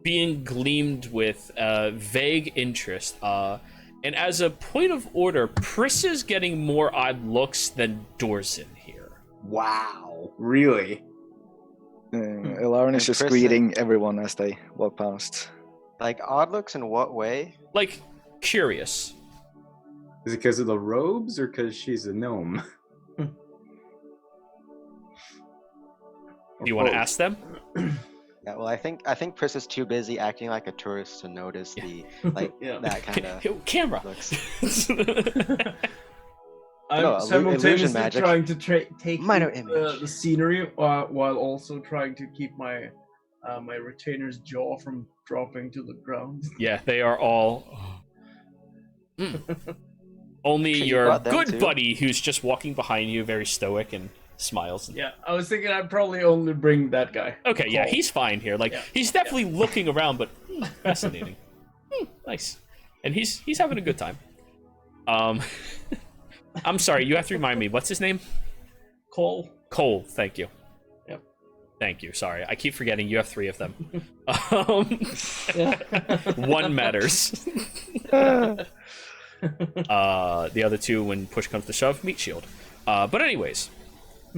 being gleamed with vague interest. And as a point of order, Prissa's getting more odd looks than Dorsin here. Wow, really? Ilaren is just Impressive. greeting everyone as they walk past. Like, odd looks in what way? Like, curious. Is it because of the robes or because she's a gnome? Do you want to ask them? Yeah, well, I think Prissa's too busy acting like a tourist to notice the that kind of Camera. looks. I'm No, simultaneously illusion magic. trying to take Minor the image. scenery while also trying to keep my my retainer's jaw from dropping to the ground. Yeah, they are all... Only You your brought them good too? buddy, who's just walking behind you, very stoic and smiles. Yeah, I was thinking I'd probably only bring that guy. Okay, yeah, Cool. he's fine here. Like, Yeah, he's definitely looking around, but fascinating. Nice. And he's having a good time. I'm sorry, you have to remind me. What's his name? Cole. Cole, thank you. Yep. Thank you. Sorry, I keep forgetting you have 3 of them. Yeah. One matters. The other 2, when push comes to shove, meat shield. But anyways,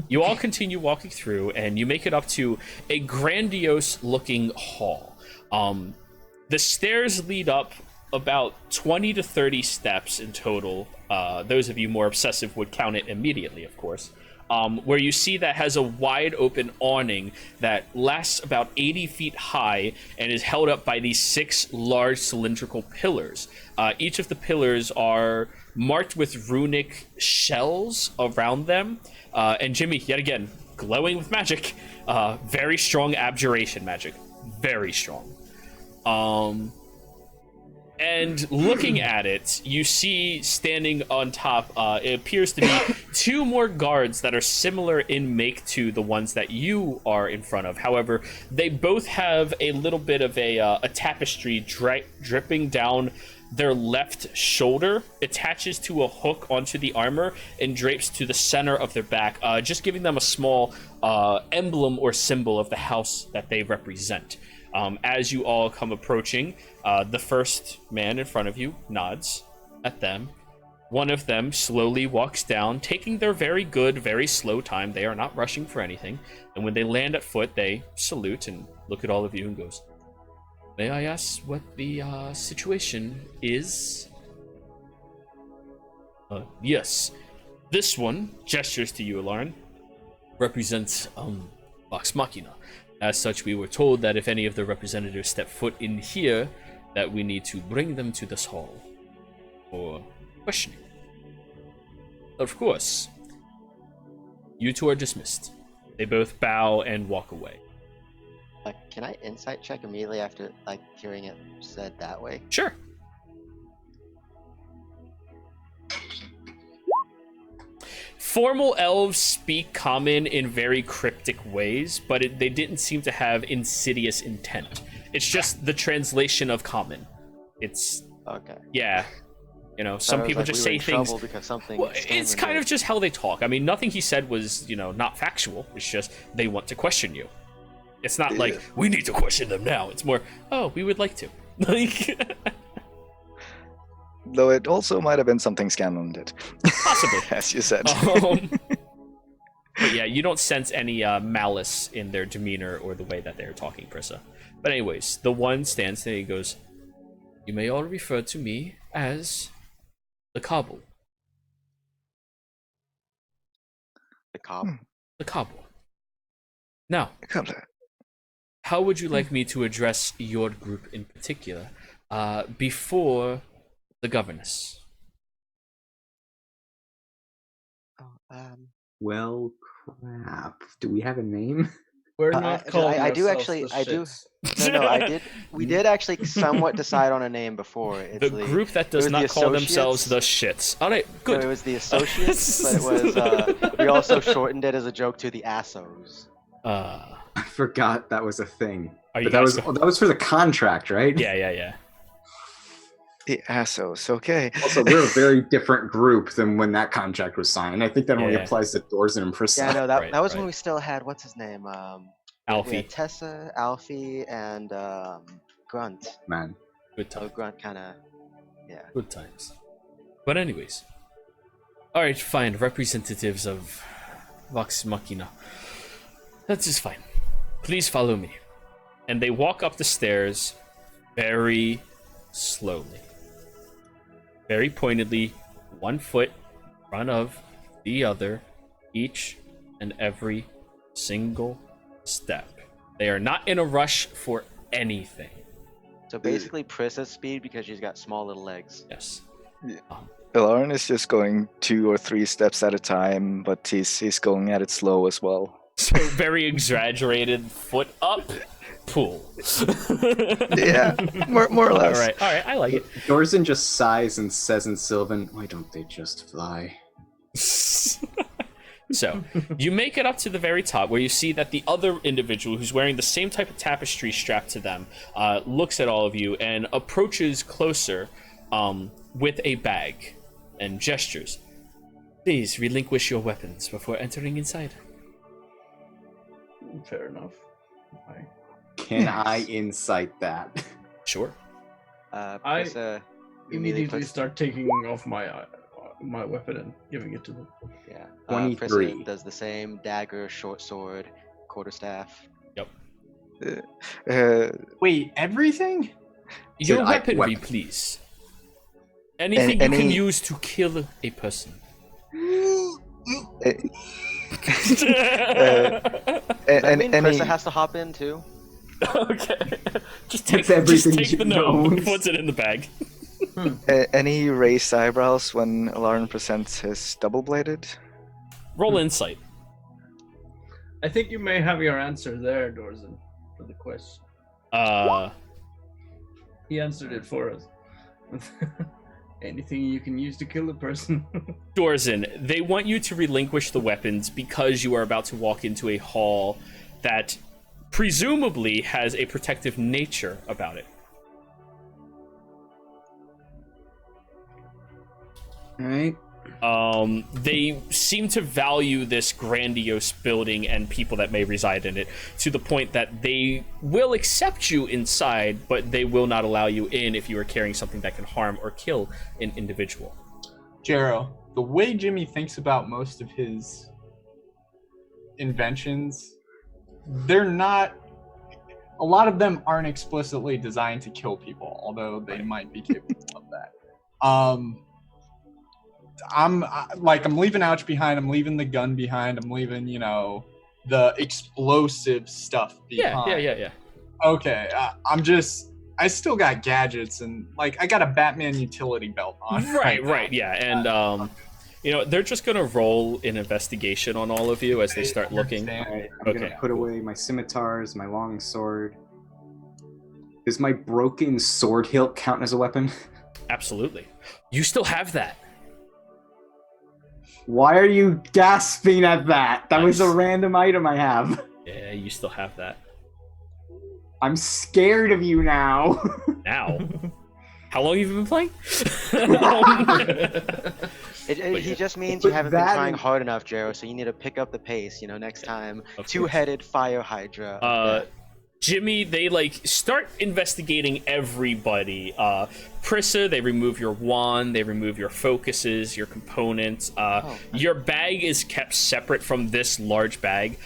you all continue walking through, and you make it up to a grandiose-looking hall. The stairs lead up about 20 to 30 steps in total. Those of you more obsessive would count it immediately, of course. Where you see that has a wide open awning that lasts about 80 feet high and is held up by these 6 large cylindrical pillars. Each of the pillars are marked with runic shells around them. And Jimmy, yet again, glowing with magic. Very strong abjuration magic. Very strong. And looking at it, you see standing on top, it appears to be 2 more guards that are similar in make to the ones that you are in front of. However, they both have a little bit of a tapestry dripping down their left shoulder, attaches to a hook onto the armor, and drapes to the center of their back, just giving them a small emblem or symbol of the house that they represent. As you all come approaching, the first man in front of you nods at them. One of them slowly walks down, taking their very good, very slow time. They are not rushing for anything. And when they land at foot, they salute and look at all of you and goes, "May I ask what the situation is?" Yes. This one, gestures to you, Alarin, represents Vox Machina. As such, we were told that if any of the representatives step foot in here, that we need to bring them to this hall for questioning. Of course. You 2 are dismissed. They both bow and walk away. Can I insight check immediately after hearing it said that way? Sure. Formal elves speak common in very cryptic ways, but they didn't seem to have insidious intent. It's just the translation of common. It's okay. Yeah, some people just say things. Well, it's kind of just how they talk. I mean, nothing he said was, not factual. It's just they want to question you. It's not like we need to question them now. It's more, oh, we would like to. Though it also might have been something Scanlan did. Possibly. As you said. But yeah, you don't sense any malice in their demeanor or the way that they're talking, Prissa. But anyways, the one stands there and he goes, "You may all refer to me as the Kabul." The Kabul? The Kabul. Now, how would you like me to address your group in particular before the governess? Well, crap. Do we have a name? We're not calling I do ourselves actually. the I do. shits. No, I did. We did actually somewhat decide on a name before. It's The group that does not call themselves the Shits. All right, good. No, it was the Associates, but it was. We also shortened it as a joke to the Assos. I forgot that was a thing. But that was for the contract, right? Yeah. The Assos, okay. Also, we're a very different group than when that contract was signed. I think that only applies to Dorzen and Prissa. Yeah, no, that was when we still had what's his name, Alfie. We had Tessa, Alfie, and Grunt. Man, good time. Oh, Grunt kind of, yeah. Good times. But anyways, all right, fine. Representatives of Vox Machina. That's just fine. Please follow me. And they walk up the stairs very slowly. Very pointedly, 1 foot in front of the other, each and every single step. They are not in a rush for anything. So basically Prissa's speed because she's got small little legs. Yes. Alarin is just going 2 or 3 steps at a time, but he's going at it slow as well. So very exaggerated, foot up, pull. Yeah, more or less. All right, I like it. Dorzen just sighs and says in Sylvan, "Why don't they just fly?" So, you make it up to the very top where you see that the other individual who's wearing the same type of tapestry strapped to them looks at all of you and approaches closer with a bag and gestures. Please relinquish your weapons before entering inside. Fair enough. Can I insight that? Sure. Professor Immediately puts- start taking off my weapon and giving it to them. Yeah. 23. Professor does the same: dagger, short sword, quarterstaff. Wait, everything? Your I- weaponry, weapon. please. Anything you can any- use to kill a person. Does that mean any Professor has to hop in too? Okay. Just take, That's everything just take she the note. knows. Puts it in the bag. any raised eyebrows when Lauren presents his double-bladed? Roll insight. I think you may have your answer there, Dorzen, for the question. He answered it for us. Anything you can use to kill a person. Dorzen, they want you to relinquish the weapons because you are about to walk into a hall that presumably has a protective nature about it. Alright. They seem to value this grandiose building and people that may reside in it to the point that they will accept you inside, but they will not allow you in if you are carrying something that can harm or kill an individual. Jero, the way Jimmy thinks about most of his inventions, they're not. A lot of them aren't explicitly designed to kill people, although they might be capable of that. I'm leaving Ouch behind. I'm leaving the gun behind. I'm leaving, the explosive stuff behind. Yeah. Okay, I still got gadgets and I got a Batman utility belt on. Right, yeah, and they're just gonna roll an investigation on all of you as they start looking. Alright, I'm Okay, gonna put away my scimitars, my long sword. Does my broken sword hilt count as a weapon? Absolutely, you still have that. Why are you gasping at that? That was a Nice. random item I have. Yeah, you still have that. I'm scared of you now. Now, how long have you been playing? He just means But you haven't been that trying is- hard enough, Jero. So you need to pick up the pace. Next time, Of course. two-headed fire hydra. Jimmy, they start investigating everybody. Prissa, they remove your wand, they remove your focuses, your components. Your bag is kept separate from this large bag.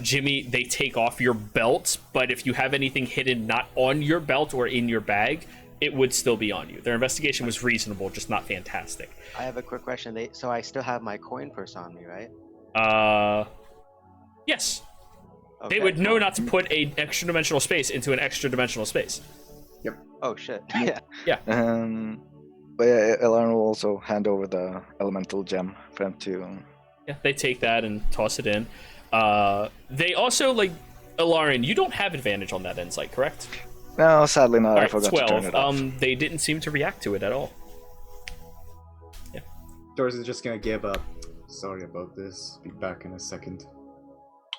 Jimmy, they take off your belt, but if you have anything hidden not on your belt or in your bag, it would still be on you. Their investigation was reasonable, just not fantastic. I have a quick question. So I still have my coin purse on me, right? Yes. Okay. They would know not to put an extra dimensional space into an extra dimensional space. Oh shit. Yeah. But yeah, Lauren will also hand over the elemental gem for him to. Yeah, they take that and toss it in. They also, Alarin, you don't have advantage on that insight, correct? No, sadly not. All I right, forgot to turn 12. it off. They didn't seem to react to it at all. Doors is just gonna give up. Sorry about this. Be back in a second.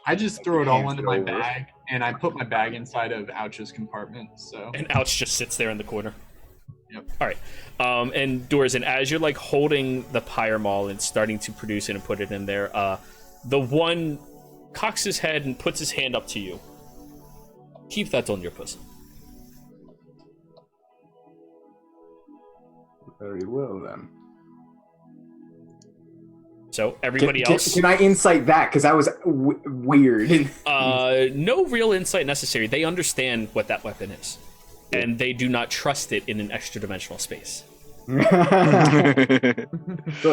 I just throw it all into my Over. bag, and I put my bag inside of Ouch's compartment. So And Ouch just sits there in the corner. Yep. All right. And Dorzan, as you're holding the pyre maul and starting to produce it and put it in there, the one cocks his head and puts his hand up to you. Keep that on your person. Very well then. So everybody else, Can I insight that? Because that was weird. no real insight necessary. They understand what that weapon is, and they do not trust it in an extra dimensional space. So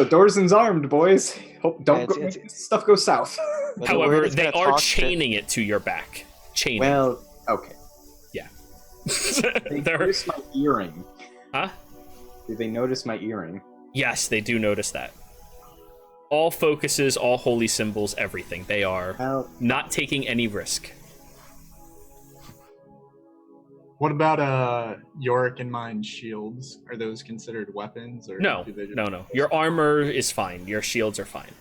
Dorzen's armed, boys. Hope don't Yeah, go, it's- make stuff go south. But the word However, is they gonna are toss chaining it to your back. Chaining. Well, okay. They They're- noticed my earring. Huh? Did they notice my earring? Yes, they do notice that. All focuses, all holy symbols, everything. They are Well, not taking any risk. what about Yorick and mine shields? Are those considered weapons, or No, do they just- no. Your armor is fine. Your shields are fine.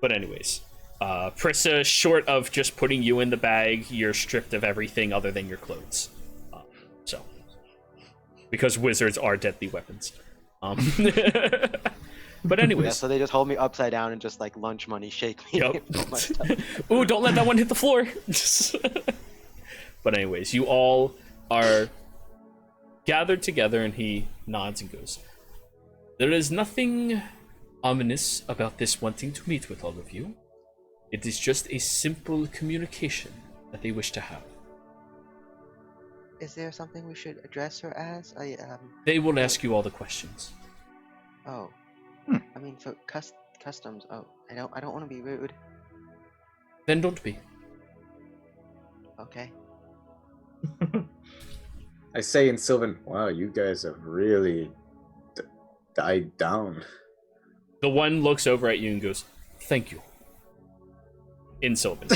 But anyways, Prissa, short of just putting you in the bag, you're stripped of everything other than your clothes. So, because wizards are deadly weapons. But anyways. Yeah, so they just hold me upside down and just like lunch money shake me. Yep. from my stuff. Ooh, don't let that one hit the floor. But anyways, you all are gathered together, and he nods and goes, "There is nothing ominous about this wanting to meet with all of you. It is just a simple communication that they wish to have. Is there something we should address her as? They will ask you all the questions." Oh. I mean, for customs. Oh, I don't want to be rude. Then don't be. Okay. I say in Sylvan, wow, you guys have really died down. The one looks over at you and goes, "Thank you." In Sylvan.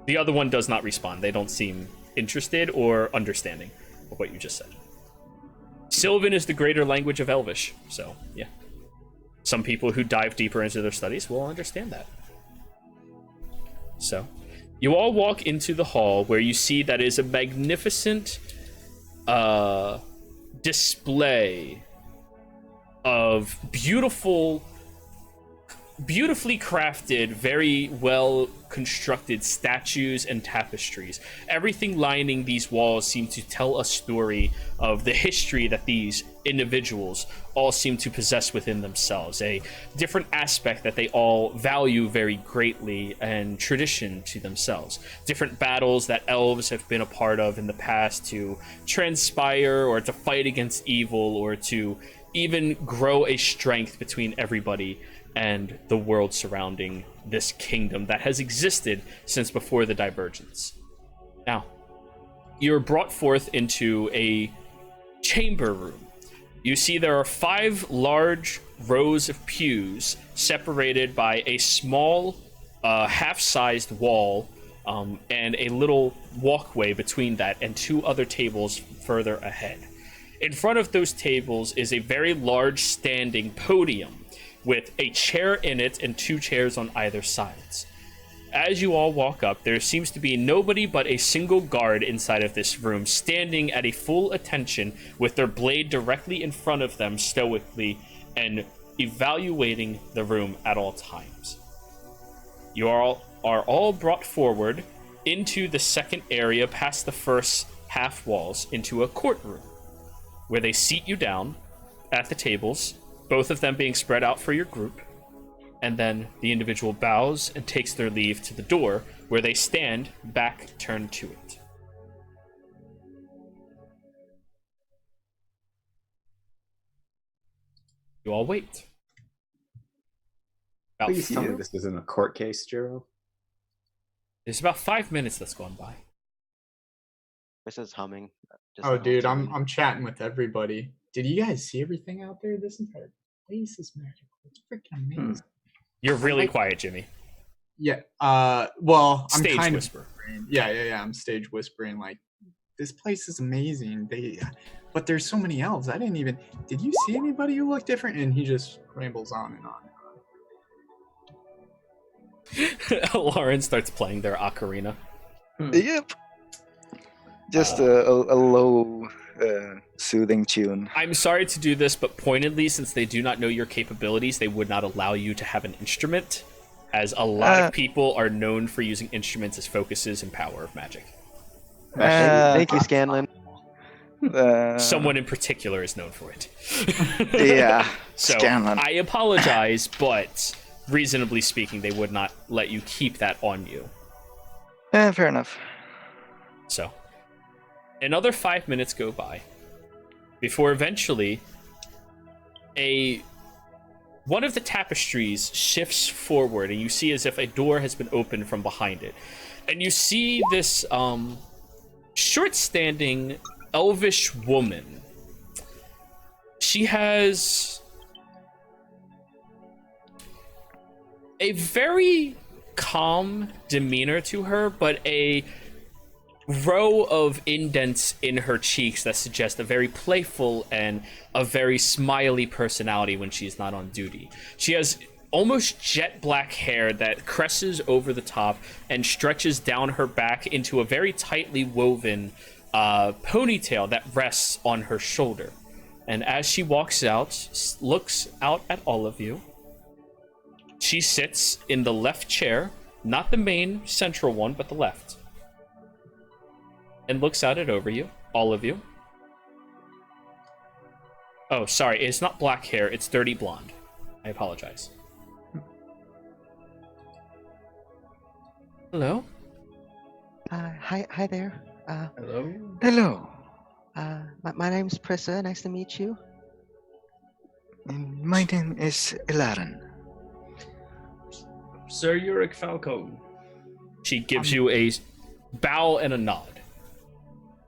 The other one does not respond. They don't seem interested or understanding of what you just said. Sylvan is the greater language of Elvish, so yeah. Some people who dive deeper into their studies will understand that. So, you all walk into the hall where you see that is a magnificent display of beautifully crafted, very well constructed statues and tapestries. Everything lining these walls seems to tell a story of the history that these individuals all seem to possess within themselves, a different aspect that they all value very greatly and tradition to themselves. Different battles that elves have been a part of in the past to transpire or to fight against evil or to even grow a strength between everybody and the world surrounding this kingdom that has existed since before the divergence. Now, you're brought forth into a chamber room. You see there are 5 large rows of pews separated by a small half-sized wall and a little walkway between that and 2 other tables further ahead. In front of those tables is a very large standing podium with a chair in it and 2 chairs on either sides. As you all walk up, there seems to be nobody but a single guard inside of this room, standing at a full attention with their blade directly in front of them stoically and evaluating the room at all times. You are all brought forward into the second area past the first half walls into a courtroom, where they seat you down at the tables, both of them being spread out for your group, and then the individual bows and takes their leave to the door, where they stand back turned to it. You all wait. Please tell me this isn't a court case, Jiro. There's about 5 minutes that's gone by. This is humming. Oh, dude, I'm chatting with everybody. Did you guys see everything out there? This entire place is magical. It's freaking amazing. You're really quiet, Jimmy. Yeah. Well, I'm Stage kind whisper. of yeah. I'm stage whispering like, this place is amazing. But there's so many elves. I didn't even. Did you see anybody who looked different? And he just rambles on and on. Lauren starts playing their ocarina. Yep. Just a low, soothing tune. I'm sorry to do this, but pointedly, since they do not know your capabilities, they would not allow you to have an instrument, as a lot of people are known for using instruments as focuses and power of magic. Thank you, Scanlan. Someone in particular is known for it. Yeah, So Scanlan. I apologize, but reasonably speaking, they would not let you keep that on you. Fair enough. So another 5 minutes go by before eventually one of the tapestries shifts forward, and you see as if a door has been opened from behind it. And you see this short-standing elvish woman. She has a very calm demeanor to her, but a row of indents in her cheeks that suggest a very playful and a very smiley personality when she's not on duty. She has almost jet black hair that cresses over the top and stretches down her back into a very tightly woven ponytail that rests on her shoulder. And as she walks out, looks out at all of you, she sits in the left chair, not the main central one, but the left, and looks out at over you, all of you. Oh, sorry, it's not black hair, it's dirty blonde. I apologize. Hello? Hi there. Hello. Hello. My name's Prissa. Nice to meet you. And my name is Ilaran. Sir Uric Falcone. She gives you a bow and a nod.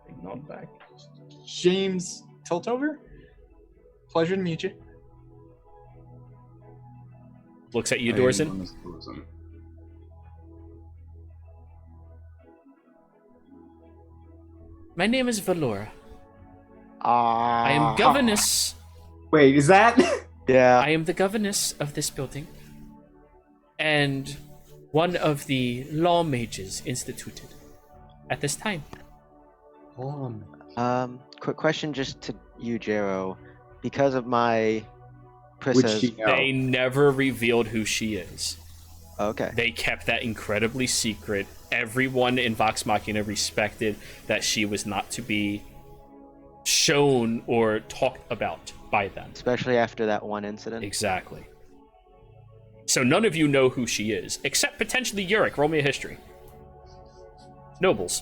Big nod back. James Tiltover. Pleasure to meet you. Looks at you, I am Dorzen. known as Dorzen. My name is Valora. Ah. I am governess. Wait, is that? Yeah. I am the governess of this building. And one of the law mages instituted at this time. Quick question just to you, Jero. Because of my Which Prissa's... she know. They never revealed who she is. Okay. They kept that incredibly secret. Everyone in Vox Machina respected that she was not to be shown or talked about by them. Especially after that one incident. Exactly. So none of you know who she is, except potentially Uric. Roll me a history. Nobles.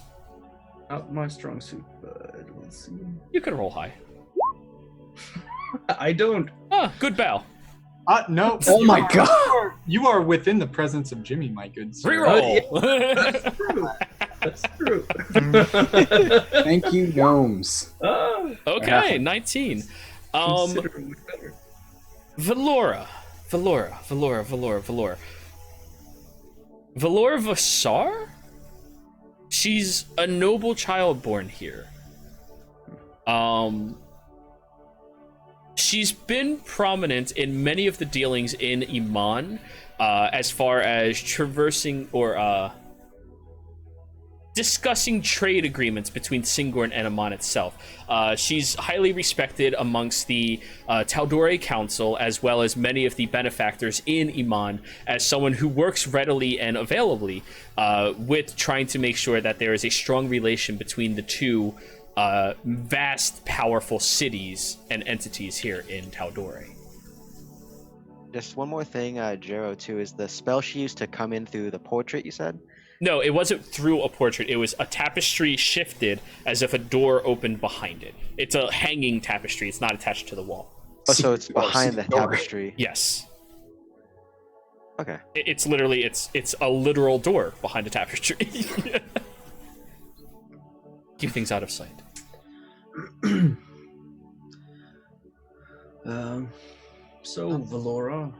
Not my strong suit, but we'll see. You can roll high. I don't. Ah, good bow. No. Oh you my are- God. You are within the presence of Jimmy, my good sir. Reroll. That's true. Thank you, gnomes. Oh, Okay, 19. considerably better. Valora Vassar? She's a noble child born here. She's been prominent in many of the dealings in Iman, as far as traversing or discussing trade agreements between Singorn and Iman itself. She's highly respected amongst the Tal'Dorei Council, as well as many of the benefactors in Iman, as someone who works readily and availably with trying to make sure that there is a strong relation between the two vast, powerful cities and entities here in Tal'Dorei. Just one more thing, Jero, too, is the spell she used to come in through the portrait, you said? No, it wasn't through a portrait. It was a tapestry shifted as if a door opened behind it. It's a hanging tapestry. It's not attached to the wall. Oh, so it's behind the secret door. tapestry. Yes. Okay. It's literally, it's a literal door behind a tapestry. Keep things out of sight. So, Valora,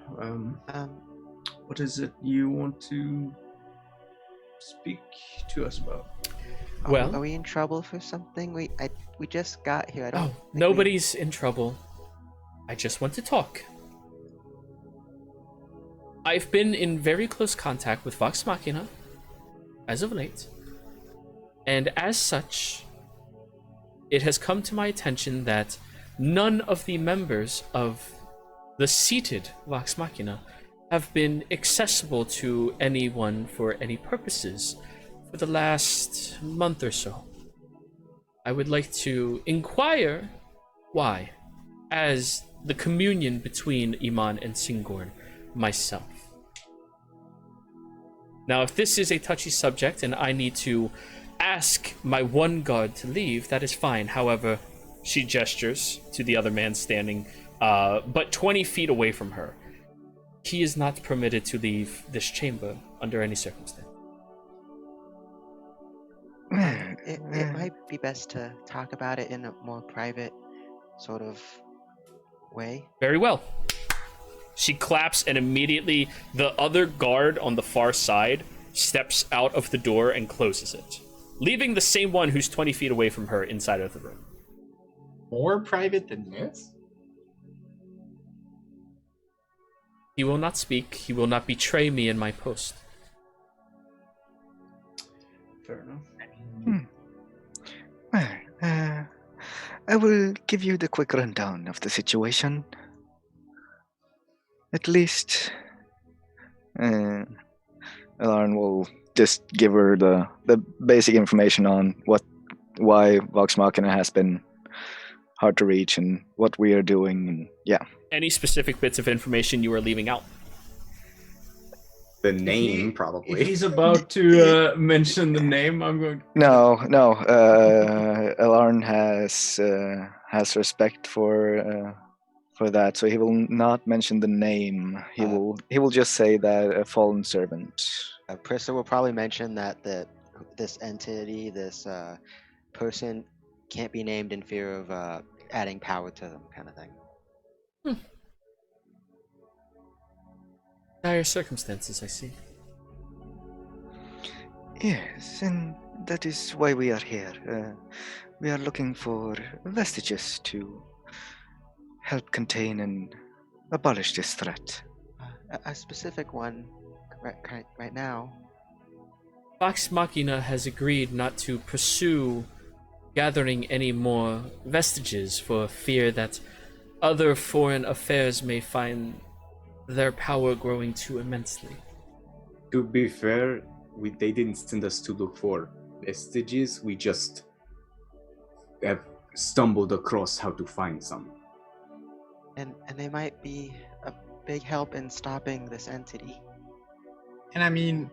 what is it you want to speak to us about? Well- are we in trouble for something? We just got here. I don't. Oh, think we- nobody's in trouble. I just want to talk. I've been in very close contact with Vox Machina as of late, and as such, it has come to my attention that none of the members of the seated Vox Machina have been accessible to anyone for any purposes for the last month or so. I would like to inquire why, as the communion between Iman and Singorn, myself. Now, if this is a touchy subject and I need to ask my one guard to leave, that is fine. However, she gestures to the other man standing but 20 feet away from her. He is not permitted to leave this chamber under any circumstance. It might be best to talk about it in a more private sort of way. Very well. She claps, and immediately the other guard on the far side steps out of the door and closes it, leaving the same one who's 20 feet away from her inside of the room. More private than this? He will not speak. He will not betray me in my post. Fair enough. Well, I will give you the quick rundown of the situation. At least, Alarn will just give her the basic information on why Vox Machina has been hard to reach and what we are doing, and yeah. Any specific bits of information you are leaving out? The name, If probably. he's about to mention the name, I'm going. No. Alarn has respect for that, so he will not mention the name. He will just say that a fallen servant. Prissa will probably mention that this entity, this person, can't be named in fear of adding power to them, kind of thing. Dire circumstances, I see. Yes, and that is why we are here. We are looking for vestiges to help contain and abolish this threat. A specific one, right now. Vox Machina has agreed not to pursue gathering any more vestiges for fear that other foreign affairs may find their power growing too immensely. To be fair, they didn't send us to look for vestiges. We just have stumbled across how to find some. And they might be a big help in stopping this entity. And I mean,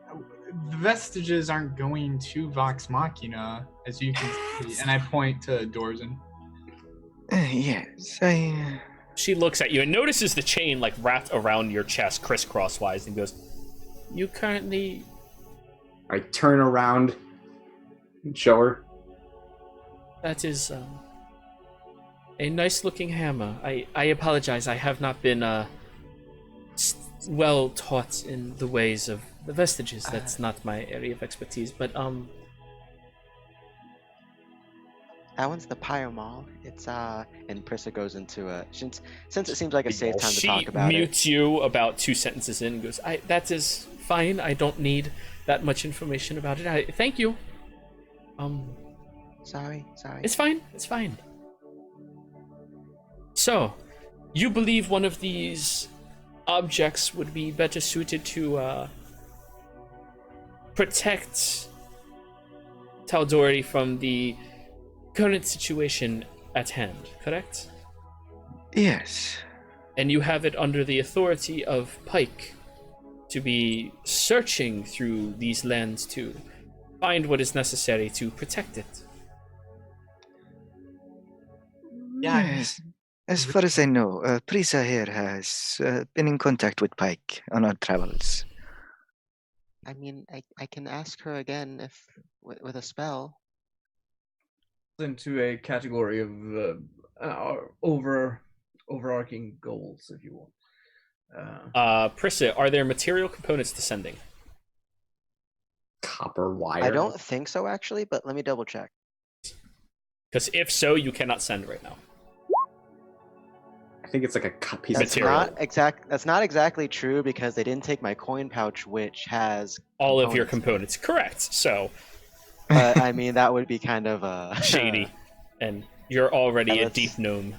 the vestiges aren't going to Vox Machina, as you can see. And I point to Dorzen. Yes, She looks at you and notices the chain like wrapped around your chest crisscross-wise and goes, "You currently..." I turn around and show her. That is a nice-looking hammer. I apologize. I have not been well taught in the ways of the vestiges. That's not my area of expertise. But That one's the Pyromal. It's and Prissa goes into since it seems like a safe time to talk about she mutes you about 2 sentences in and goes, that is fine. I don't need that much information about it. Thank you. Sorry. It's fine. It's fine. So, you believe one of these objects would be better suited to protect Tal'Dorei from the current situation at hand, correct? yes. And you have it under the authority of Pike to be searching through these lands to find what is necessary to protect it. Yes. As far as I know, Prisa here has been in contact with Pike on our travels. I mean, I can ask her again if with a spell. Into a category of overarching goals, if you will. Prissa, are there material components to sending? Copper wire. I don't think so, actually, but let me double check. Because if so, you cannot send right now. I think it's like a piece That's of material. That's not exactly true because they didn't take my coin pouch, which has All of your in it. components. Correct. So, But I mean, that would be kind of shady. And you're already Yeah, a that's- deep gnome.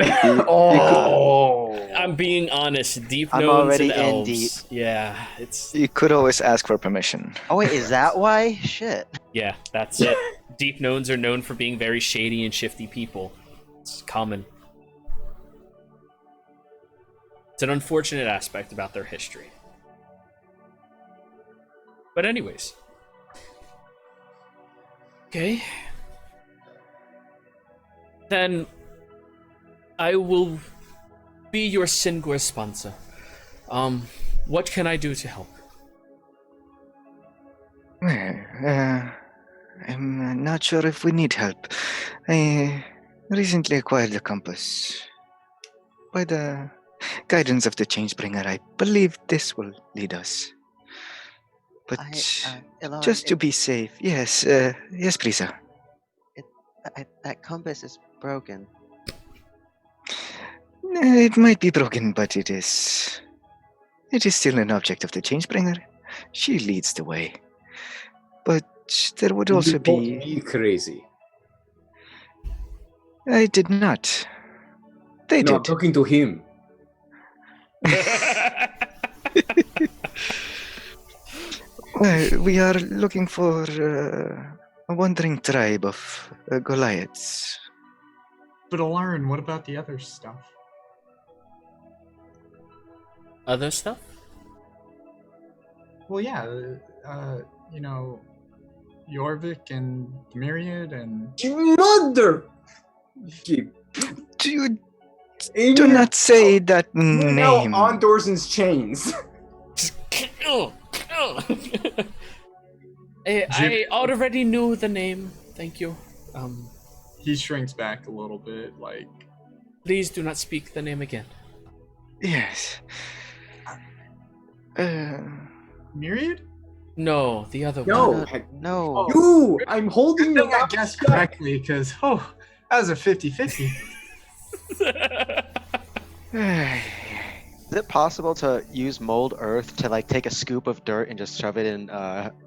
Oh! I'm being honest. Deep I'm gnomes already and in elves. deep. Yeah, it's... You could always ask for permission. Oh wait, is that why? Shit. Yeah, that's it. Deep gnomes are known for being very shady and shifty people. It's common. It's an unfortunate aspect about their history. But anyways. Okay. Then I will be your Singor sponsor. What can I do to help? Well, I'm not sure if we need help. I recently acquired a compass. By the guidance of the Changebringer, I believe this will lead us. But Elon, just to be safe, yes, yes, Prisa. that compass is broken. It might be broken, but it is It is still an object of the Changebringer. She leads the way. But there would also You called be... me crazy. I did not. They No, I'm did. talking to him. Well, we are looking for a wandering tribe of Goliaths. But Alarin, what about the other stuff? Other stuff? Well, yeah, you know, Jorvik and the Myriad and... Mother! Do not say that We're now name. on Dorsen's chains. I already knew the name. Thank you. He shrinks back a little bit, like... Please do not speak the name again. Yes. Myriad? No, the other No, one. No. you! I'm holding Good you thing I up. guessed correctly, because, that was a 50-50. Is it possible to use mold earth to like take a scoop of dirt and just shove it in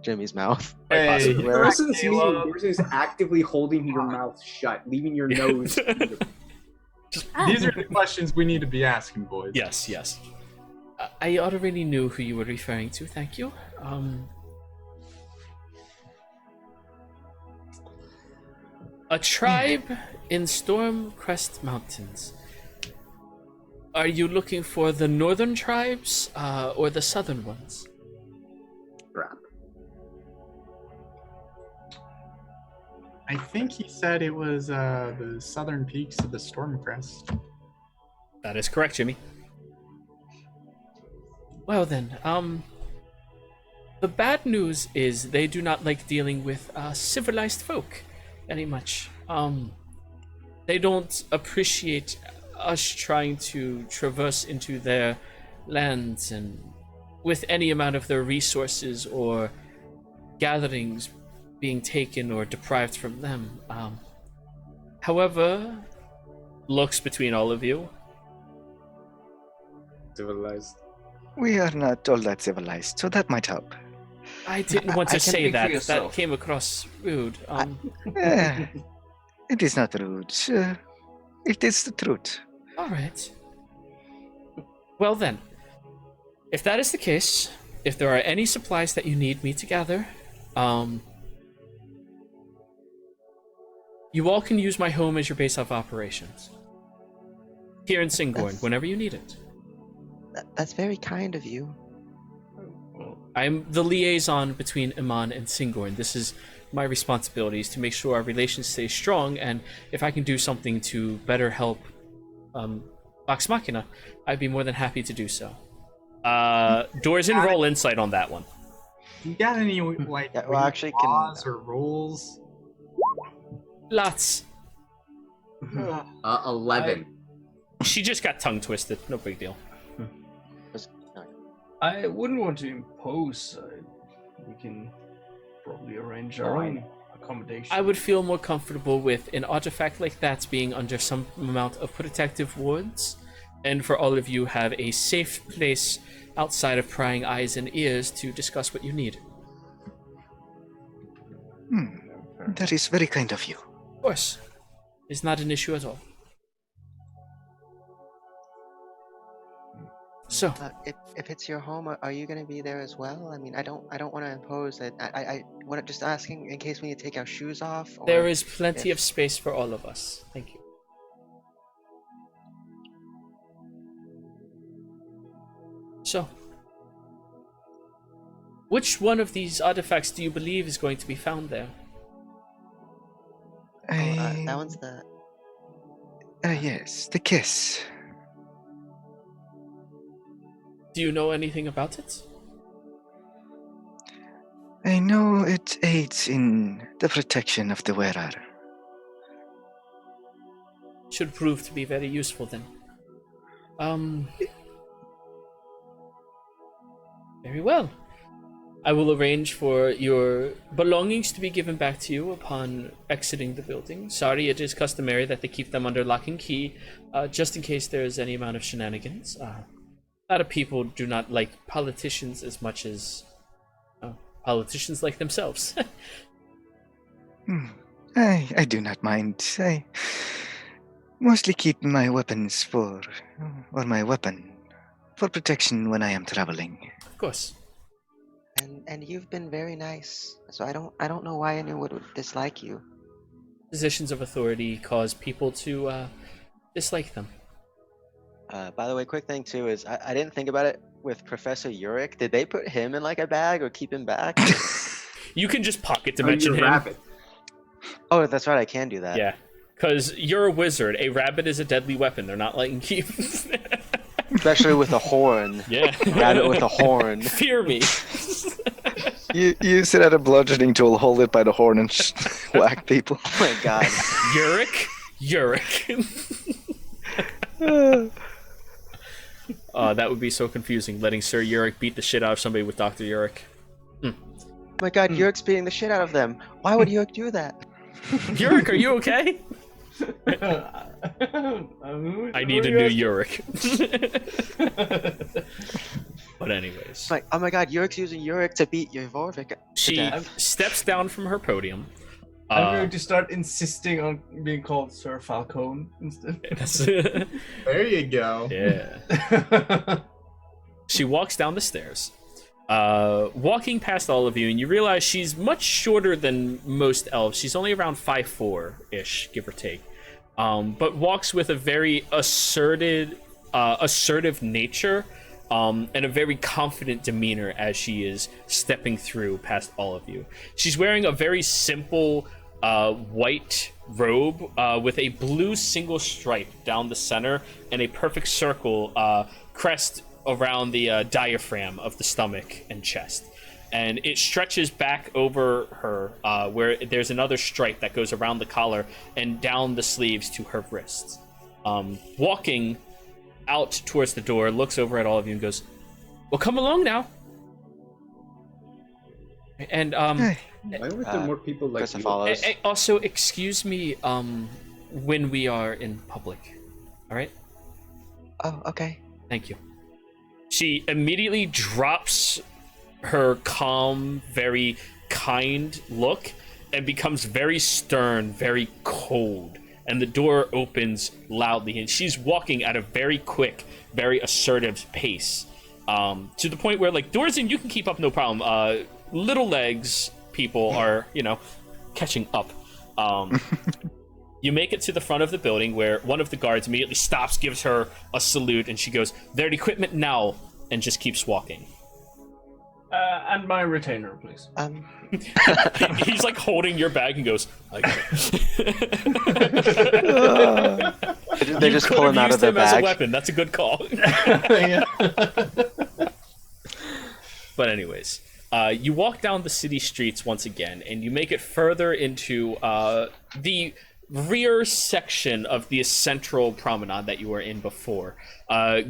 Jimmy's mouth? Hey, Dorsen's meeting. Caleb. Dorsen's actively holding your mouth shut, leaving your nose. These are the questions we need to be asking, boys. Yes, yes. I already knew who you were referring to. Thank you. A tribe in Stormcrest Mountains. Are you looking for the northern tribes or the southern ones? Crap. I think he said it was the southern peaks of the Stormcrest. That is correct, Jimmy. Well then, the bad news is they do not like dealing with civilized folk very much. They don't appreciate us trying to traverse into their lands and with any amount of their resources or gatherings being taken or deprived from them. However, looks between all of you. Civilized. We are not all that civilized, so that might help. I didn't want I to can say speak for that. That yourself. came across rude. It is not rude. It is the truth. All right. Well then, if that is the case, if there are any supplies that you need me to gather, you all can use my home as your base of operations. Here in Singorn, whenever you need it. That's very kind of you. I'm the liaison between Iman and Singorn. This is my responsibility, is to make sure our relations stay strong, and if I can do something to better help Vox Machina, I'd be more than happy to do so. Dorzen, roll insight on that one. You got any like Yeah, well, actually, can- laws or rules? Lots. 11. She just got tongue twisted. No big deal. I wouldn't want to impose. We can probably arrange our own accommodation. I would feel more comfortable with an artifact like that being under some amount of protective wards, and for all of you have a safe place outside of prying eyes and ears to discuss what you need. That is very kind of you. Of course. It's not an issue at all. So, If it's your home, are you going to be there as well? I mean, I don't want to impose it. I want just asking in case we need to take our shoes off. Or there is plenty if- of space for all of us. Thank you. So, which one of these artifacts do you believe is going to be found there? that one's the. Yes, the kiss. Do you know anything about it? I know it aids in the protection of the wearer. Should prove to be very useful then. Very well. I will arrange for your belongings to be given back to you upon exiting the building. Sorry, it is customary that they keep them under lock and key, just in case there is any amount of shenanigans. A lot of people do not like politicians as much as politicians like themselves. I do not mind. I mostly keep my weapons for protection when I am traveling. Of course. And you've been very nice, so I don't know why anyone would dislike you. Positions of authority cause people to dislike them. By the way, quick thing too is I didn't think about it with Professor Uric. Did they put him in like a bag or keep him back? You can just pocket Are you dimension a him. rabbit? Oh, that's right, I can do that. Yeah, because you're a wizard. A rabbit is a deadly weapon. They're not letting keep. Especially with a horn. Yeah. Rabbit with a horn. Fear me. You sit at a bludgeoning tool, hold it by the horn, and whack people. Oh my god. Uric. That would be so confusing, letting Sir Uric beat the shit out of somebody with Dr. Uric. Oh my god, Uric's beating the shit out of them. Why would Uric do that? Uric, are you okay? I need a new Uric. But anyways. Like, oh my god, Uric's using Uric to beat Yorvik. She steps down from her podium. I'm going to start insisting on being called Sir Falcone instead. There you go. Yeah. She walks down the stairs, walking past all of you, and you realize she's much shorter than most elves. She's only around 5'4"-ish, give or take, but walks with a very assertive nature, and a very confident demeanor as she is stepping through past all of you. She's wearing a very simple white robe with a blue single stripe down the center and a perfect circle crest around the diaphragm of the stomach and chest. And it stretches back over her where there's another stripe that goes around the collar and down the sleeves to her wrists. Walking out towards the door, looks over at all of you and goes, "Well, come along now." And Why were there more people like Krista you? follows. also, excuse me when we are in public. All right? Oh, okay. Thank you. She immediately drops her calm, very kind look and becomes very stern, very cold. And the door opens loudly, and she's walking at a very quick, very assertive pace. To the point where, like, Dorzen, you can keep up no problem. Little legs people are, catching up. You make it to the front of the building where one of the guards immediately stops, gives her a salute, and she goes, "Their equipment now," and just keeps walking. And my retainer, please. He's like holding your bag and goes, "I got it." They just pull him out of their as a bag. weapon. That's a good call. Yeah. But anyways, you walk down the city streets once again, and you make it further into the rear section of the central promenade that you were in before.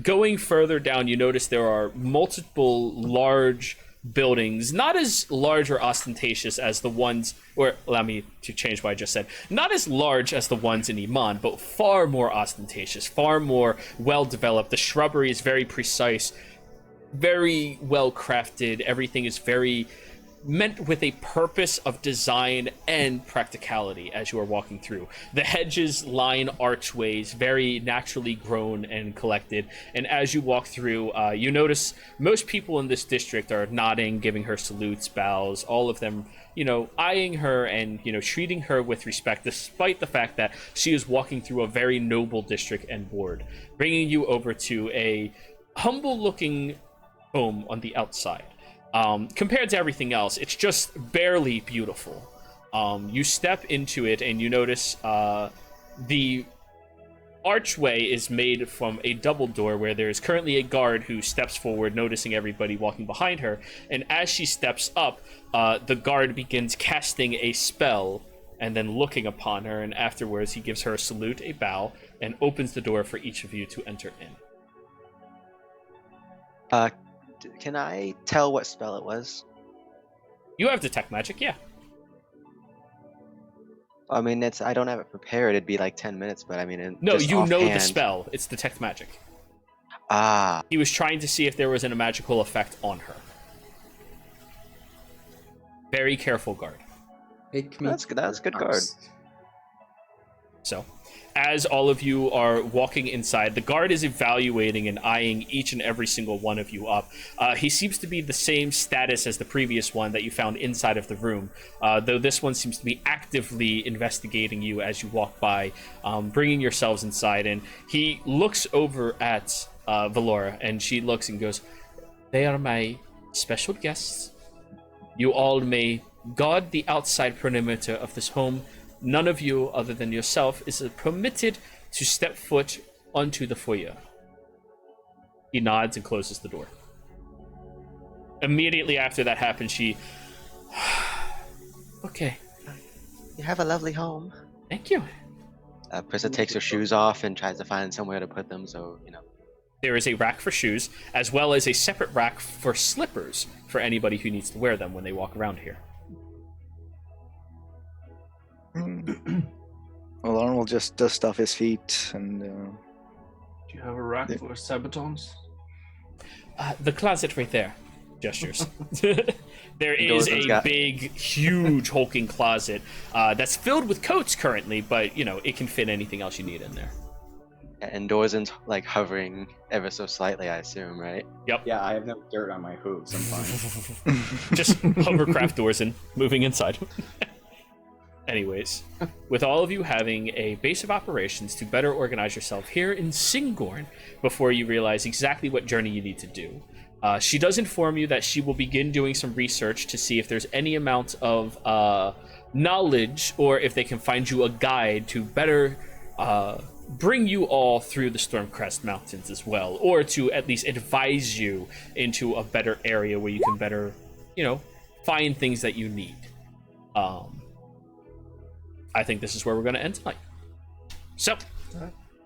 Going further down, you notice there are multiple large buildings, not as large or ostentatious as the ones, or allow me to change what I just said, not as large as the ones in Iman, but far more ostentatious, far more well-developed. The shrubbery is very precise, very well crafted. Everything is very meant with a purpose of design and practicality as you are walking through. The hedges line archways, very naturally grown and collected. And as you walk through, you notice most people in this district are nodding, giving her salutes, bows, all of them, eyeing her and, treating her with respect, despite the fact that she is walking through a very noble district and ward, bringing you over to a humble-looking home on the outside. Compared to everything else, it's just barely beautiful. You step into it and you notice the archway is made from a double door where there is currently a guard who steps forward, noticing everybody walking behind her. And as she steps up, the guard begins casting a spell and then looking upon her. And afterwards, he gives her a salute, a bow, and opens the door for each of you to enter in. Can I tell what spell it was? You have detect magic, yeah. I mean, I don't have it prepared. It'd be like 10 minutes, but I mean, No, just you know the offhand. spell. It's detect magic. Ah, He was trying to see if there was a magical effect on her. Very careful guard. Make me that's good guard. first. So, as all of you are walking inside, the guard is evaluating and eyeing each and every single one of you up. He seems to be the same status as the previous one that you found inside of the room, though this one seems to be actively investigating you as you walk by, bringing yourselves inside. And he looks over at Valora, and she looks and goes, "They are my special guests. You all may guard the outside perimeter of this home. None of you, other than yourself, is permitted to step foot onto the foyer." He nods and closes the door. Immediately after that happens, she... "Okay, You have a lovely home. thank you." Prissa takes her shoes off and tries to find somewhere to put them, so, There is a rack for shoes, as well as a separate rack for slippers for anybody who needs to wear them when they walk around here. Well, Lauren will just dust off his feet and Do you have a rack for sabatons? The closet right there. Gestures. There is Dorzin's a got- big, huge, hulking closet that's filled with coats currently, but, it can fit anything else you need in there. And Dorzin's like hovering ever so slightly, I assume, right? Yeah, I have no dirt on my hooves. I'm fine. Just hovercraft doors and moving inside. Anyways, with all of you having a base of operations to better organize yourself here in Singorn before you realize exactly what journey you need to do, she does inform you that she will begin doing some research to see if there's any amount of knowledge or if they can find you a guide to better bring you all through the Stormcrest Mountains as well, or to at least advise you into a better area where you can better, find things that you need. I think this is where we're going to end tonight. So,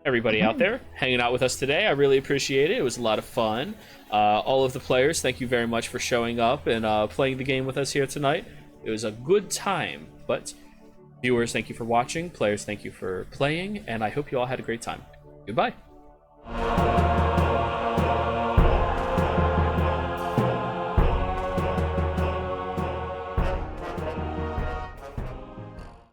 everybody out there hanging out with us today, I really appreciate it. It was a lot of fun. All of the players, thank you very much for showing up and playing the game with us here tonight. It was a good time. But viewers, thank you for watching. Players, thank you for playing. And I hope you all had a great time. Goodbye.